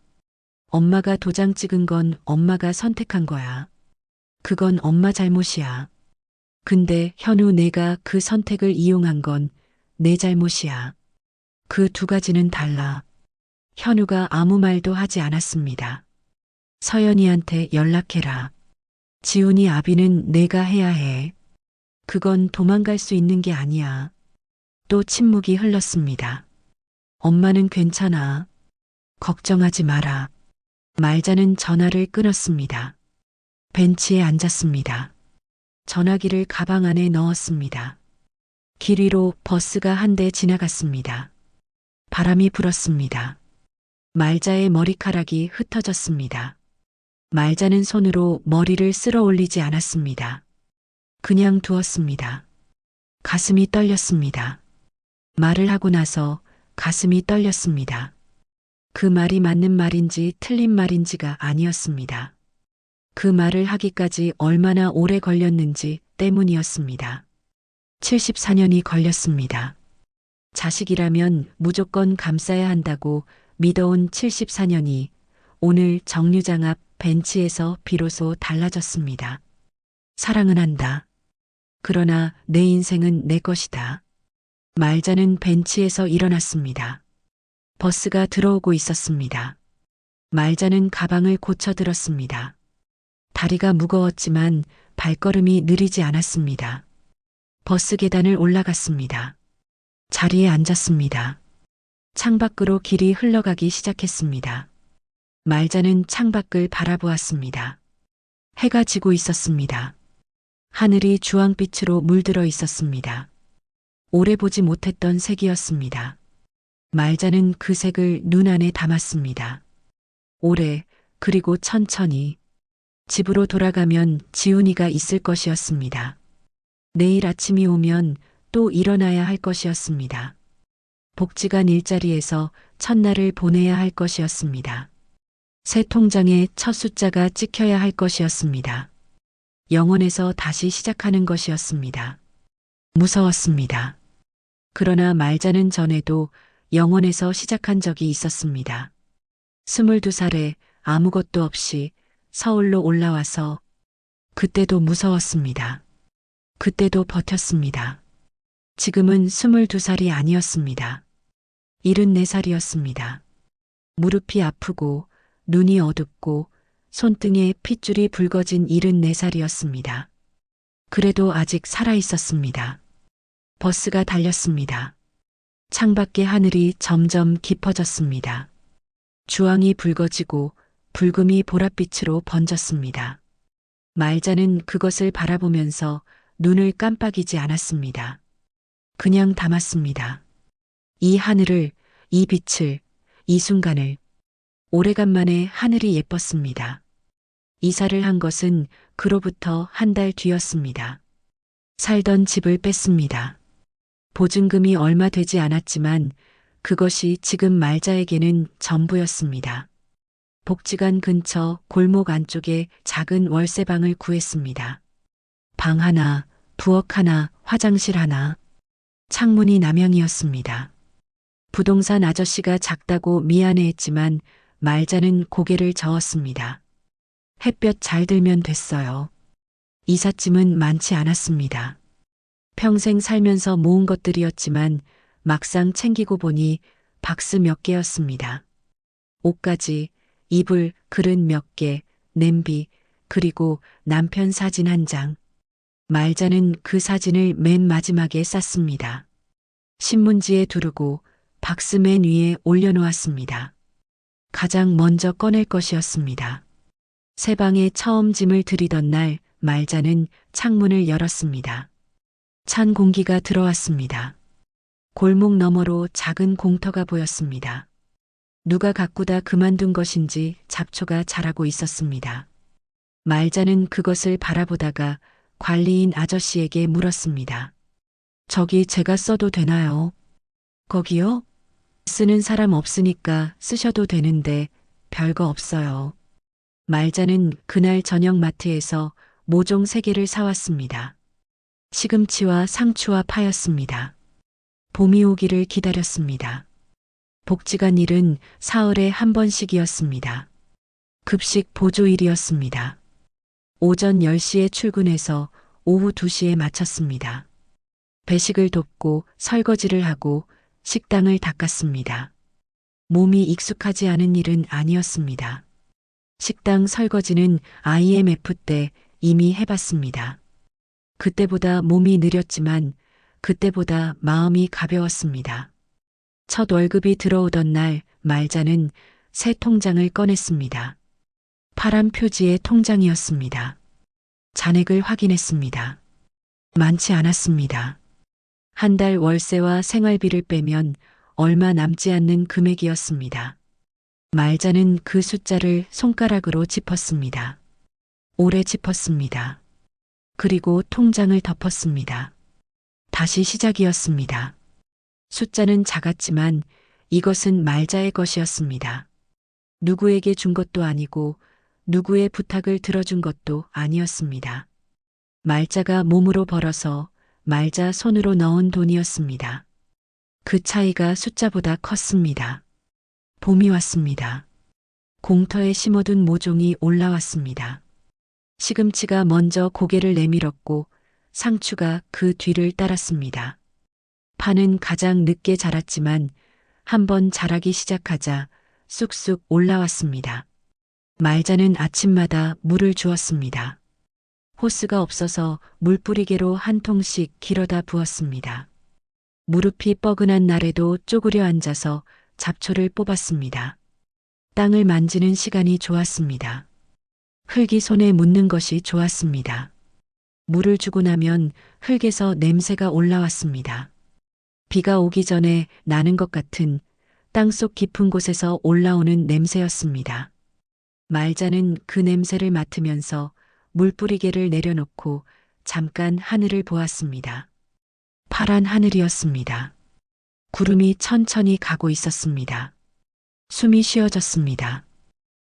엄마가 도장 찍은 건 엄마가 선택한 거야. 그건 엄마 잘못이야. 근데 현우, 내가 그 선택을 이용한 건 내 잘못이야. 그 두 가지는 달라. 현우가 아무 말도 하지 않았습니다. 서연이한테 연락해라. 지훈이 아비는 내가 해야 해. 그건 도망갈 수 있는 게 아니야. 또 침묵이 흘렀습니다. 엄마는 괜찮아. 걱정하지 마라. 말자는 전화를 끊었습니다. 벤치에 앉았습니다. 전화기를 가방 안에 넣었습니다. 길 위로 버스가 한 대 지나갔습니다. 바람이 불었습니다. 말자의 머리카락이 흩어졌습니다. 말자는 손으로 머리를 쓸어 올리지 않았습니다. 그냥 두었습니다. 가슴이 떨렸습니다. 말을 하고 나서 가슴이 떨렸습니다. 그 말이 맞는 말인지 틀린 말인지가 아니었습니다. 그 말을 하기까지 얼마나 오래 걸렸는지 때문이었습니다. 74년이 걸렸습니다. 자식이라면 무조건 감싸야 한다고 믿어온 74년이 오늘 정류장 앞 벤치에서 비로소 달라졌습니다. 사랑은 한다. 그러나 내 인생은 내 것이다. 말자는 벤치에서 일어났습니다. 버스가 들어오고 있었습니다. 말자는 가방을 고쳐 들었습니다. 다리가 무거웠지만 발걸음이 느리지 않았습니다. 버스 계단을 올라갔습니다. 자리에 앉았습니다. 창밖으로 길이 흘러가기 시작했습니다. 말자는 창밖을 바라보았습니다. 해가 지고 있었습니다. 하늘이 주황빛으로 물들어 있었습니다. 오래 보지 못했던 색이었습니다. 말자는 그 색을 눈 안에 담았습니다. 오래, 그리고 천천히. 집으로 돌아가면 지훈이가 있을 것이었습니다. 내일 아침이 오면 또 일어나야 할 것이었습니다. 복지관 일자리에서 첫날을 보내야 할 것이었습니다. 새 통장에 첫 숫자가 찍혀야 할 것이었습니다. 영원에서 다시 시작하는 것이었습니다. 무서웠습니다. 그러나 말자는 전에도 영원에서 시작한 적이 있었습니다. 22살에 아무것도 없이 서울로 올라와서 그때도 무서웠습니다. 그때도 버텼습니다. 지금은 22살이 아니었습니다. 74살이었습니다. 무릎이 아프고 눈이 어둡고 손등에 핏줄이 붉어진 74살이었습니다. 그래도 아직 살아 있었습니다. 버스가 달렸습니다. 창밖의 하늘이 점점 깊어졌습니다. 주황이 붉어지고 붉음이 보랏빛으로 번졌습니다. 말자는 그것을 바라보면서 눈을 깜빡이지 않았습니다. 그냥 담았습니다. 이 하늘을, 이 빛을, 이 순간을. 오래간만에 하늘이 예뻤습니다. 이사를 한 것은 그로부터 한 달 뒤였습니다. 살던 집을 뺐습니다. 보증금이 얼마 되지 않았지만 그것이 지금 말자에게는 전부였습니다. 복지관 근처 골목 안쪽에 작은 월세방을 구했습니다. 방 하나, 부엌 하나, 화장실 하나. 창문이 남향이었습니다. 부동산 아저씨가 작다고 미안해했지만 말자는 고개를 저었습니다. 햇볕 잘 들면 됐어요. 이삿짐은 많지 않았습니다. 평생 살면서 모은 것들이었지만 막상 챙기고 보니 박스 몇 개였습니다. 옷가지, 이불, 그릇 몇 개, 냄비, 그리고 남편 사진 한 장. 말자는 그 사진을 맨 마지막에 쌌습니다. 신문지에 두르고 박스 맨 위에 올려놓았습니다. 가장 먼저 꺼낼 것이었습니다. 새 방에 처음 짐을 들이던 날 말자는 창문을 열었습니다. 찬 공기가 들어왔습니다. 골목 너머로 작은 공터가 보였습니다. 누가 가꾸다 그만둔 것인지 잡초가 자라고 있었습니다. 말자는 그것을 바라보다가 관리인 아저씨에게 물었습니다. 저기 제가 써도 되나요? 거기요? 쓰는 사람 없으니까 쓰셔도 되는데 별거 없어요. 말자는 그날 저녁 마트에서 모종 3개를 사왔습니다. 시금치와 상추와 파였습니다. 봄이 오기를 기다렸습니다. 복지관 일은 사흘에 한 번씩이었습니다. 급식 보조일이었습니다. 오전 10시에 출근해서 오후 2시에 마쳤습니다. 배식을 돕고 설거지를 하고 식당을 닦았습니다. 몸이 익숙하지 않은 일은 아니었습니다. 식당 설거지는 IMF 때 이미 해봤습니다. 그때보다 몸이 느렸지만 그때보다 마음이 가벼웠습니다. 첫 월급이 들어오던 날 말자는 새 통장을 꺼냈습니다. 파란 표지의 통장이었습니다. 잔액을 확인했습니다. 많지 않았습니다. 한 달 월세와 생활비를 빼면 얼마 남지 않는 금액이었습니다. 말자는 그 숫자를 손가락으로 짚었습니다. 오래 짚었습니다. 그리고 통장을 덮었습니다. 다시 시작이었습니다. 숫자는 작았지만 이것은 말자의 것이었습니다. 누구에게 준 것도 아니고 누구의 부탁을 들어준 것도 아니었습니다. 말자가 몸으로 벌어서 말자 손으로 넣은 돈이었습니다. 그 차이가 숫자보다 컸습니다. 봄이 왔습니다. 공터에 심어둔 모종이 올라왔습니다. 시금치가 먼저 고개를 내밀었고 상추가 그 뒤를 따랐습니다. 파는 가장 늦게 자랐지만 한번 자라기 시작하자 쑥쑥 올라왔습니다. 말자는 아침마다 물을 주었습니다. 호스가 없어서 물뿌리개로 한 통씩 길어다 부었습니다. 무릎이 뻐근한 날에도 쪼그려 앉아서 잡초를 뽑았습니다. 땅을 만지는 시간이 좋았습니다. 흙이 손에 묻는 것이 좋았습니다. 물을 주고 나면 흙에서 냄새가 올라왔습니다. 비가 오기 전에 나는 것 같은 땅속 깊은 곳에서 올라오는 냄새였습니다. 말자는 그 냄새를 맡으면서 물뿌리개를 내려놓고 잠깐 하늘을 보았습니다. 파란 하늘이었습니다. 구름이 천천히 가고 있었습니다. 숨이 쉬어졌습니다.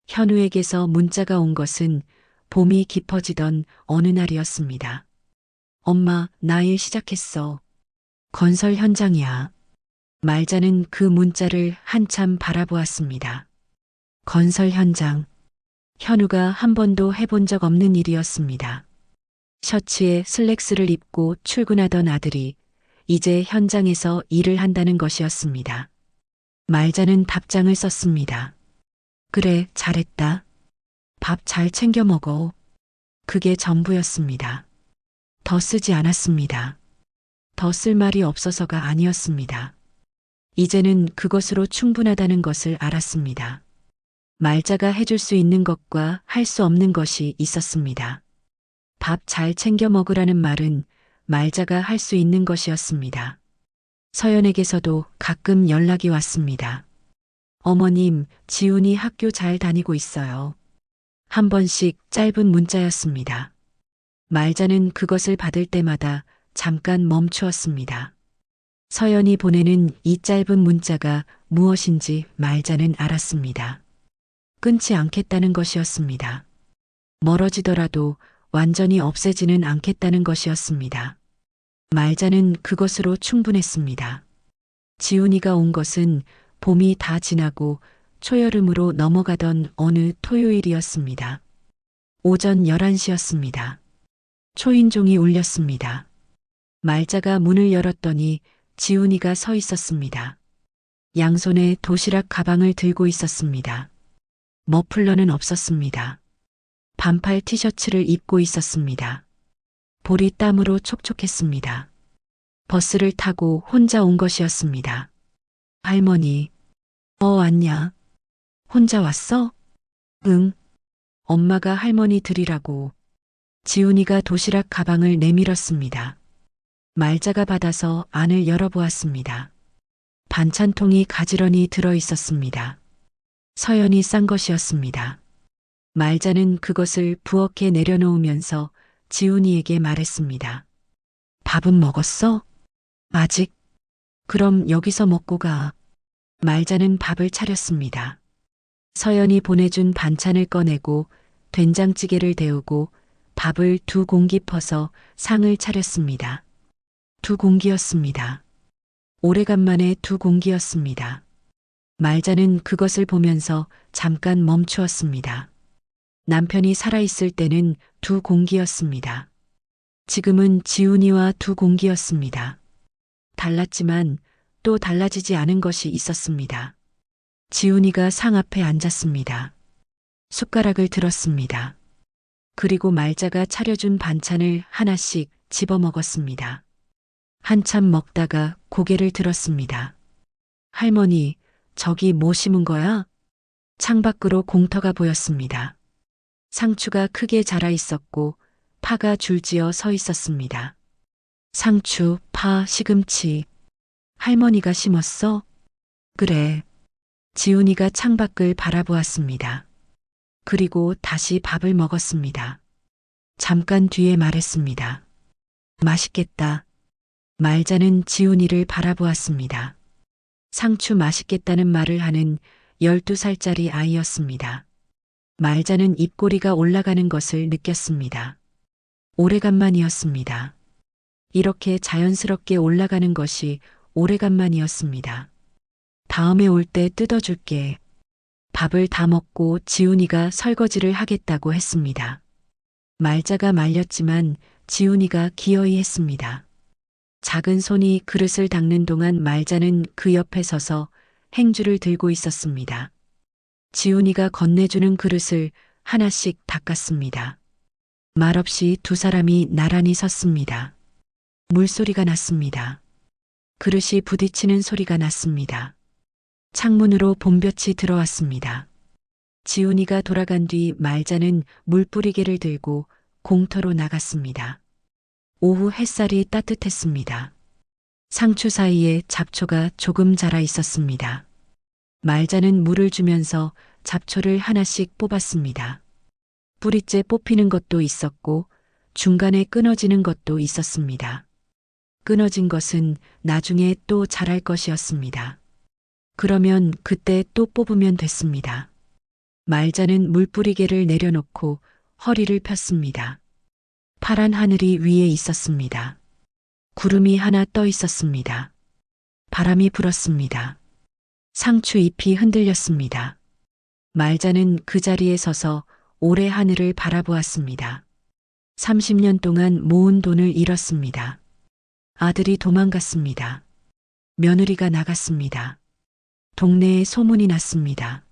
현우에게서 문자가 온 것은 봄이 깊어지던 어느 날이었습니다. 엄마, 나 일 시작했어. 건설 현장이야. 말자는 그 문자를 한참 바라보았습니다. 건설 현장. 현우가 한 번도 해본 적 없는 일이었습니다. 셔츠에 슬랙스를 입고 출근하던 아들이 이제 현장에서 일을 한다는 것이었습니다. 말자는 답장을 썼습니다. 그래, 잘했다. 밥 잘 챙겨 먹어. 그게 전부였습니다. 더 쓰지 않았습니다. 더 쓸 말이 없어서가 아니었습니다. 이제는 그것으로 충분하다는 것을 알았습니다. 말자가 해줄 수 있는 것과 할 수 없는 것이 있었습니다. 밥 잘 챙겨 먹으라는 말은 말자가 할 수 있는 것이었습니다. 서연에게서도 가끔 연락이 왔습니다. 어머님, 지훈이 학교 잘 다니고 있어요. 한 번씩 짧은 문자였습니다. 말자는 그것을 받을 때마다 잠깐 멈추었습니다. 서연이 보내는 이 짧은 문자가 무엇인지 말자는 알았습니다. 끊지 않겠다는 것이었습니다. 멀어지더라도 완전히 없애지는 않겠다는 것이었습니다. 말자는 그것으로 충분했습니다. 지훈이가 온 것은 봄이 다 지나고 초여름으로 넘어가던 어느 토요일이었습니다. 오전 11시였습니다. 초인종이 울렸습니다. 말자가 문을 열었더니 지훈이가 서 있었습니다. 양손에 도시락 가방을 들고 있었습니다. 머플러는 없었습니다. 반팔 티셔츠를 입고 있었습니다. 볼이 땀으로 촉촉했습니다. 버스를 타고 혼자 온 것이었습니다. 할머니, 왔냐? 혼자 왔어? 응. 엄마가 할머니 드리라고. 지훈이가 도시락 가방을 내밀었습니다. 말자가 받아서 안을 열어보았습니다. 반찬통이 가지런히 들어 있었습니다. 서연이 싼 것이었습니다. 말자는 그것을 부엌에 내려놓으면서 지훈이에게 말했습니다. 밥은 먹었어? 아직? 그럼 여기서 먹고 가. 말자는 밥을 차렸습니다. 서연이 보내준 반찬을 꺼내고 된장찌개를 데우고 밥을 2공기 퍼서 상을 차렸습니다. 2공기였습니다. 오래간만에 2공기였습니다. 말자는 그것을 보면서 잠깐 멈추었습니다. 남편이 살아있을 때는 2공기였습니다. 지금은 지훈이와 2공기였습니다. 달랐지만 또 달라지지 않은 것이 있었습니다. 지훈이가 상 앞에 앉았습니다. 숟가락을 들었습니다. 그리고 말자가 차려준 반찬을 하나씩 집어 먹었습니다. 한참 먹다가 고개를 들었습니다. 할머니, 저기 뭐 심은 거야? 창밖으로 공터가 보였습니다. 상추가 크게 자라 있었고 파가 줄지어 서 있었습니다. 상추, 파, 시금치. 할머니가 심었어? 그래. 지훈이가 창밖을 바라보았습니다. 그리고 다시 밥을 먹었습니다. 잠깐 뒤에 말했습니다. 맛있겠다. 말자는 지훈이를 바라보았습니다. 상추 맛있겠다는 말을 하는 12살짜리 아이였습니다. 말자는 입꼬리가 올라가는 것을 느꼈습니다. 오래간만이었습니다. 이렇게 자연스럽게 올라가는 것이 오래간만이었습니다. 다음에 올 때 뜯어줄게. 밥을 다 먹고 지훈이가 설거지를 하겠다고 했습니다. 말자가 말렸지만 지훈이가 기어이 했습니다. 작은 손이 그릇을 닦는 동안 말자는 그 옆에 서서 행주를 들고 있었습니다. 지훈이가 건네주는 그릇을 하나씩 닦았습니다. 말없이 2사람이 나란히 섰습니다. 물소리가 났습니다. 그릇이 부딪히는 소리가 났습니다. 창문으로 봄볕이 들어왔습니다. 지훈이가 돌아간 뒤 말자는 물뿌리개를 들고 공터로 나갔습니다. 오후 햇살이 따뜻했습니다. 상추 사이에 잡초가 조금 자라 있었습니다. 말자는 물을 주면서 잡초를 하나씩 뽑았습니다. 뿌리째 뽑히는 것도 있었고 중간에 끊어지는 것도 있었습니다. 끊어진 것은 나중에 또 자랄 것이었습니다. 그러면 그때 또 뽑으면 됐습니다. 말자는 물뿌리개를 내려놓고 허리를 폈습니다. 파란 하늘이 위에 있었습니다. 구름이 하나 떠 있었습니다. 바람이 불었습니다. 상추 잎이 흔들렸습니다. 말자는 그 자리에 서서 올해 하늘을 바라보았습니다. 30년 동안 모은 돈을 잃었습니다. 아들이 도망갔습니다. 며느리가 나갔습니다. 동네에 소문이 났습니다.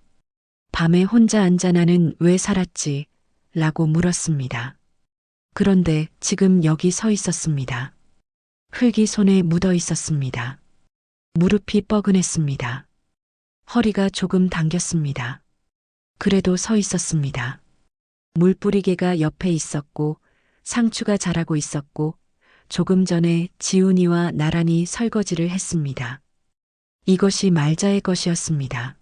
밤에 혼자 앉아 나는 왜 살았지? 라고 물었습니다. 그런데 지금 여기 서 있었습니다. 흙이 손에 묻어 있었습니다. 무릎이 뻐근했습니다. 허리가 조금 당겼습니다. 그래도 서 있었습니다. 물뿌리개가 옆에 있었고 상추가 자라고 있었고 조금 전에 지훈이와 나란히 설거지를 했습니다. 이것이 말자의 것이었습니다.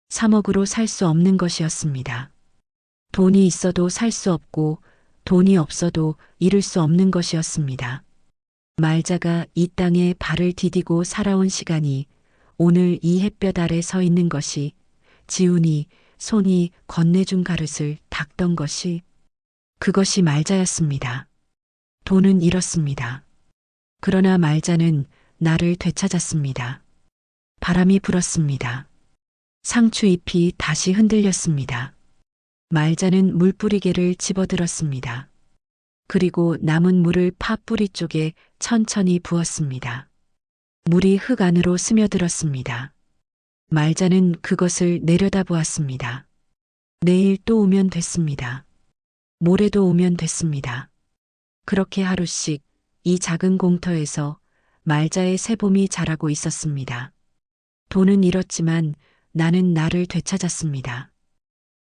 3억으로 살 수 없는 것이었습니다. 돈이 있어도 살 수 없고 돈이 없어도 이룰 수 없는 것이었습니다. 말자가 이 땅에 발을 디디고 살아온 시간이 오늘 이 햇볕 아래 서 있는 것이 지훈이 손이 건네준 가릇을 닦던 것이 그것이 말자였습니다. 돈은 잃었습니다. 그러나 말자는 나를 되찾았습니다. 바람이 불었습니다. 상추 잎이 다시 흔들렸습니다. 말자는 물뿌리개를 집어들었습니다. 그리고 남은 물을 파 뿌리 쪽에 천천히 부었습니다. 물이 흙 안으로 스며들었습니다. 말자는 그것을 내려다보았습니다. 내일 또 오면 됐습니다. 모레도 오면 됐습니다. 그렇게 하루씩 이 작은 공터에서 말자의 새봄이 자라고 있었습니다. 돈은 잃었지만 나는 나를 되찾았습니다.